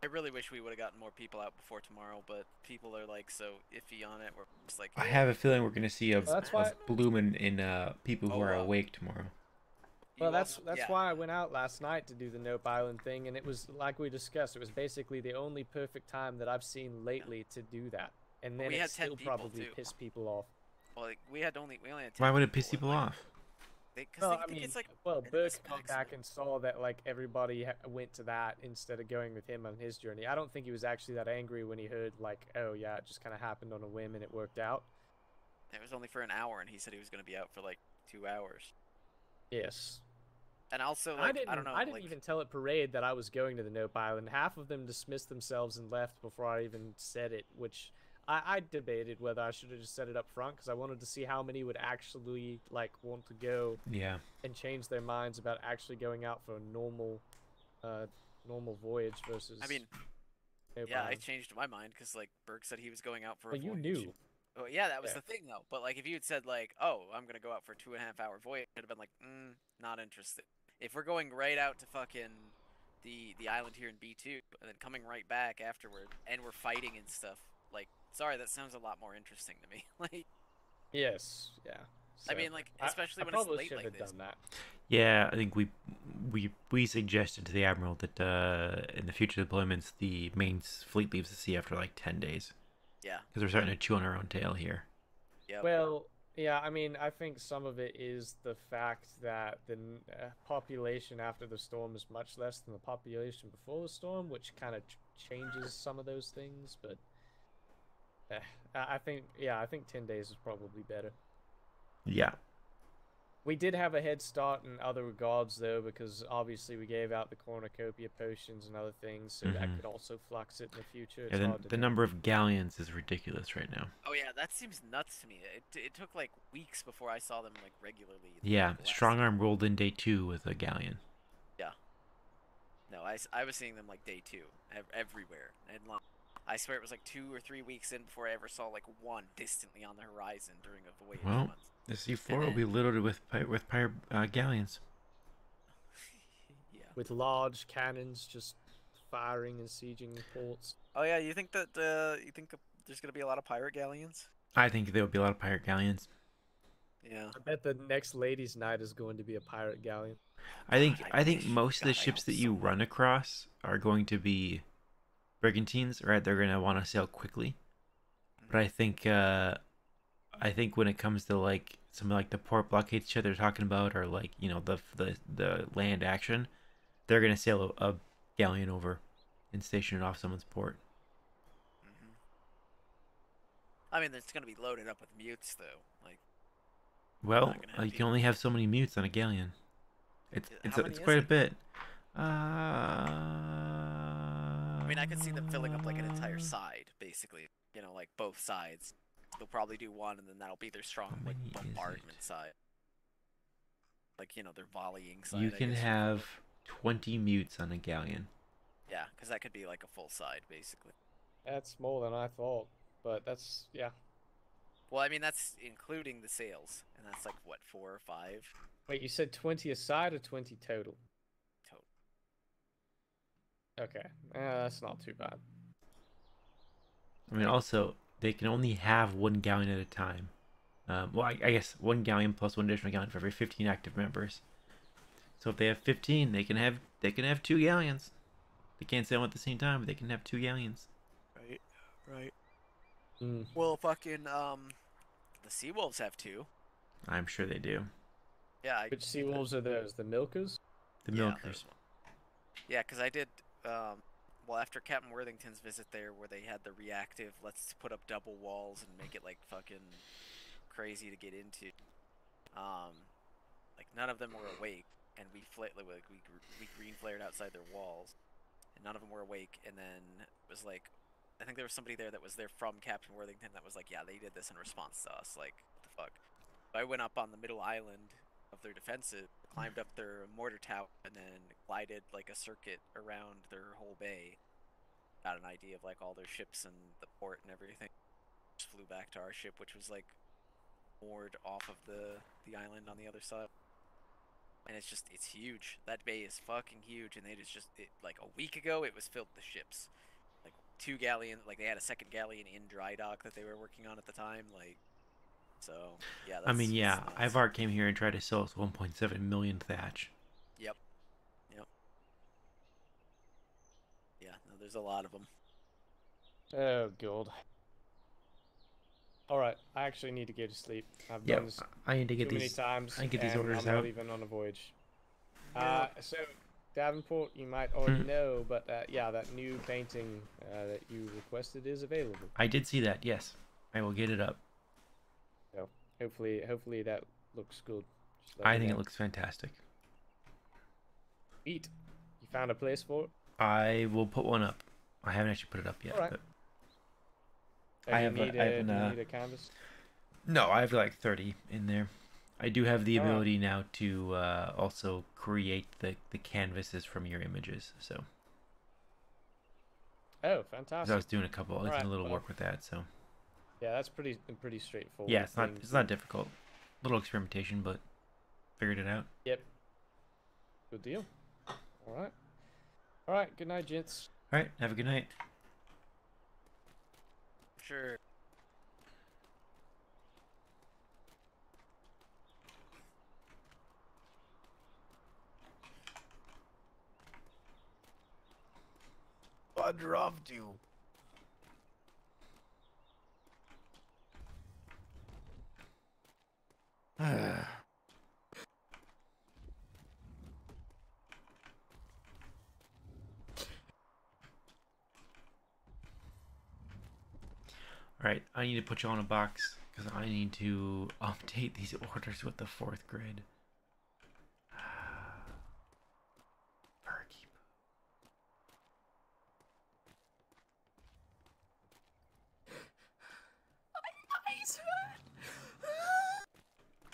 I really wish we would have gotten more people out before tomorrow, but people are like so iffy on it. We're just like. I have a feeling we're gonna see a That's why- bloom in people who are awake tomorrow. Well, that's yeah. why I went out last night to do the Nope Island thing, and it was like we discussed. It was basically the only perfect time that I've seen lately to do that, and then We it had 10 still people, probably too. pissed people off. Well, like, we only had. 10 Why would it people, piss people and, like, off? Because No, they I think mean, it's like. well, it Burke is came back and saw that like everybody went to that instead of going with him on his journey. I don't think he was actually that angry when he heard like, oh yeah, it just kind of happened on a whim and it worked out. It was only for an hour, and he said he was going to be out for like 2 hours. Yes. And also, like, I don't know. I didn't like, even tell at parade that I was going to the Nope Island. Half of them dismissed themselves and left before I even said it, which I debated whether I should have just said it up front because I wanted to see how many would actually like want to go. Yeah. And change their minds about actually going out for a normal voyage versus. I mean, Nope yeah, I Island. changed my mind because like Burke said he was going out for. Well, a you voyage. knew. Oh yeah, that was Yeah. the thing though. But like, if you had said like, "Oh, I'm gonna go out for a 2.5 hour voyage," I'd have been like, not interested. If we're going right out to fucking the island here in B2 and then coming right back afterward, and we're fighting and stuff, like, sorry, that sounds a lot more interesting to me. Like, Yes. Yeah. I So, mean, like, I- especially I when it's probably late should like have this. done that. Yeah, I think we suggested to the admiral that in the future deployments the main fleet leaves the sea after like 10 days. Yeah. Because we're starting to chew on our own tail here. Yep. Well, yeah, I mean, I think some of it is the fact that the population after the storm is much less than the population before the storm, which kind of changes some of those things. But I think 10 days is probably better. Yeah. We did have a head start in other regards, though, because obviously we gave out the cornucopia potions and other things, so that Mhm. could also flux it in the future. It's And then hard to the know. number of galleons is ridiculous right now. Oh yeah, that seems nuts to me. It took like weeks before I saw them like regularly. Yeah, the last Strong Arm rolled in day 2 with a galleon. Yeah. No, I was seeing them like day 2 everywhere. And I swear it was like 2 or 3 weeks in before I ever saw like one distantly on the horizon during a voyage Well, once. the C4 will be loaded with pirate galleons. With large cannons just firing and sieging ports. Oh yeah, you think that there's gonna be a lot of pirate galleons? I think there will be a lot of pirate galleons. Yeah. I bet the next ladies' night is going to be a pirate galleon. I think most of the ships that you run across are going to be brigantines, right? They're going to want to sail quickly. But I think when it comes to like some like the port blockade shit they're talking about, or like, you know, the land action, they're going to sail a galleon over and station it off someone's port. I mean, it's gonna be loaded up with mutes though. Like, Well, not gonna have you can only have so many mutes on a galleon. It's How many it's is quite a it? bit. I mean, I could see them filling up like an entire side, basically. You know, like both sides. They'll probably do one, and then that'll be their strong like bombardment side. Like, you know, their volleying side. You I can guess. have 20 mutes on a galleon. Yeah, because that could be like a full side, basically. That's more than I thought, but that's, yeah. Well, I mean, that's including the sails, and that's like what, 4 or 5? Wait, you said 20 a side or 20 total? Total. Okay, that's not too bad. I mean, also, they can only have one galleon at a time. Well, I guess one galleon plus one additional galleon for every 15 active members. So if they have 15, they can have 2 galleons. They can't sail at the same time, but they can have 2 galleons. Right, right. Well, fucking, the Seawolves have 2. I'm sure they do. Yeah. Which sea wolves are those? The milkers? The Yeah, milkers. there's one. Yeah, because I did. Well, after Captain Worthington's visit there, where they had the reactive, let's put up double walls and make it like fucking crazy to get into. Like none of them were awake, and we green flared outside their walls, and none of them were awake. And then it was like, I think there was somebody there that was there from Captain Worthington that was like, yeah, they did this in response to us. Like, what the fuck? So I went up on the middle island of their defensive, climbed up their mortar tower, and then glided like a circuit around their whole bay. Got an idea of like all their ships and the port and everything. Just flew back to our ship, which was like moored off of the island on the other side. And it's huge. That bay is fucking huge, and like a week ago it was filled with ships. Like 2 galleons, like they had a second galleon in dry dock that they were working on at the time, like. So yeah. I mean, yeah, Ivar came here and tried to sell us 1.7 million thatch. Yep. Yeah, no, there's a lot of them. Oh god. All right, I actually need to go to sleep. I've done this I need to get too many these. times. I get these and orders I'm out. not even on a voyage. So Davenport, you might already know, but yeah, that new painting that you requested is available. I did see that. Yes, I will get it up. So hopefully that looks good. I think it looks fantastic. Sweet. You found a place for it? I will put one up. I haven't actually put it up yet. All right. But Do you need a canvas? No, I have like 30 in there. I do have the ability now to also create the canvases from your images. So. Oh, fantastic! 'Cause I was doing a little well, work with that. So. Yeah, that's pretty straightforward. Yeah, it's not difficult. Little experimentation, but figured it out. Yep. Good deal. All right. Good night, gents. All right. Have a good night. Sure. Wander off to. All right, I need to put you on a box because I need to update these orders with the 4th grid.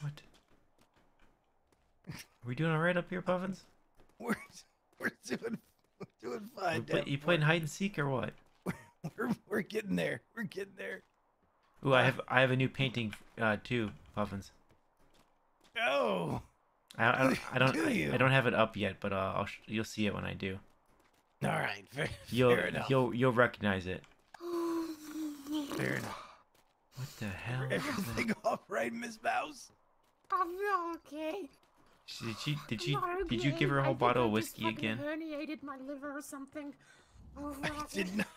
What? Are we doing all right up here, Puffins? We're doing fine. You playing hide and seek or what? We're getting there. We're getting there. Ooh, I have a new painting too, Puffins. Oh. I don't Do you? I don't have it up yet, but you'll see it when I do. All right, fair enough. You'll recognize it. Fair enough. What the hell? Everything all right, Miss Mouse? I'm okay. Did you give her a whole bottle of whiskey again? Herniated my liver or something. Oh,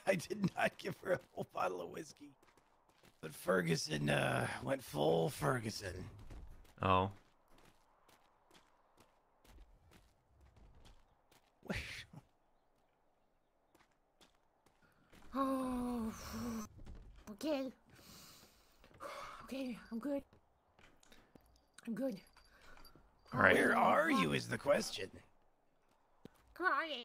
I did not give her a whole bottle of whiskey. But Ferguson went full Ferguson. Oh. Oh. Okay. Okay, I'm good. All right. Where are you is the question. Crying.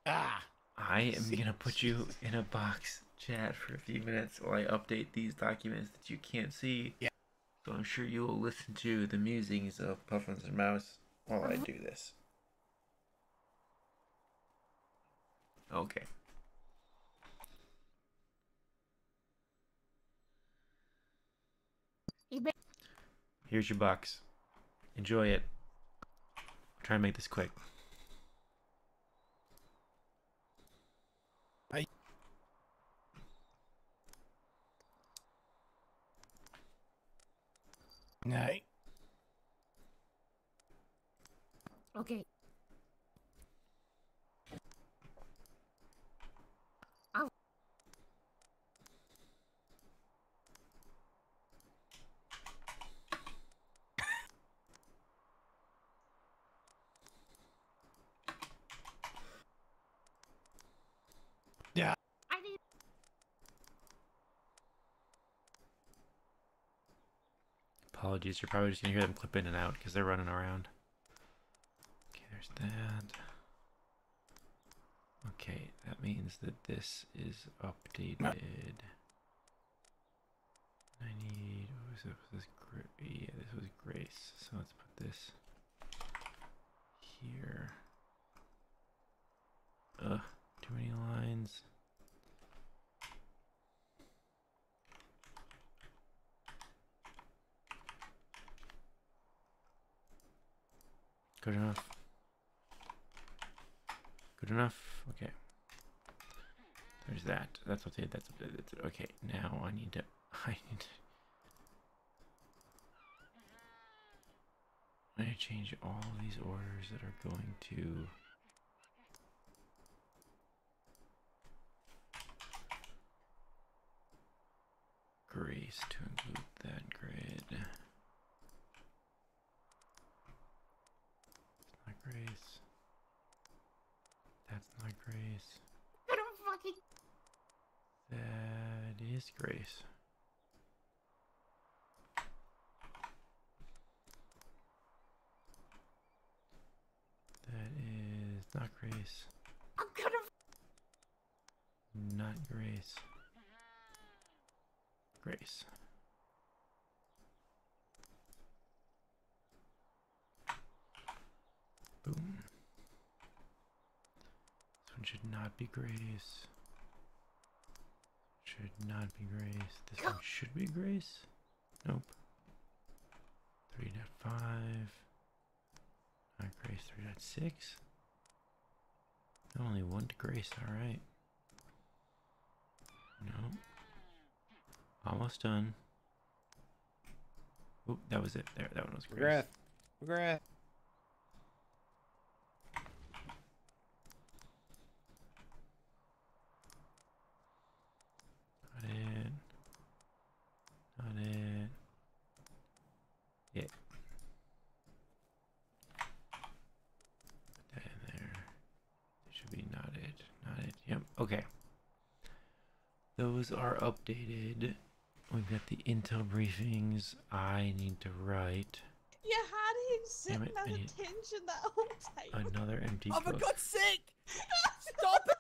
Ah. I am gonna put you in a box chat for a few minutes while I update these documents that you can't see. Yeah. So I'm sure you will listen to the musings of Puffins and Mouse while I do this. Okay. Here's your box. Enjoy it. I'll try and make this quick. Night. Okay. Apologies, you're probably just gonna hear them clip in and out because they're running around. Okay, there's that. Okay, that means that this is updated. I need, what was this? Yeah, this was Grace. So let's put this here. Too many lines. Good enough. Good enough. Okay. There's that. That's updated. That's updated. That's it. Okay. Now I need to. I need to change all of these orders that are going to. Grace to include that grid. It's not Grace. That's not Grace. I don't fucking. That is Grace. That is not Grace. I'm gonna. Not Grace. Grace. Boom. This one should not be Grace. Should not be Grace. This one should be Grace. Nope. 3.5. Not Grace. 3.6. Only one to Grace. All right. No. Almost done. Oop, that was it. There, that one was Grace. McGrath. Not it. Not it. Yeah. Put that in there. It should be not it. Not it. Yep. Okay. Those are updated. We've got the intel briefings. I need to write. You had him sitting it, at I need attention that whole time. another empty Oh, for book. God's sake! Stop it!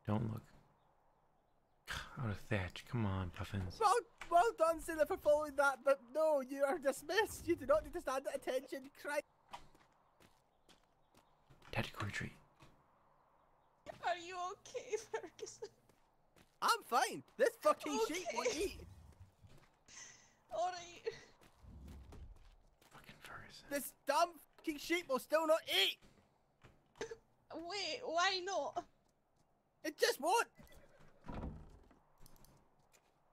Don't look. Out of Thatch. Come on, Puffins. Well done, Sailor, for following that, but no, you are dismissed. You do not need to stand at attention. Christ. Tactical retreat. Are you okay, Ferguson? I'm fine. This fucking sheep won't eat. Alright. Fucking Ferguson. This dumb fucking sheep will still not eat. Wait, why not? It just won't.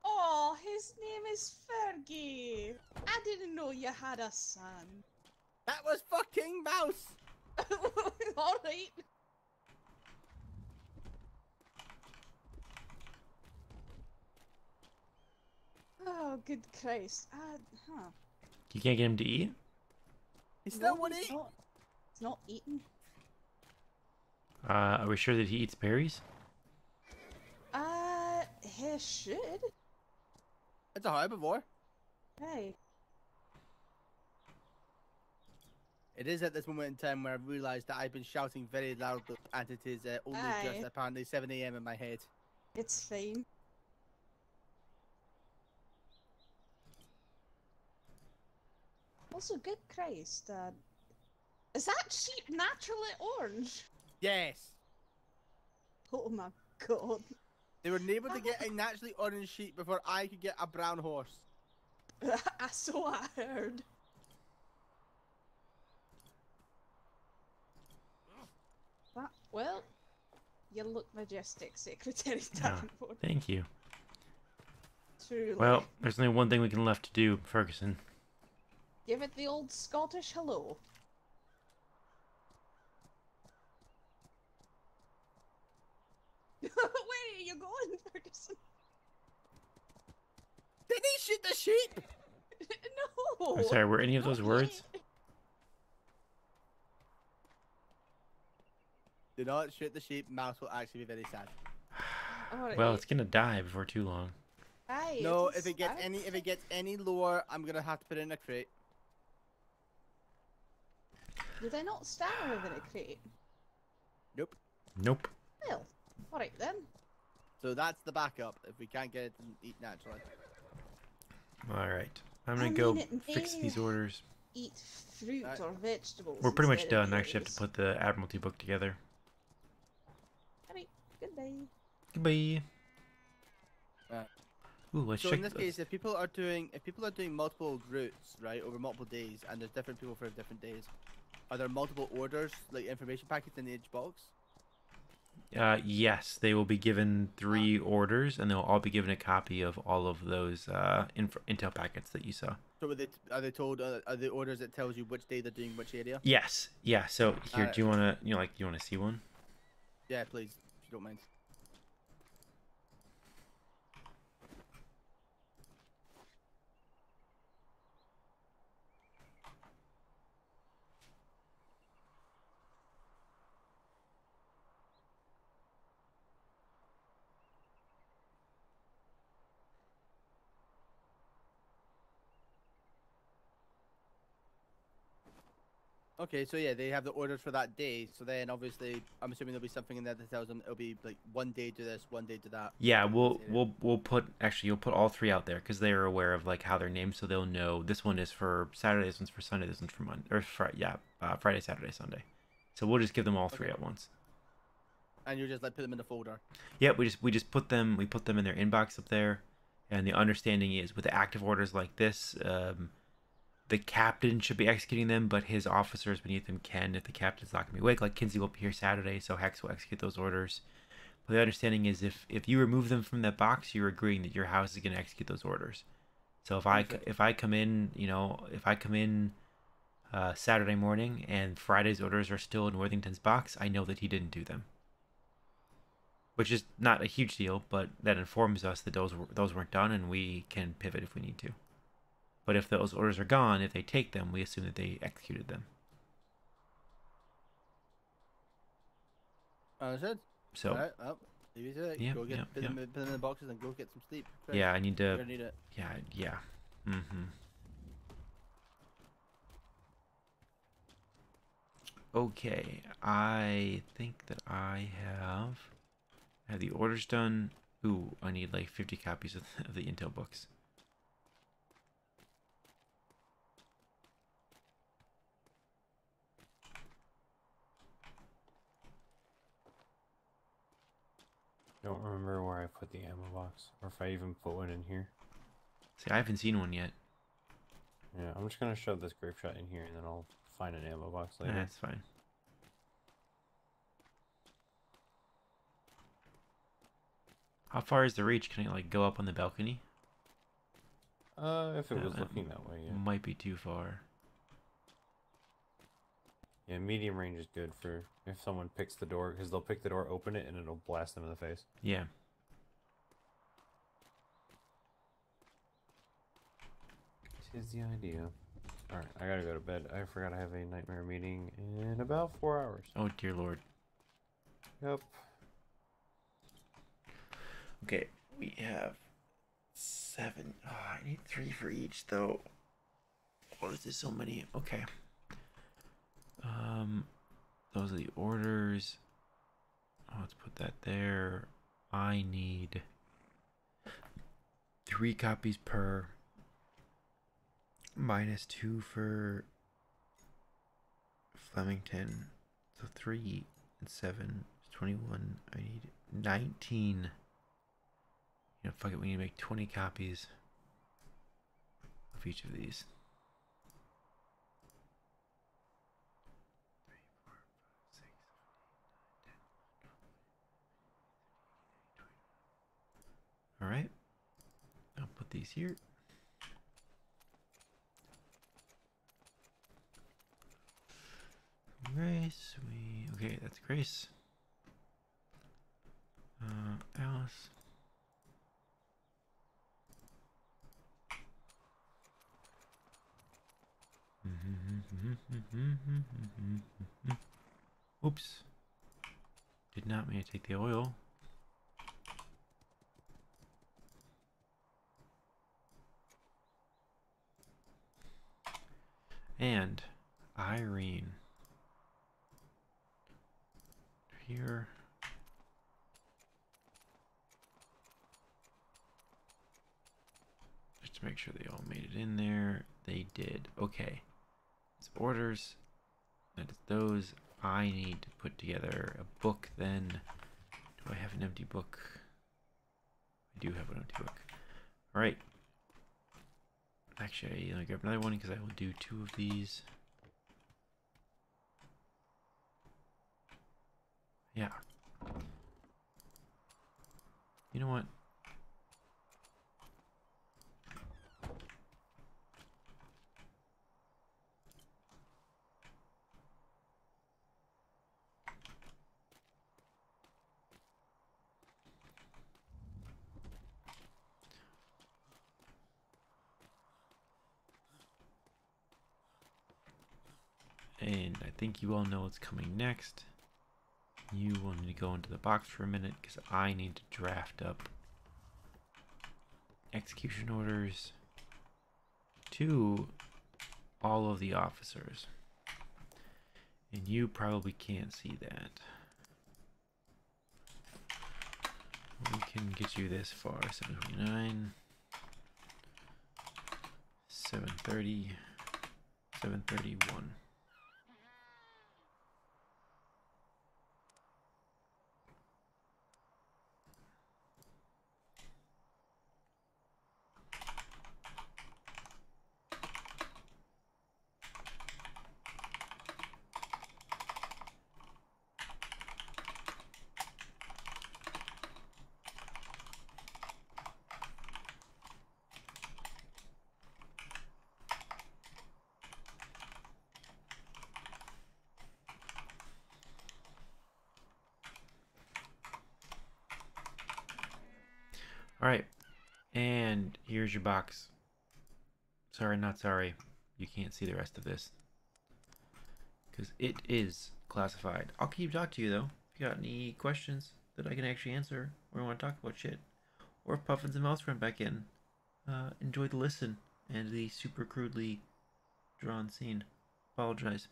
Oh, his name is Fergie. I didn't know you had a son. That was fucking Mouse. Alright. Oh, good Christ. Huh. You can't get him to eat? He still won't eat. It's not eating. Are we sure that he eats berries? He should. It's a herbivore. Hey. It is at this moment in time where I've realised that I've been shouting very loudly, and it is only just Aye. apparently 7 AM in my head. It's fine. Also, good Christ, is that sheep naturally orange? Yes. Oh my god. They were able to get a naturally orange sheep before I could get a brown horse. So I heard. Well, you look majestic, Secretary Davenport. Thank you. Truly. Well, there's only one thing we can left to do, Ferguson. Give it the old Scottish hello. Where are you going, Ferguson? Did he shoot the sheep? No. I'm sorry, were any of those words? Do not shoot the sheep. Mouse will actually be very sad. Well, it's gonna die before too long. Aye, No, it if it gets any lower, I'm gonna have to put it in a crate. Do they not stand within a crate? Nope. Nope. Well, alright then. So that's the backup if we can't get it to eat naturally. All right. I'm I gonna go mean, it fix may these orders. Eat fruit or vegetables. We're pretty much instead of done. I actually have to berries. put the Admiralty book together. Alright, goodbye. Goodbye. Ooh, let's So check. in this case, if people are doing multiple routes, right, over multiple days, and there's different people for different days, are there multiple orders, like information packets in each box? Yes, they will be given 3 orders, and they'll all be given a copy of all of those intel packets that you saw. So are they told? Are the orders that tells you which day they're doing which area? Yes. Yeah. So here, Alright. do you wanna you wanna see one? Yeah, please, if you don't mind. Okay, so yeah, they have the orders for that day. So then, obviously, I'm assuming there'll be something in there that tells them it'll be like one day do this, one day do that. Yeah, we'll put you'll put all 3 out there because they are aware of like how they're named, so they'll know this one is for Saturday, this one's for Sunday, this one's for Monday or Friday, Saturday, Sunday. So we'll just give them all 3 at once. And you just like put them in the folder. Yeah, we just put them in their inbox up there, and the understanding is with active orders like this, the captain should be executing them, but his officers beneath him can if the captain's not gonna be awake. Like Kinsey will be here Saturday, so Hex will execute those orders. But the understanding is if you remove them from that box, you're agreeing that your house is gonna execute those orders. So if I come in, Saturday morning and Friday's orders are still in Worthington's box, I know that he didn't do them. Which is not a huge deal, but that informs us that those weren't done, and we can pivot if we need to. But if those orders are gone, if they take them, we assume that they executed them. Understood. So. Alright, well, leave it to it. Yeah, Go get yeah, put, yeah. Them, put them in the boxes and go get some sleep. Chris, Yeah, I need to. You're gonna need it. Yeah. Mm-hmm. Okay, I think that I have the orders done. Ooh, I need like 50 copies of the intel books. Don't remember where I put the ammo box, or if I even put one in here. See, I haven't seen one yet. Yeah, I'm just gonna shove this grape shot in here, and then I'll find an ammo box later. That's fine. How far is the reach? Can I like go up on the balcony? If it was looking that way, yeah. Might be too far. Yeah, medium range is good for if someone picks the door, because they'll pick the door, open it, and it'll blast them in the face. Yeah. This is the idea. Alright, I gotta go to bed. I forgot I have a nightmare meeting in about 4 hours. Oh, dear Lord. Yep. Okay, we have 7. Oh, I need 3 for each, though. What is this? So many. Okay. Those are the orders. Oh, let's put that there. I need 3 copies per. -2 for Flemington. So 3 and 7 is 21. I need 19. You know, fuck it, we need to make 20 copies of each of these. 3, 4, 5, 6, 7, 8, 9, 10, 11, 12, 13, 14, 15, 16, 17, 18, 19, 20. Alright. I'll put these here. Grace, okay, that's Grace. Alice. Oops. Did not mean to take the oil. And Irene. Here. Just to make sure they all made it in there. They did. Okay. It's orders. That is those. I need to put together a book then. Do I have an empty book? I do have an empty book. Alright. Actually, let me grab another one because I will do 2 of these. Yeah. You know what? And I think you all know what's coming next. You will need to go into the box for a minute because I need to draft up execution orders to all of the officers. And you probably can't see that. We can get you this far. 729, 730, 731. Alright, and here's your box. Sorry, not sorry. You can't see the rest of this. Because it is classified. I'll keep talking to you though. If you got any questions that I can actually answer, or want to talk about shit, or if Puffins and Mouse run back in, enjoy the listen and the super crudely drawn scene. Apologize.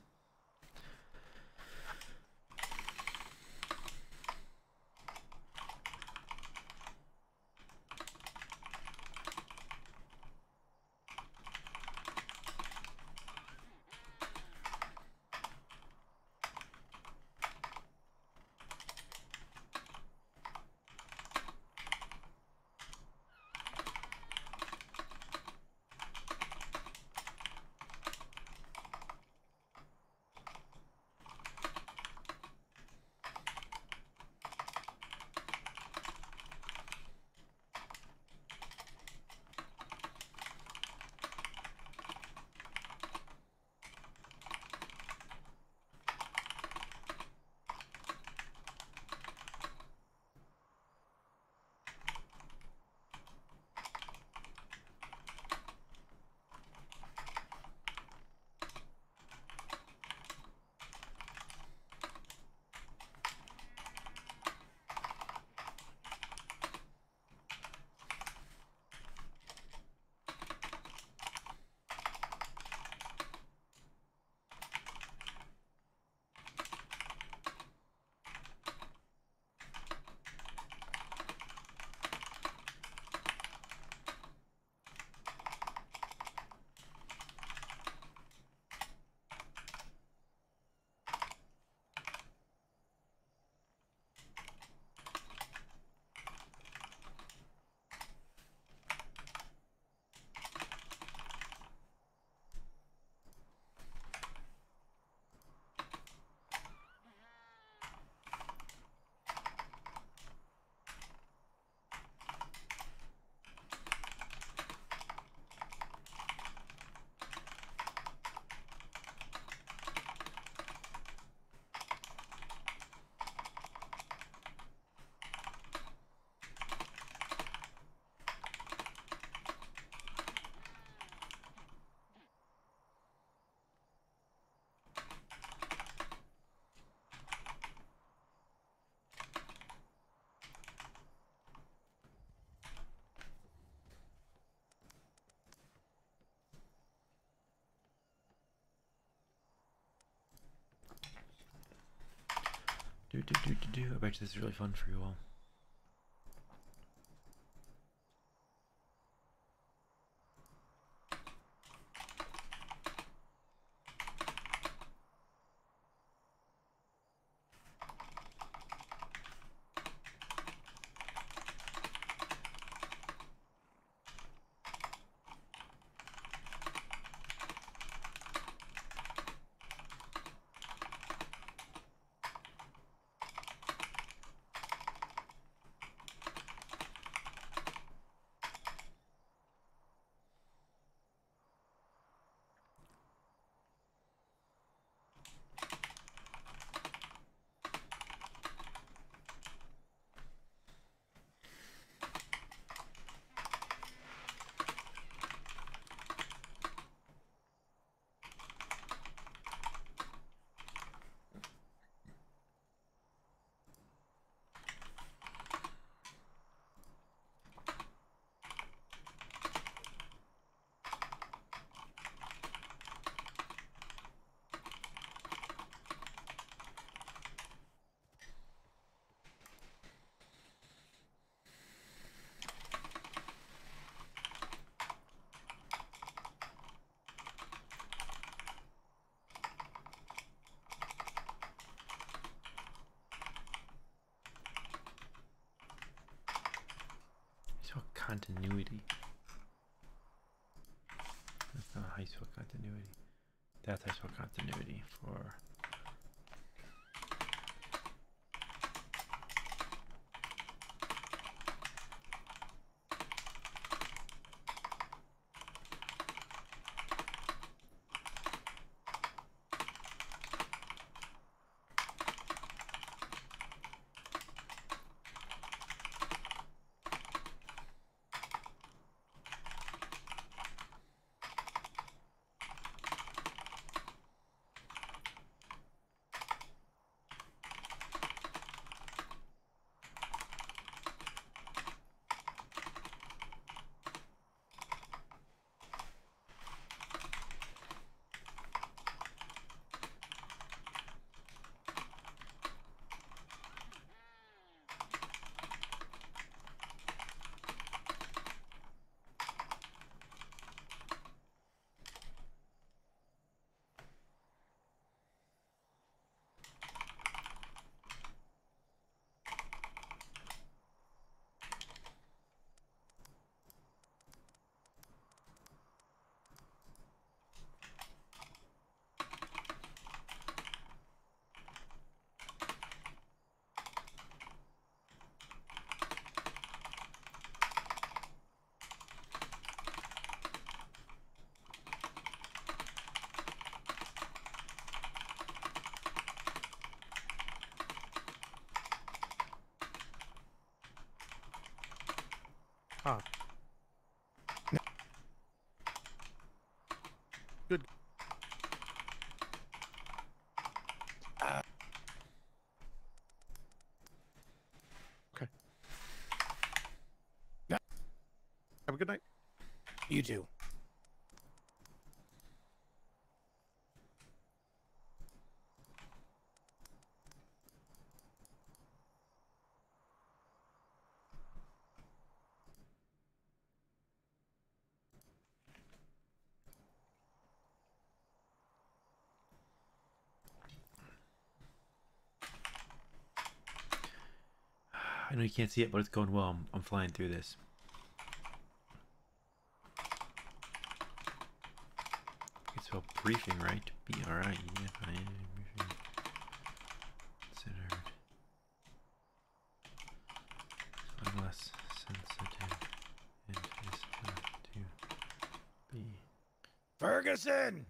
I bet you this is really fun for you all. So continuity. That's not high school continuity. That's high school continuity for. Ah. Good. Okay. Yeah. Have a good night. You too. I know you can't see it, but it's going well. I'm flying through this. It's a briefing, right? BRI. Briefing. Considered less sensitive and is to be. Ferguson!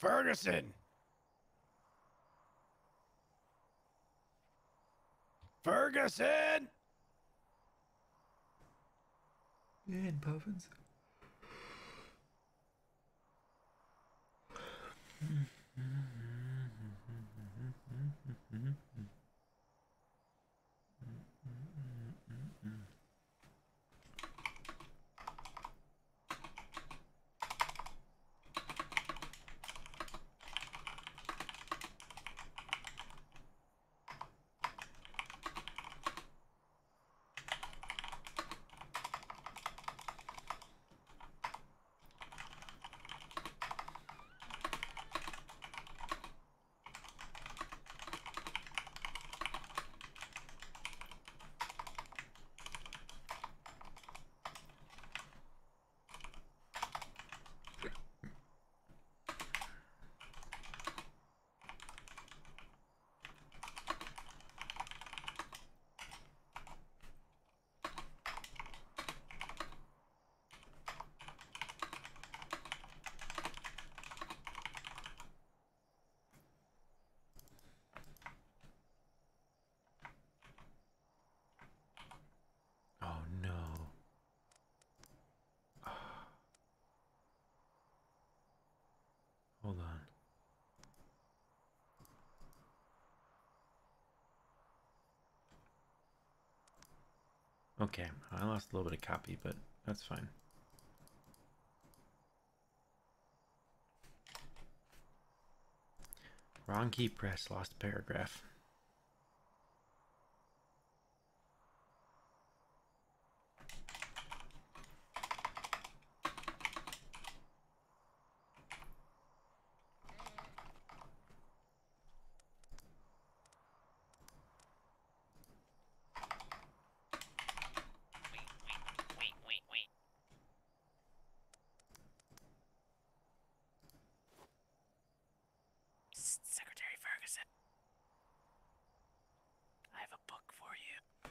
Ferguson! Ferguson! And Puffins. Oh no. Hold on. Okay, I lost a little bit of copy, but that's fine. Wrong key press, lost paragraph. Secretary Ferguson, I have a book for you.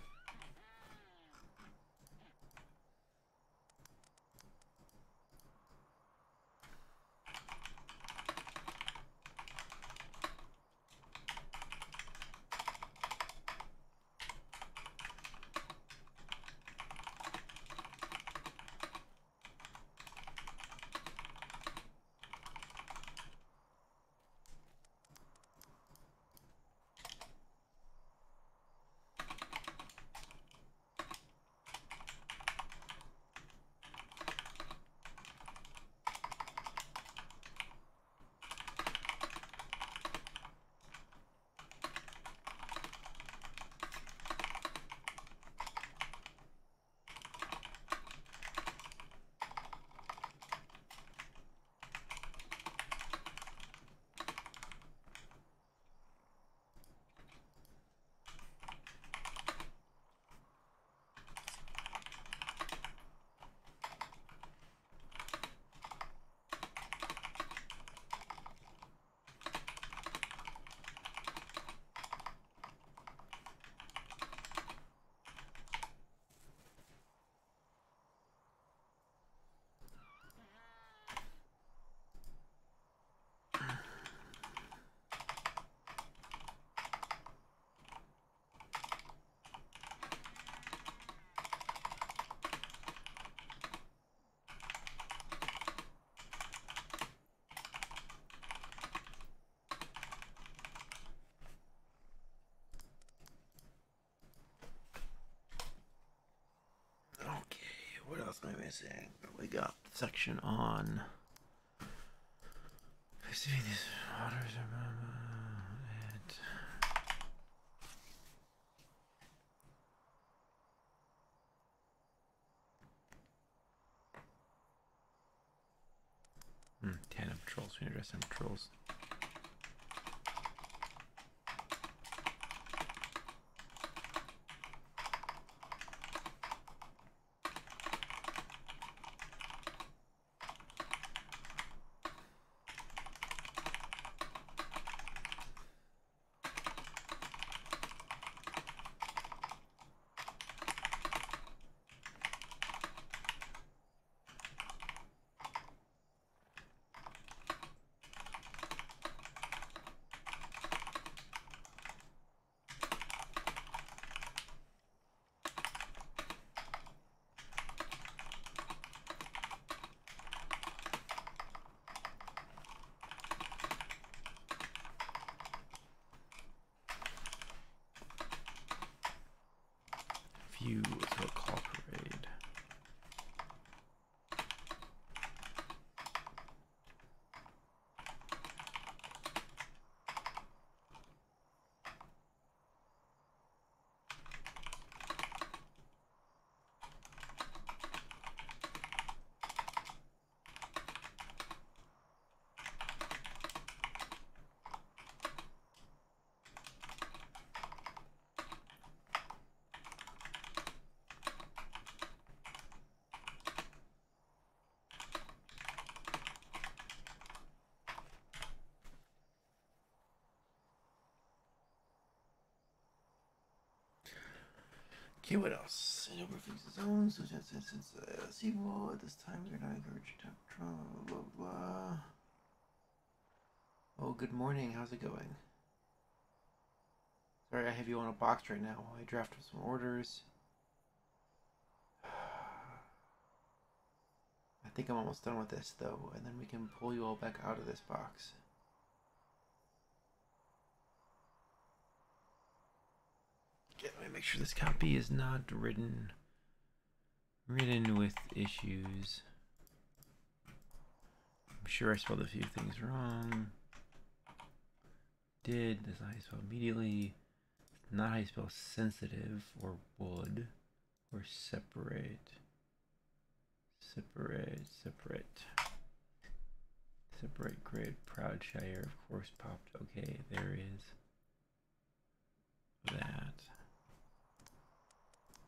What else am I missing? We got section on receiving these waters and tandem patrols. We need to address tandem patrols. few. Let's go call parade. Okay, what else? It overfix the zone, so since seawall at this time they're not encouraged to have trauma, blah blah blah. Oh, good morning. How's it going? Sorry, I have you on a box right now while I draft up some orders. I think I'm almost done with this though, and then we can pull you all back out of this box. Okay, let me make sure this copy is not written with issues. I'm sure I spelled a few things wrong. Did this how you spell immediately? Not how you spell sensitive or would or separate. Separate grid. Proudshire, of course, popped. Okay, there is that.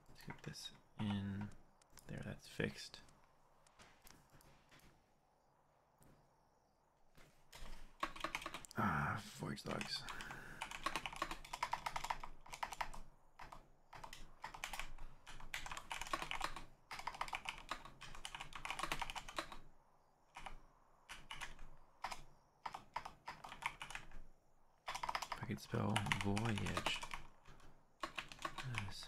Let's get this in. There, that's fixed. Voyage logs. If I could spell voyage. Nice.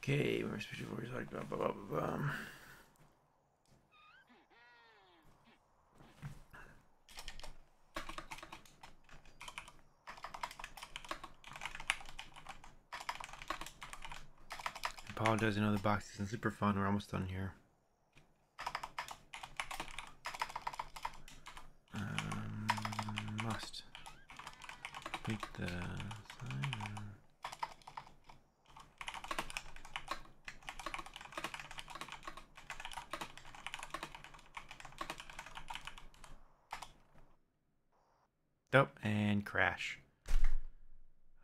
Okay, we're special voice like blah blah blah blah blah. Apologize, I know the box isn't super fun. We're almost done here. Must complete the sign. Oh, and crash.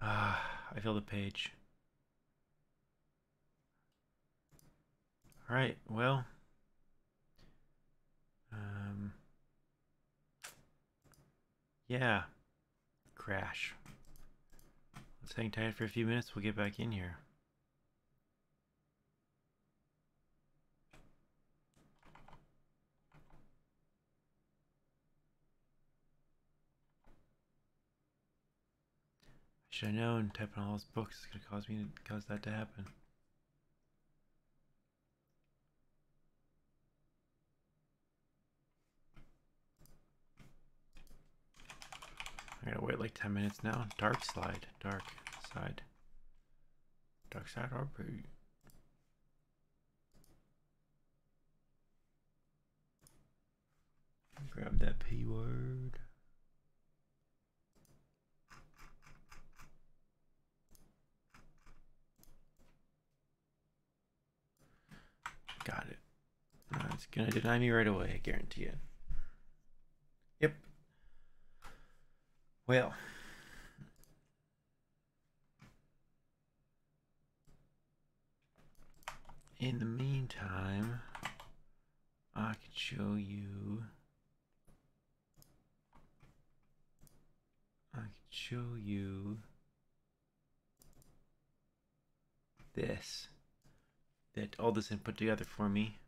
I filled the page. Alright, well. Yeah. Crash. Let's hang tight for a few minutes. We'll get back in here. Should have known typing all those books is going to cause that to happen. I gotta wait like 10 minutes now. Dark side. Dark side RP. Grab that P word. Got it. It's gonna deny me right away, I guarantee it. Yep. Well. In the meantime, I could show you. I could show you this. That all this input together for me.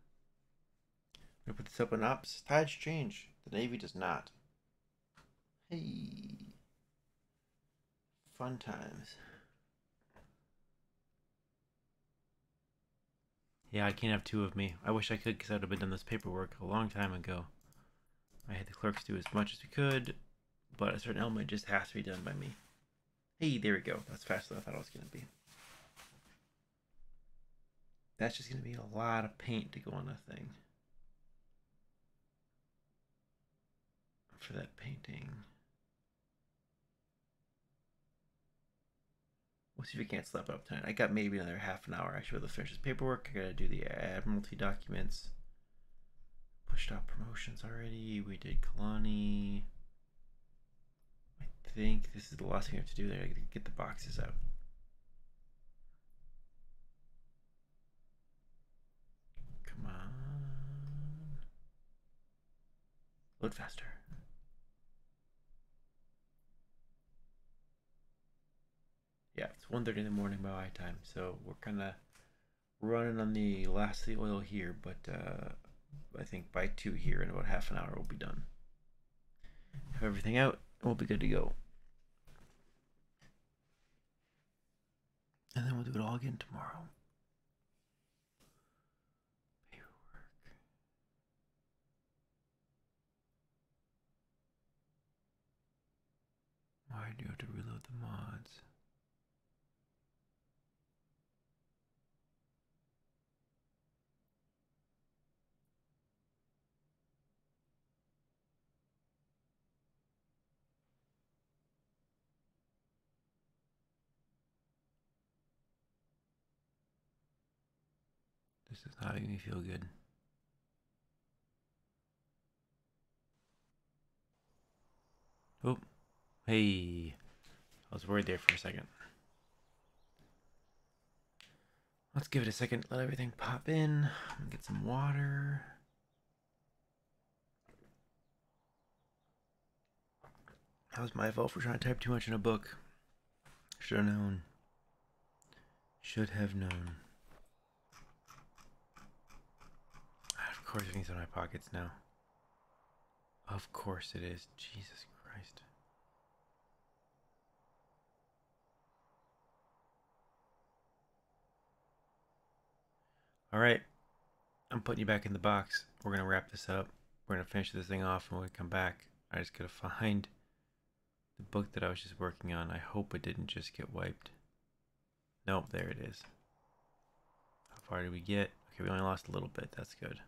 I'm gonna put this up on ops. Tides change. The Navy does not. Hey. Fun times. Yeah, I can't have two of me. I wish I could, because I would have been done this paperwork a long time ago. I had the clerks do as much as we could, but a certain element just has to be done by me. Hey, there we go. That's faster than I thought it was going to be. That's just going to be a lot of paint to go on a thing. For that painting. We'll see if we can't slap up tonight. I got maybe another half an hour actually to finish this paperwork. I gotta do the Admiralty documents. Pushed out promotions already. We did Kalani. I think this is the last thing I have to do there. I gotta get the boxes out. Come on. Load faster. Yeah, it's 1:30 in the morning by my time, so we're kind of running on the last of the oil here, but I think by 2 here in about half an hour we'll be done. Have everything out, and we'll be good to go. And then we'll do it all again tomorrow. Paperwork. Why do you have to reload the mods? This is not making me feel good. Oh, hey. I was worried there for a second. Let's give it a second, let everything pop in. I'm gonna get some water. That was my fault for trying to type too much in a book. Should have known. Should have known. Of course everything's in my pockets now. Of course it is. Jesus Christ. Alright. I'm putting you back in the box. We're going to wrap this up. We're going to finish this thing off, and when we come back, I just got to find the book that I was just working on. I hope it didn't just get wiped. Nope, there it is. How far did we get? Okay, we only lost a little bit. That's good.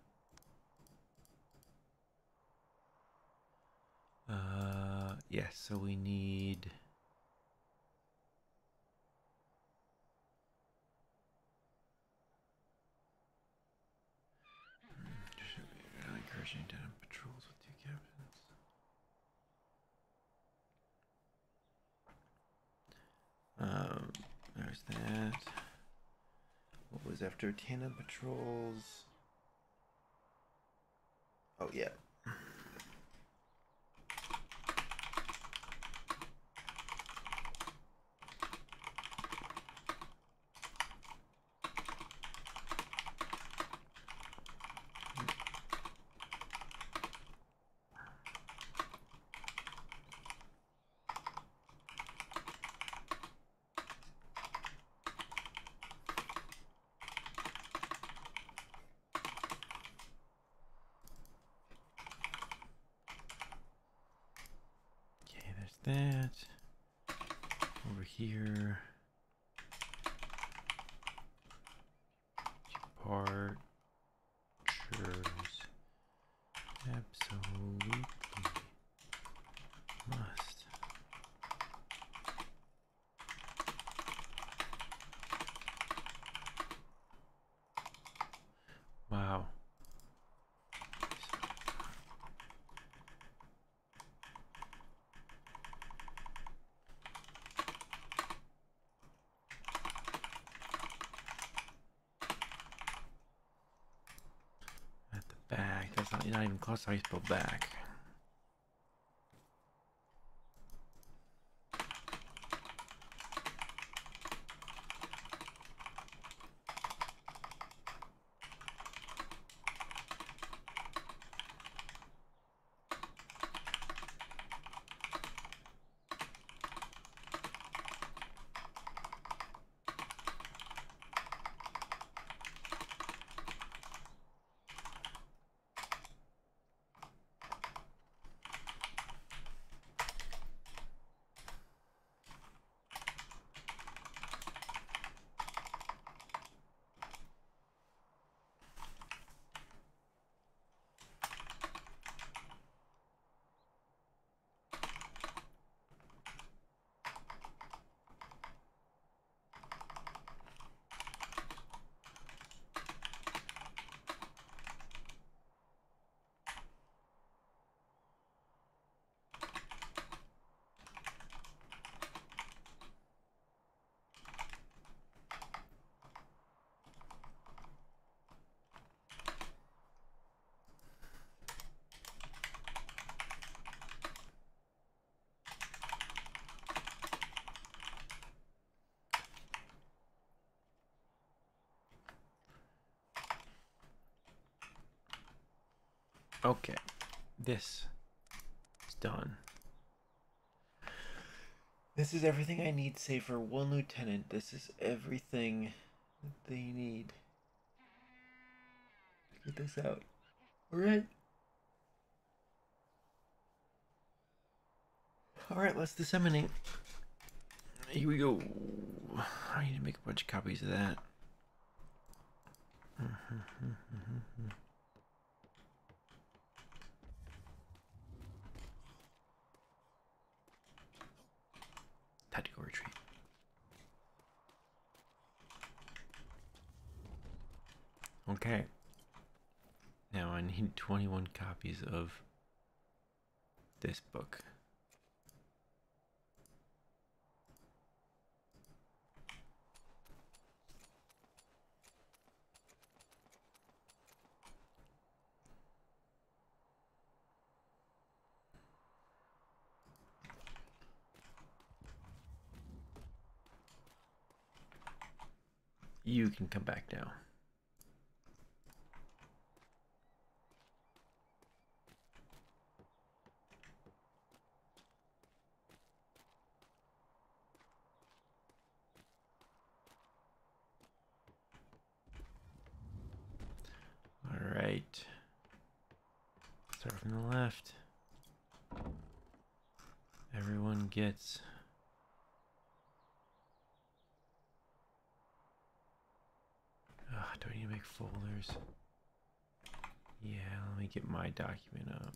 Yes, so we need... Encouraging down patrols with 2 captains. There's that. What was after tandem patrols? Oh, yeah. That over here, departures, absolutely must. Wow. That's not even close to how you spell back. Okay, this is done. This is everything I need, save for one lieutenant. This is everything they need. Get this out. Alright. Alright, let's disseminate. Here we go. I need to make a bunch of copies of that. Tactical retreat. Okay. Now I need 21 copies of this book. You can come back now. All right. Start from the left. Everyone gets do I need to make folders? Yeah, let me get my document up.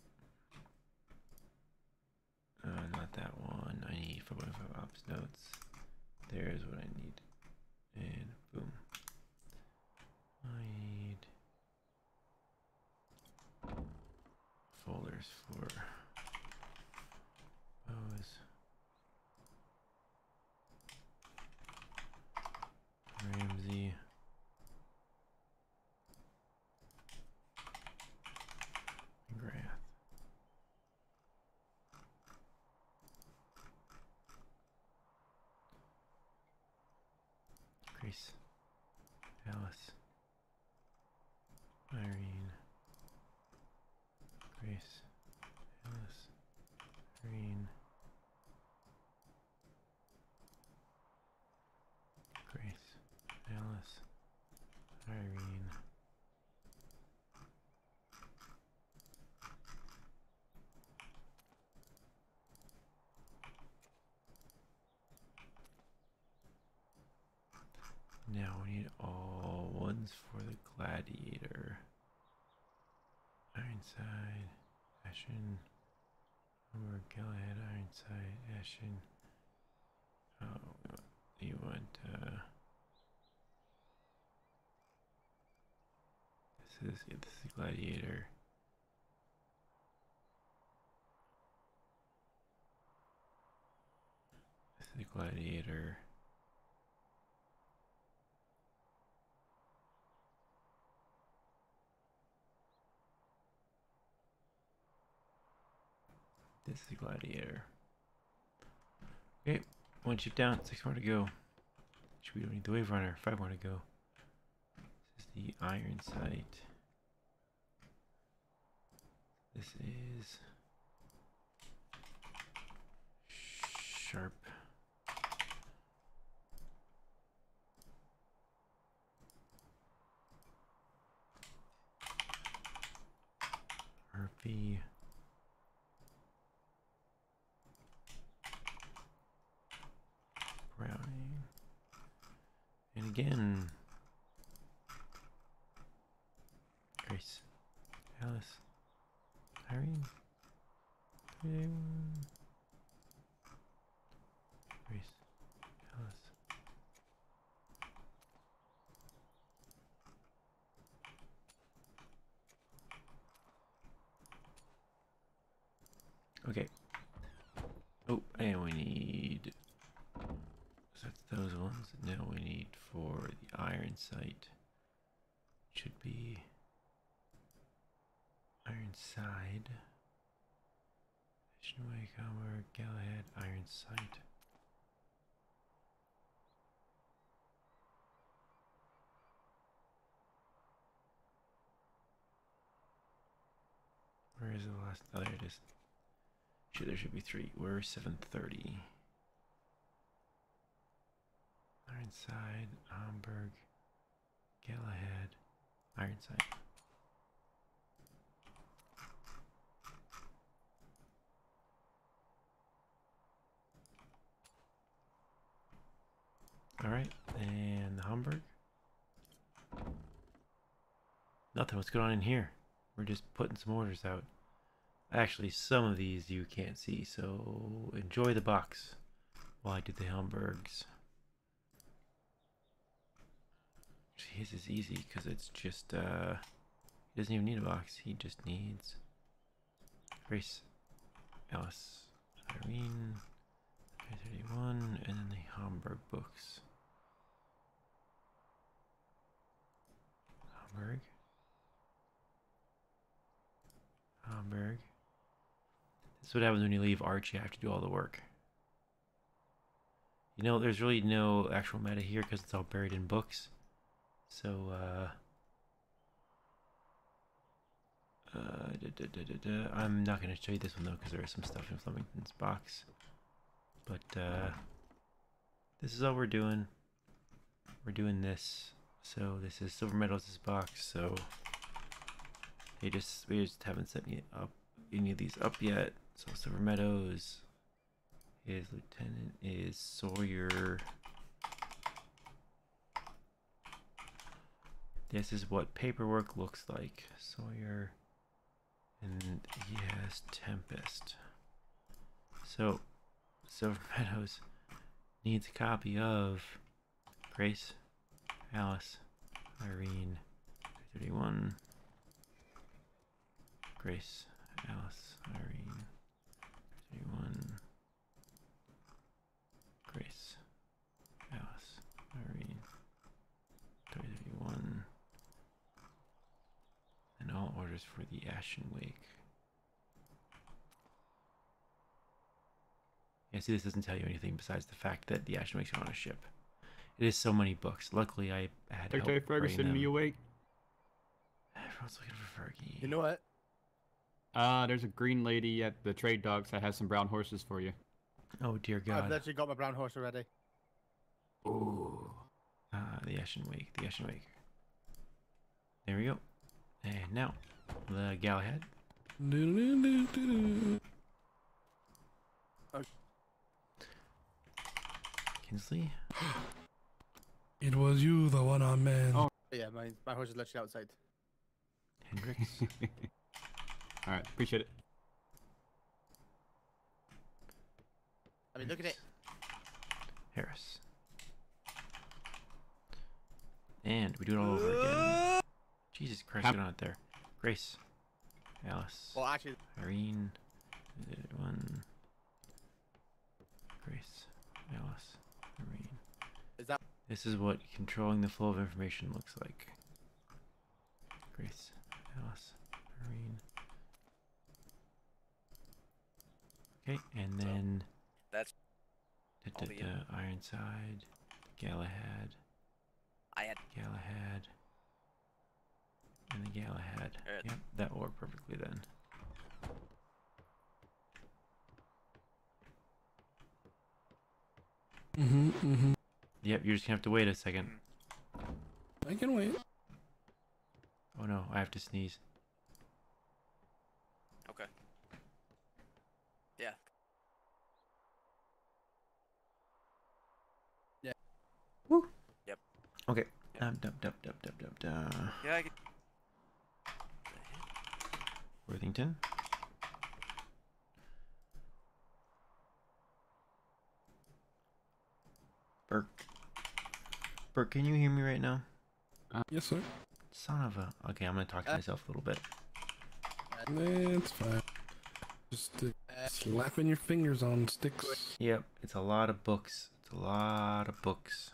Not that one. I need 4.5 ops notes. There's what I need. And boom. I need folders for Bose, Ramsey, Grath. Grace, Alice, Irene, Grace, Alice, Irene, Grace, Alice, Irene, now we need all ones for the Gladiator. Ironside, Ashen, Homer, Galahad, Ironside, Ashen. Oh, you want, this is the Gladiator. This is the Gladiator. This is the gladiator. Okay, 1 ship down, 6 more to go. We don't need the wave runner, 5 more to go. This is the iron sight. This is sharp. Harpy. Browning. And again. Grace. Alice. Irene. Grace. Alice. Okay. Oh, and we need. So that's those ones. Now we need for the iron sight. Should be iron side. Shinway, Comer, Galahad, iron sight. Where is the last? Oh, there it is. There should be 3. We're 7:30. Ironside, Hamburg, Galahad, Ironside. All right, and the Hamburg. Nothing. What's going on in here? We're just putting some orders out. Actually, some of these you can't see, so enjoy the box while I do the Hamburgs. His is easy because it's just, he doesn't even need a box. He just needs Grace, Alice, Irene, 31, and then the Hamburg books. Hamburg. Hamburg. This is what happens when you leave Arch. You have to do all the work. You know, there's really no actual meta here because it's all buried in books. So, I'm not going to show you this one though because there is some stuff in Flemington's box. But, this is all we're doing. We're doing this. So this is Silver Meadows' box. So we just haven't set any of these up yet. So Silver Meadows, his lieutenant is Sawyer. This is what paperwork looks like. Sawyer, and he has Tempest. So Silver Meadows needs a copy of Grace, Alice, Irene, 31. Grace, Alice, Irene, 31. Grace, Alice, Irene, 31. And all orders for the Ashen Wake. Yeah, see, this doesn't tell you anything besides the fact that the Ashen Wakes are on a ship. It is so many books. Luckily, I had help Secretary Ferguson, them. me awake. Everyone's looking for Fergie. You know what? There's a green lady at the trade docks that has some brown horses for you. Oh dear God. I've literally got my brown horse already. Ooh. The Ashen Wake. The Ashen Wake. There we go. And now, the Galahad. Kinsley. It was you, the one-armed man. Oh, yeah, my horse is literally outside. Hendricks. All right, appreciate it. I mean, look at it. Harris. And we do it all over again. Jesus Christ, get on it there. Grace. Alice. Well, actually, Irene. 1. Grace. Alice. Irene. Is that? This is what controlling the flow of information looks like. Grace. Alice. Irene. Okay, and then That's all the Ironside, Galahad, I had Galahad, and the Galahad. Alright. Yep, that will work perfectly then. Yep, you're just gonna have to wait a second. I can wait. Oh no, I have to sneeze. Okay. Yeah. Yeah. Woo. Yep. Okay. Yep. Yeah, I get... Worthington. Burke. Burke, can you hear me right now? Yes, sir. Son of a... Okay, I'm gonna talk to myself a little bit. That's fine. Just slapping your fingers on sticks. Yep, it's a lot of books. It's a lot of books.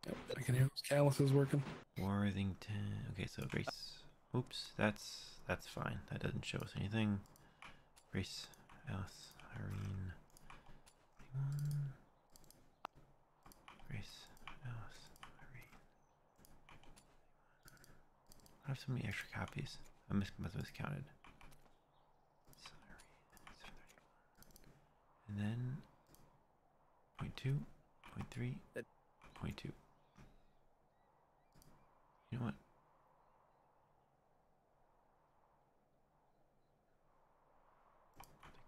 Yep, I can hear those calluses working. Worthington. Okay, so Grace. Oops, that's fine. That doesn't show us anything. Grace, Alice, Irene. Grace, Alice, Irene. I have so many extra copies. I must have miscounted. And then 0.2, 0.3, 0.2. You know what?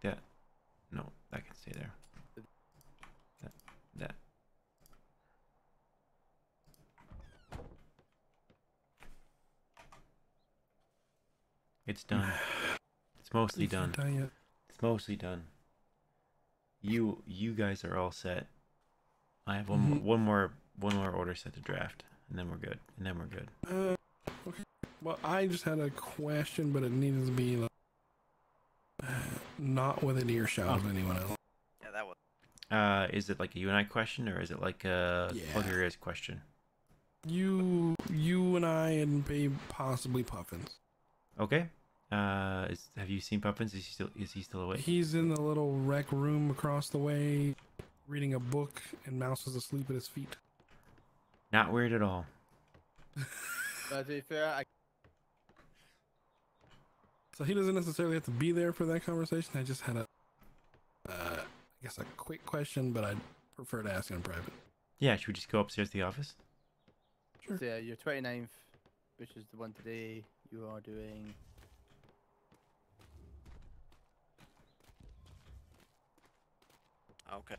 Take that. No, that can stay there. That. It's done. It's mostly done. It's mostly done. You guys are all set. I have one more order set to draft, and then we're good. Okay. Well, I just had a question, but it needed to be not within earshot of anyone else. Yeah, that was... Is it like a you and I question, or is it like a plug your ears question? You and I and Babe, possibly Puffins. Okay. Have you seen Puffins? Is he still awake? He's in the little rec room across the way, reading a book, and Mouse is asleep at his feet. Not weird at all. To be fair, So he doesn't necessarily have to be there for that conversation. I just had I guess a quick question, but I'd prefer to ask in private. Yeah, should we just go upstairs to the office? Sure. So, your 29th, which is the one today, you are doing... Okay.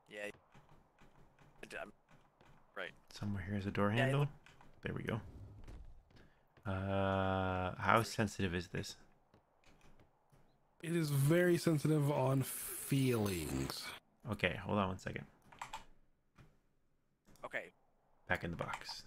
Yeah. Right. Somewhere here is a door handle. There we go. How sensitive is this? It is very sensitive on feelings. Okay, hold on one second. Okay. Back in the box.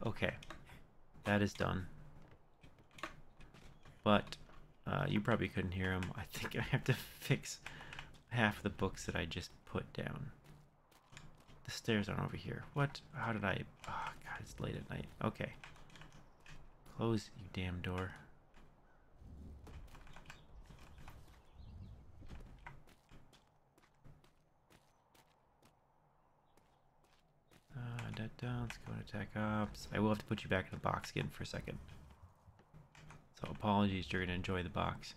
Okay, that is done. But you probably couldn't hear him. I think I have to fix half the books that I just put down. The stairs aren't over here. What? How did I... Oh, God, it's late at night. Okay. Close, you damn door. Let's go to attack ops. I will have to put you back in the box again for a second. So apologies, you're going to enjoy the box.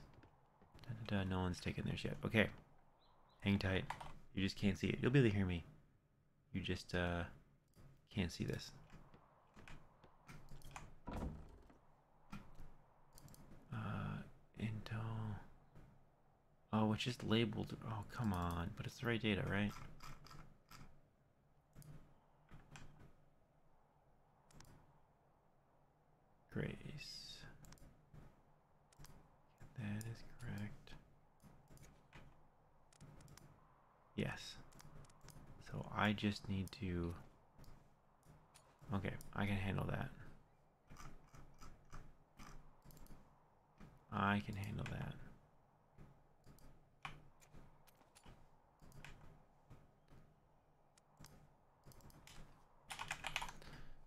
No one's taken theirs yet. Okay. Hang tight. You just can't see it. You'll be able to hear me. You just can't see this. Intel. Oh, it's just labeled. Oh, come on. But it's the right data, right? Grace. That is correct. Yes. So I just need to... Okay, I can handle that. I can handle that.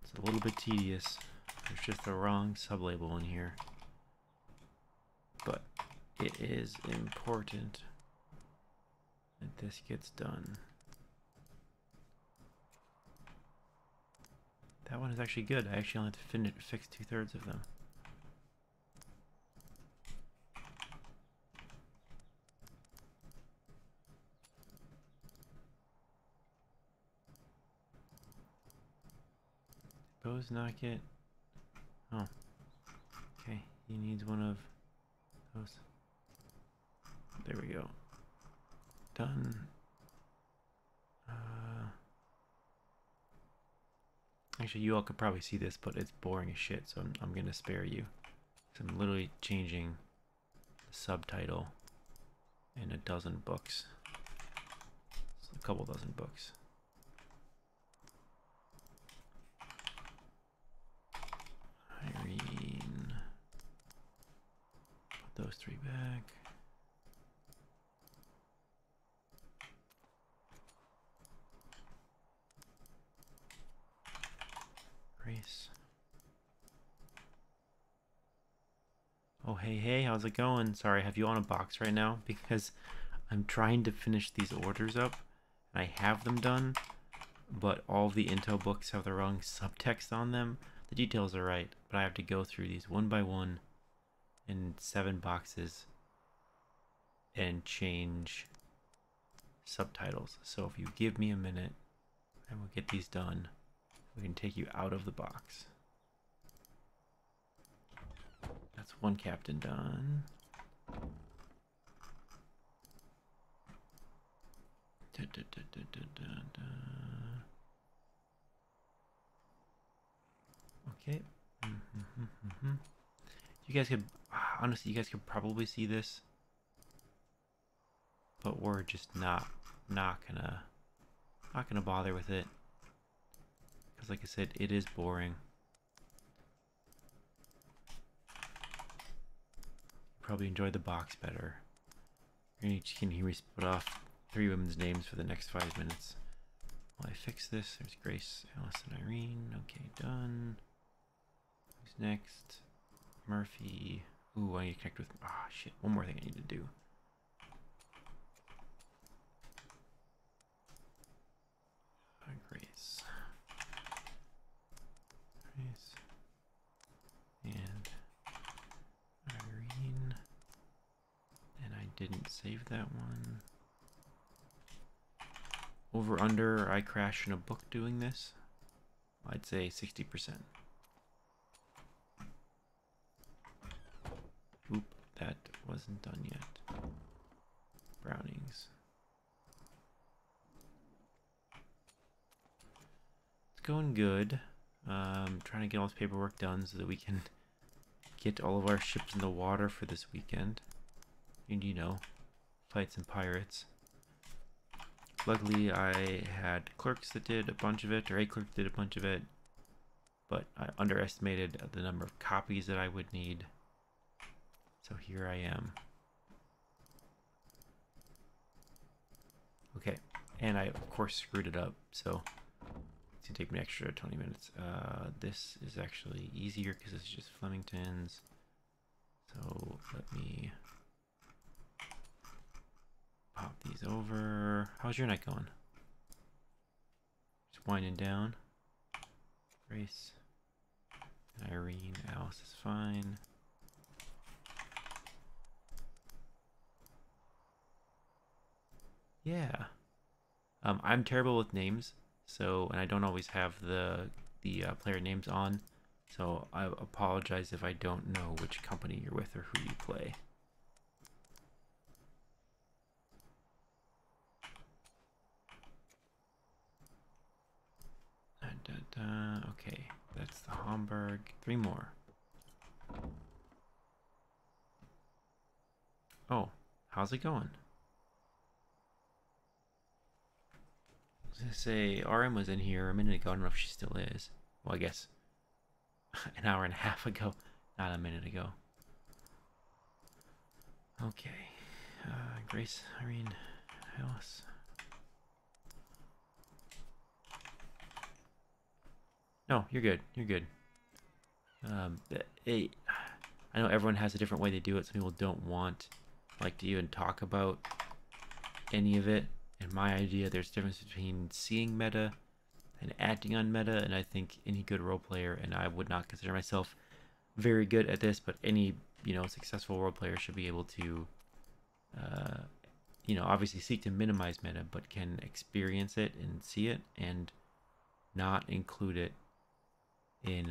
It's a little bit tedious. There's just the wrong sublabel in here. But it is important that this gets done. That one is actually good. I actually only have to fix 2/3 of them. Suppose not get... Oh. Okay, he needs one of those. There we go. Done. Actually, you all could probably see this, but it's boring as shit, so I'm gonna spare you. So I'm literally changing the subtitle in a dozen books. So a couple dozen books. Irene. Put those 3 back. Grace. Oh, hey, how's it going? Sorry, I have you on a box right now because I'm trying to finish these orders up. And I have them done, but all the intel books have the wrong subtext on them. The details are right, but I have to go through these one by one in 7 boxes and change subtitles. So if you give me a minute, I will get these done. We can take you out of the box. That's one captain done. Okay. You guys could, honestly, you guys could probably see this, but we're just not gonna bother with it. Because like I said, it is boring. You probably enjoy the box better. You can hear me split off 3 women's names for the next 5 minutes. While I fix this, there's Grace, Alice, and Irene. Okay, done. Who's next? Murphy. Ooh, I need to connect with... Ah, shit. One more thing I need to do. Grace. And Irene, and I didn't save that one. Over under, I crash in a book doing this. I'd say 60%. Oop, that wasn't done yet. Brownings. It's going good. Trying to get all this paperwork done so that we can get all of our ships in the water for this weekend. And, you know, fight some pirates. Luckily, I had clerks that did a bunch of it, or a clerk did a bunch of it. but I underestimated the number of copies that I would need. So here I am. Okay, and I of course screwed it up, so it's gonna take me an extra 20 minutes. This is actually easier because it's just Flemington's. So let me pop these over. How's your night going? Just winding down. Grace, Irene, Alice is fine. Yeah. I'm terrible with names, so, and I don't always have the player names on, so I apologize if I don't know which company you're with or who you play. Okay, that's the Hamburg. 3 more. Oh, how's it going? I was gonna say RM was in here a minute ago. I don't know if she still is. Well, I guess an hour and a half ago, not a minute ago. Okay, Grace, Irene, Alice. No, you're good. You're good. I know everyone has a different way they do it. Some people don't want, like, to even talk about any of it. In my idea, there's a difference between seeing meta and acting on meta, and I think any good role player, and I would not consider myself very good at this, but any, you know, successful role player should be able to, you know, obviously seek to minimize meta, but can experience it and see it and not include it in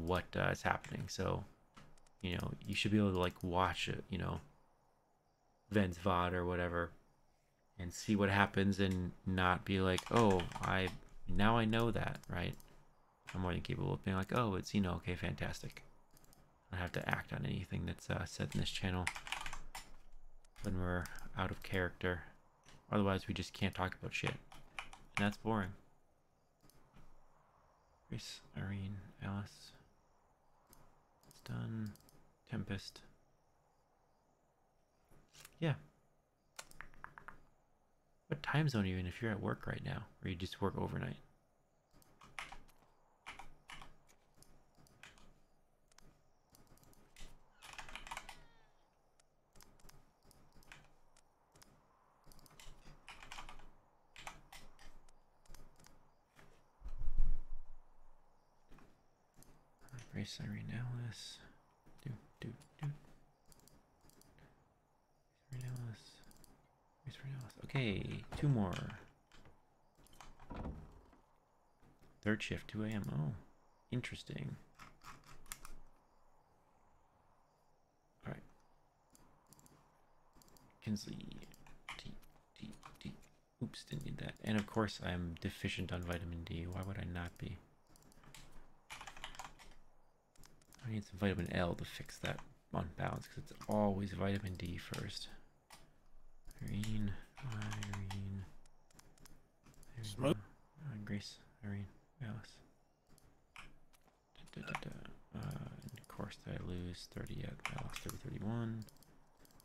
what is happening. So, you know, you should be able to, like, watch it, you know, Ven's VOD or whatever, and see what happens and not be like, oh, now I know that, right? I'm more than capable of being like, oh, it's, you know, okay, fantastic. I have to act on anything that's said in this channel when we're out of character. Otherwise, we just can't talk about shit, and that's boring. Grace, Irene, Alice. It's done. Tempest. Yeah. What time zone are you in if you're at work right now? Or you just work overnight? Grace, Irene, Alice. Irene, Alice. Grace, Irene, Alice. Okay, 2 more. 3rd shift, 2 a.m. Oh, interesting. Alright. Kinsley. T. Oops, didn't need that. And of course, I'm deficient on vitamin D. Why would I not be? I need some vitamin L to fix that unbalance, because it's always vitamin D first. Irene. Smoke. Grace. Irene. Alice. And of course, did I lose 30 yet? I lost 30, 31.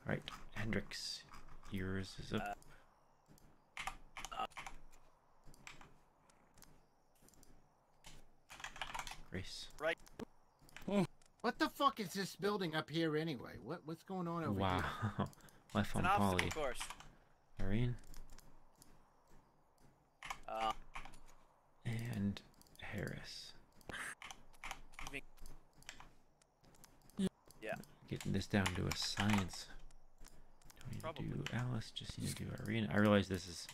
Alright, Hendrix. Yours is up. Grace. Right. What the fuck is this building up here anyway? What's going on over wow. here? Left on An Polly. obstacle course. Irene. And Harris. Yeah. Getting this down to a science. Don't need to do Alice, just need to do Irene. I realize this is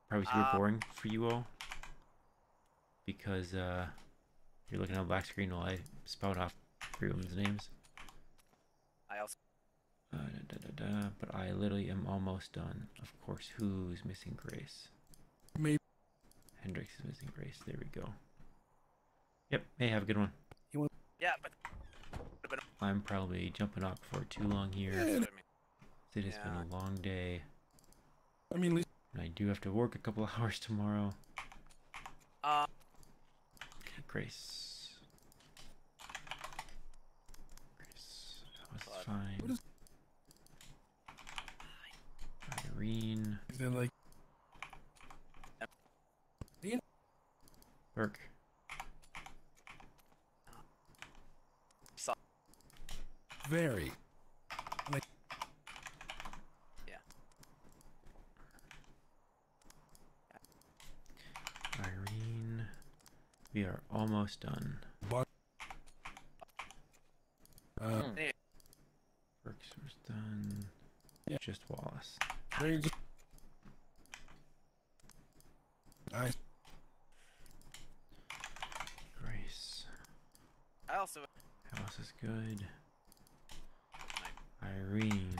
probably super boring for you all, because you're looking at a black screen while I spout off everyone's names. I also. But I literally am almost done. Of course, who's missing Grace? Maybe. Hendrix is missing Grace. There we go. Yep. Hey, have a good one. Yeah, but. I'm probably jumping off for too long here. Yeah. It has been a long day. I mean, and I do have to work a couple hours tomorrow. Grace. Grace. That was fine. Irene. Is it like Burke. very? Like, Irene. We are almost done. Burke's was done. Yeah. Just Wallace. very just. Nice. Grace. I also. House is good. Irene.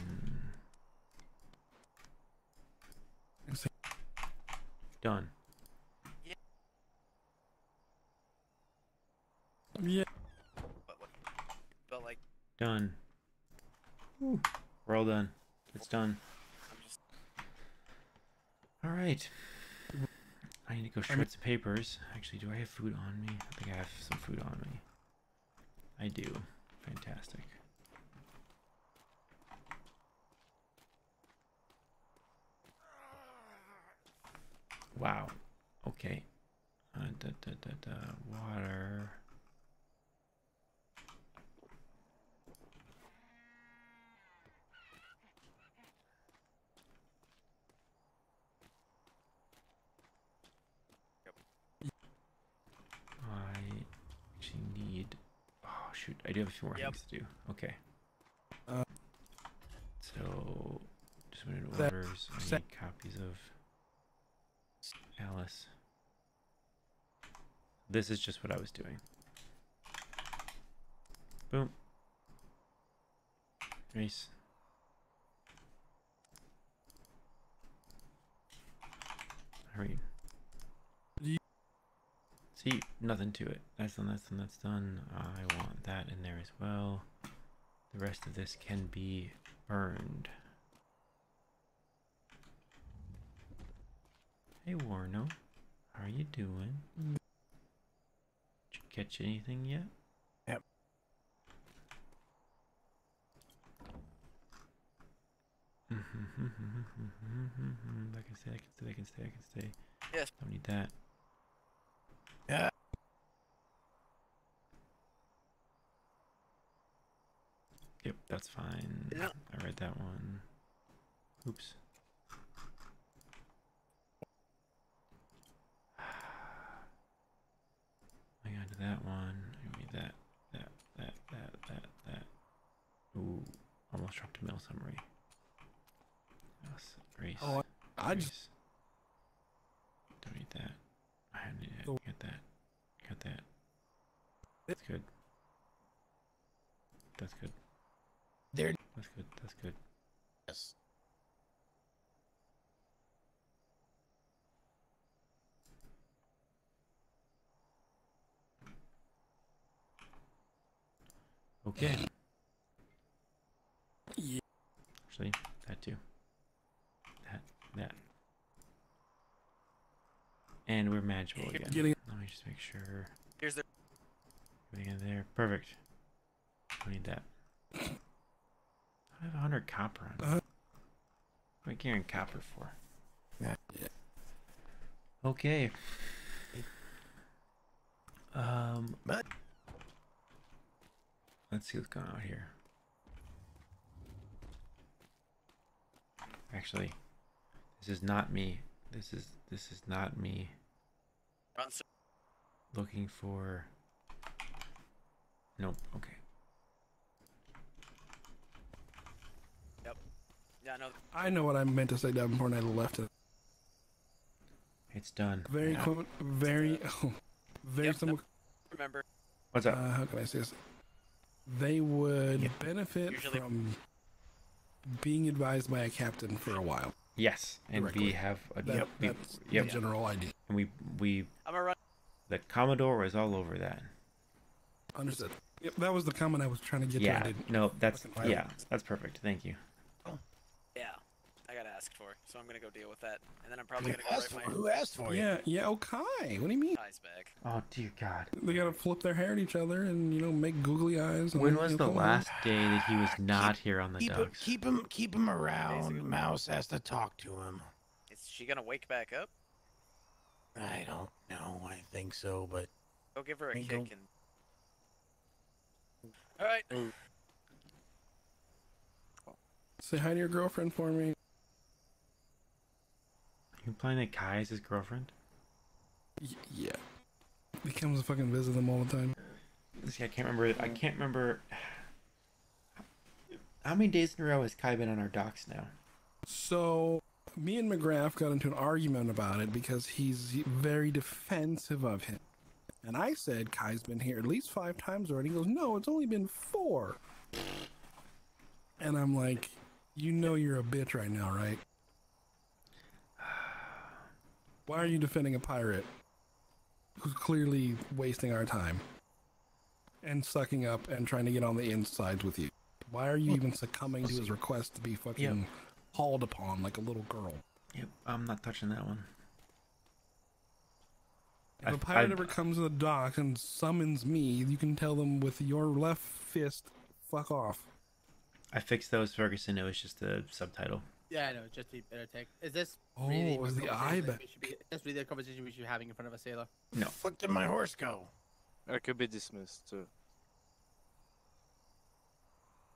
Done. Yeah. But like. Done. Woo. We're all done. It's done. All right. I need to go shred some papers. Actually, do I have food on me? I think I have some food on me. I do. Fantastic. Wow. Okay. Water. I actually need. Oh shoot! I do have a few more things to do. Okay. So, just minute orders. I need copies of Alice. This is just what I was doing. Boom. Nice. Hurry. See, nothing to it. That's done, that's done, that's done. I want that in there as well. The rest of this can be burned. Hey Warno, how are you doing? Did you catch anything yet? Yep. I can stay, I can stay, I can stay, I can stay. Yes. Don't need that. Yeah. Yep, that's fine. Yeah. I read that one. Oops. Hang on to that one. Give me that. Ooh, almost dropped a mail summary. Yes, Grace. Oh, I Grace. just don't need that. I need to get that. Got that. That's good. That's good. There. That's good. That's good. Yes. Okay. Yeah. Actually, that too. That. And we're manageable again. Let me just make sure. Here's the. Everything in there. Perfect. I need that. I have 100 copper on me. What am I carrying copper for? Yeah. Okay. Let's see what's going on here. Actually, this is not me. This is not me. Looking for. Nope. Okay. Yep. Yeah, no. I know what I meant to say, Davenport, and I left it. It's done. Very Yeah. very similar. Remember. What's up? How can I say this? They would benefit Usually- from being advised by a captain for a while. Yes, and Directly. we have a That's the general idea. And we I'm a run. the Commodore was all over that. Understood. Yep, that was the comment I was trying to get to. I Yeah, didn't no, that's fucking find it. yeah, that's perfect. Thank you. Yeah. I gotta asked for, so I'm gonna go deal with that, and then I'm probably gonna go write my. Who asked for you? Yeah, okay. What do you mean? Kai's back. Oh dear God. They gotta flip their hair at each other and make googly eyes. And When then, was the come on. last day that he was not here on the Keep docks? keep him around. Mouse has to talk to him. Is she gonna wake back up? I don't know. I think so, but Go give her a Ain't kick gon- and. All right. Say hi to your girlfriend for me. You implying that Kai is his girlfriend? Yeah. He comes to fucking visit them all the time. See, I can't remember. How many days in a row has Kai been on our docks now? So, me and McGrath got into an argument about it because he's very defensive of him. And I said, Kai's been here at least 5 times already. He goes, no, it's only been 4. And I'm like, you know you're a bitch right now, right? Why are you defending a pirate who's clearly wasting our time and sucking up and trying to get on the insides with you? Why are you even succumbing to his request to be fucking hauled upon like a little girl? Yep, I'm not touching that one. If a pirate ever comes to the dock and summons me, you can tell them with your left fist, fuck off. I fixed those, Ferguson. It was just a subtitle. Yeah, I know. Just to better take. Is this Oh, really it was the eye bet. is this really a conversation we should be having in front of a sailor? No. Fuck did my horse go? I could be dismissed too.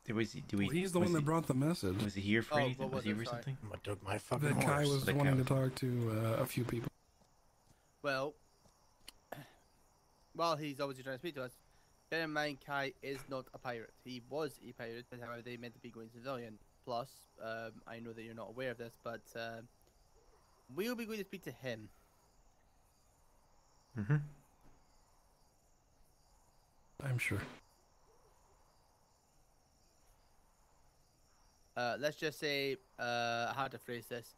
He's the one that brought the message. Was he here for anything? Was he here for Sorry. something? I took my fucking That horse. Kai was The wanting cow. to talk to a few people. Well, he's obviously trying to speak to us. Bear in mind, Kai is not a pirate. He was a pirate, but however, they meant to be going civilian. Plus, I know that you're not aware of this, but we'll be going to speak to him. Mm-hmm. I'm sure. Let's just say, how to phrase this.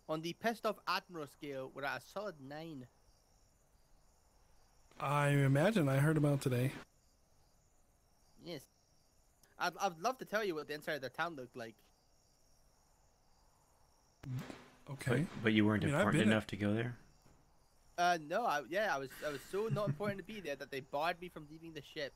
On the pissed off Admiral scale, we're at a solid 9. I imagine I heard about today. Yes. I'd love to tell you what the inside of their town looked like. Okay. But you weren't I mean, I've important been enough to go there? No, I was so not important to be there that they barred me from leaving the ship.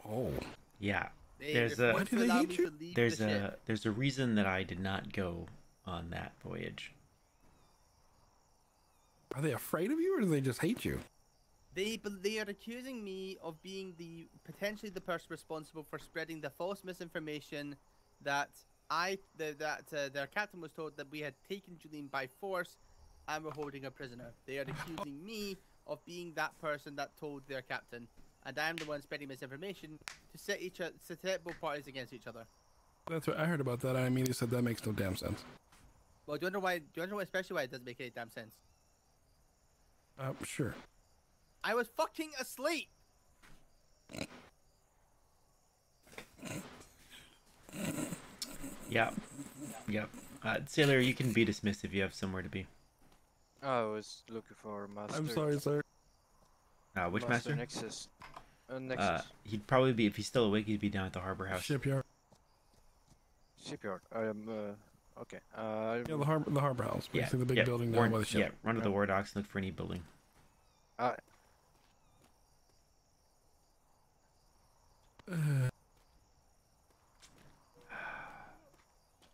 Oh. Yeah. They There's refused to allow me to leave the ship. there's a reason that I did not go on that voyage. Are they afraid of you or do they just hate you? They are accusing me of being potentially the person responsible for spreading the false misinformation that their captain was told that we had taken Julian by force and were holding a prisoner. They are accusing me of being that person that told their captain, and I am the one spreading misinformation to set both parties against each other. That's what I heard about that. I immediately said that makes no damn sense. Well, do you wonder why, especially why it doesn't make any damn sense? Sure. I was fucking asleep. Yeah. Yep. Sailor, you can be dismissed if you have somewhere to be. I was looking for master. I'm sorry, sir. Which master? Nexus. Nexus. He'd probably be, if he's still awake, he'd be down at the harbor house. Shipyard. Shipyard. I am. Okay. Yeah, the harbor house. Basically, the big building down by the ship. Yeah, run to the war docks and look for any building.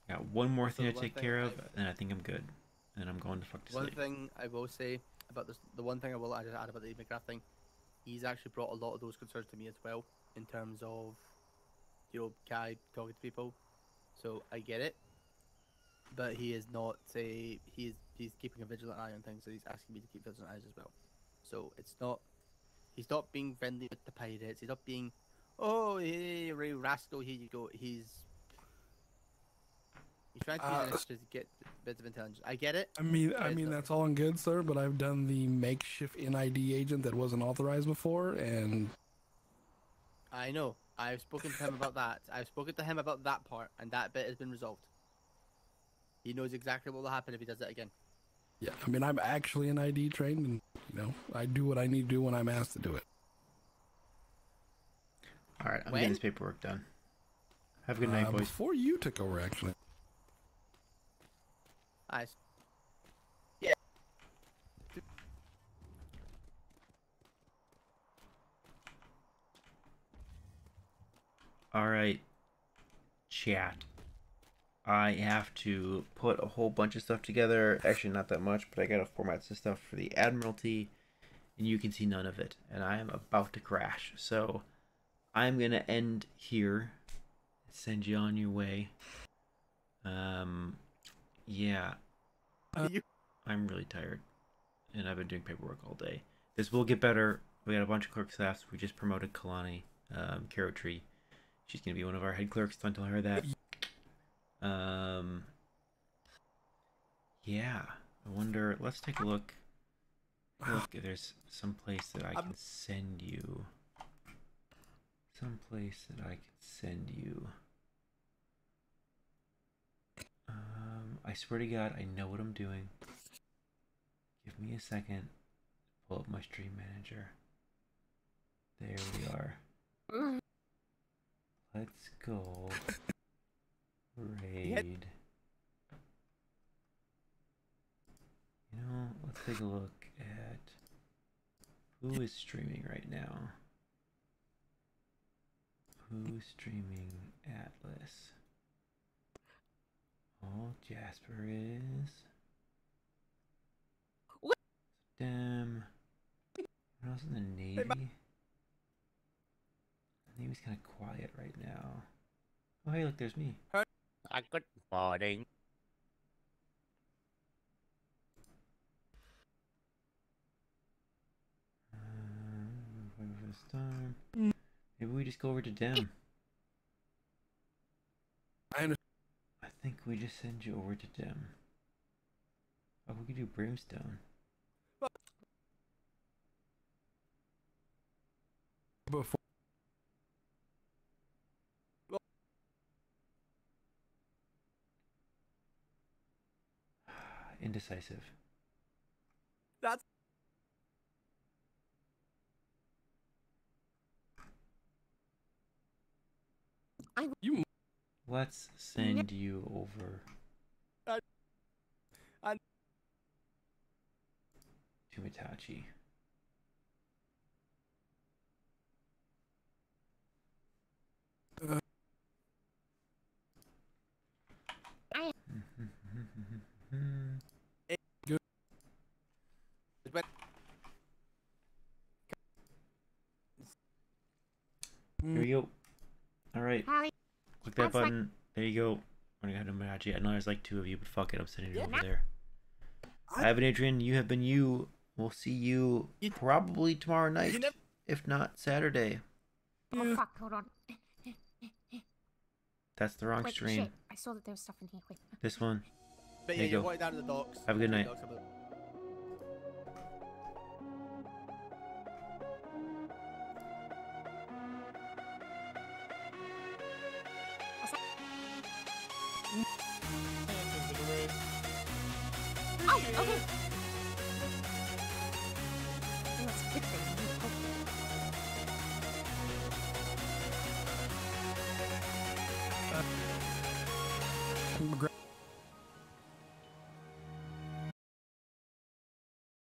Got one more thing to take care of, and I think I'm good. And I'm going to fuck to One sleep. thing I will say about this, the one thing I will add about the McGrath thing, he's actually brought a lot of those concerns to me as well, in terms of, Kai talking to people. So I get it, but he is not he's keeping a vigilant eye on things, so he's asking me to keep vigilant eyes as well. So he's not being friendly with the pirates. He's not being, oh hey rascal, here you go. He's trying to use this to get bits of intelligence. I get it. I mean that's all and good, sir. But I've done the makeshift NID agent that wasn't authorized before, and I know. I've spoken to him about that. I've spoken to him about that part, and that bit has been resolved. He knows exactly what will happen if he does that again. yeah, I mean I'm actually NID trained, and I do what I need to do when I'm asked to do it. All right, I'm getting this paperwork done. Have a good night, boys. Before you took over, actually. I. Yeah. All right, chat. I have to put a whole bunch of stuff together. Actually, not that much, but I gotta format some stuff for the Admiralty, and you can see none of it. And I am about to crash, so I'm gonna end here. Send you on your way. Yeah. I'm really tired, and I've been doing paperwork all day. This will get better. We got a bunch of clerk staffs. We just promoted Kalani, Carrot Tree. She's gonna be one of our head clerks. Don't tell her that. Yeah. I wonder. Let's take a look. Look if there's some place that I can send you. Some place that I can send you. I swear to God, I know what I'm doing. Give me a second. Pull up my stream manager. There we are. Let's go. Raid. You know, let's take a look at who is streaming right now. Who's streaming Atlas? Oh, Jasper is. Damn. What else in the Navy? The Navy's kind of quiet right now. Oh, hey, look, there's me. Good morning. This time. Maybe we just go over to Dem. I think we just send you over to Dem. Oh, we could do Brimstone. Before. Indecisive. That's. Let's send you over to Mitachi. Here we go. Alright. Click that button. There you go. We're gonna go to Mitachi. I know there's like 2 of you, but fuck it. I'm sending you over there. I have been Adrian. You have been you. We'll see you probably tomorrow night. If not Saturday. Oh fuck, hold on. That's the wrong Wait, stream. shit. I saw that there was stuff in here. Wait. This one. But There yeah, you you go. walk down to the docks. Have a good night. Oh, okay. That's a good thing. McGrath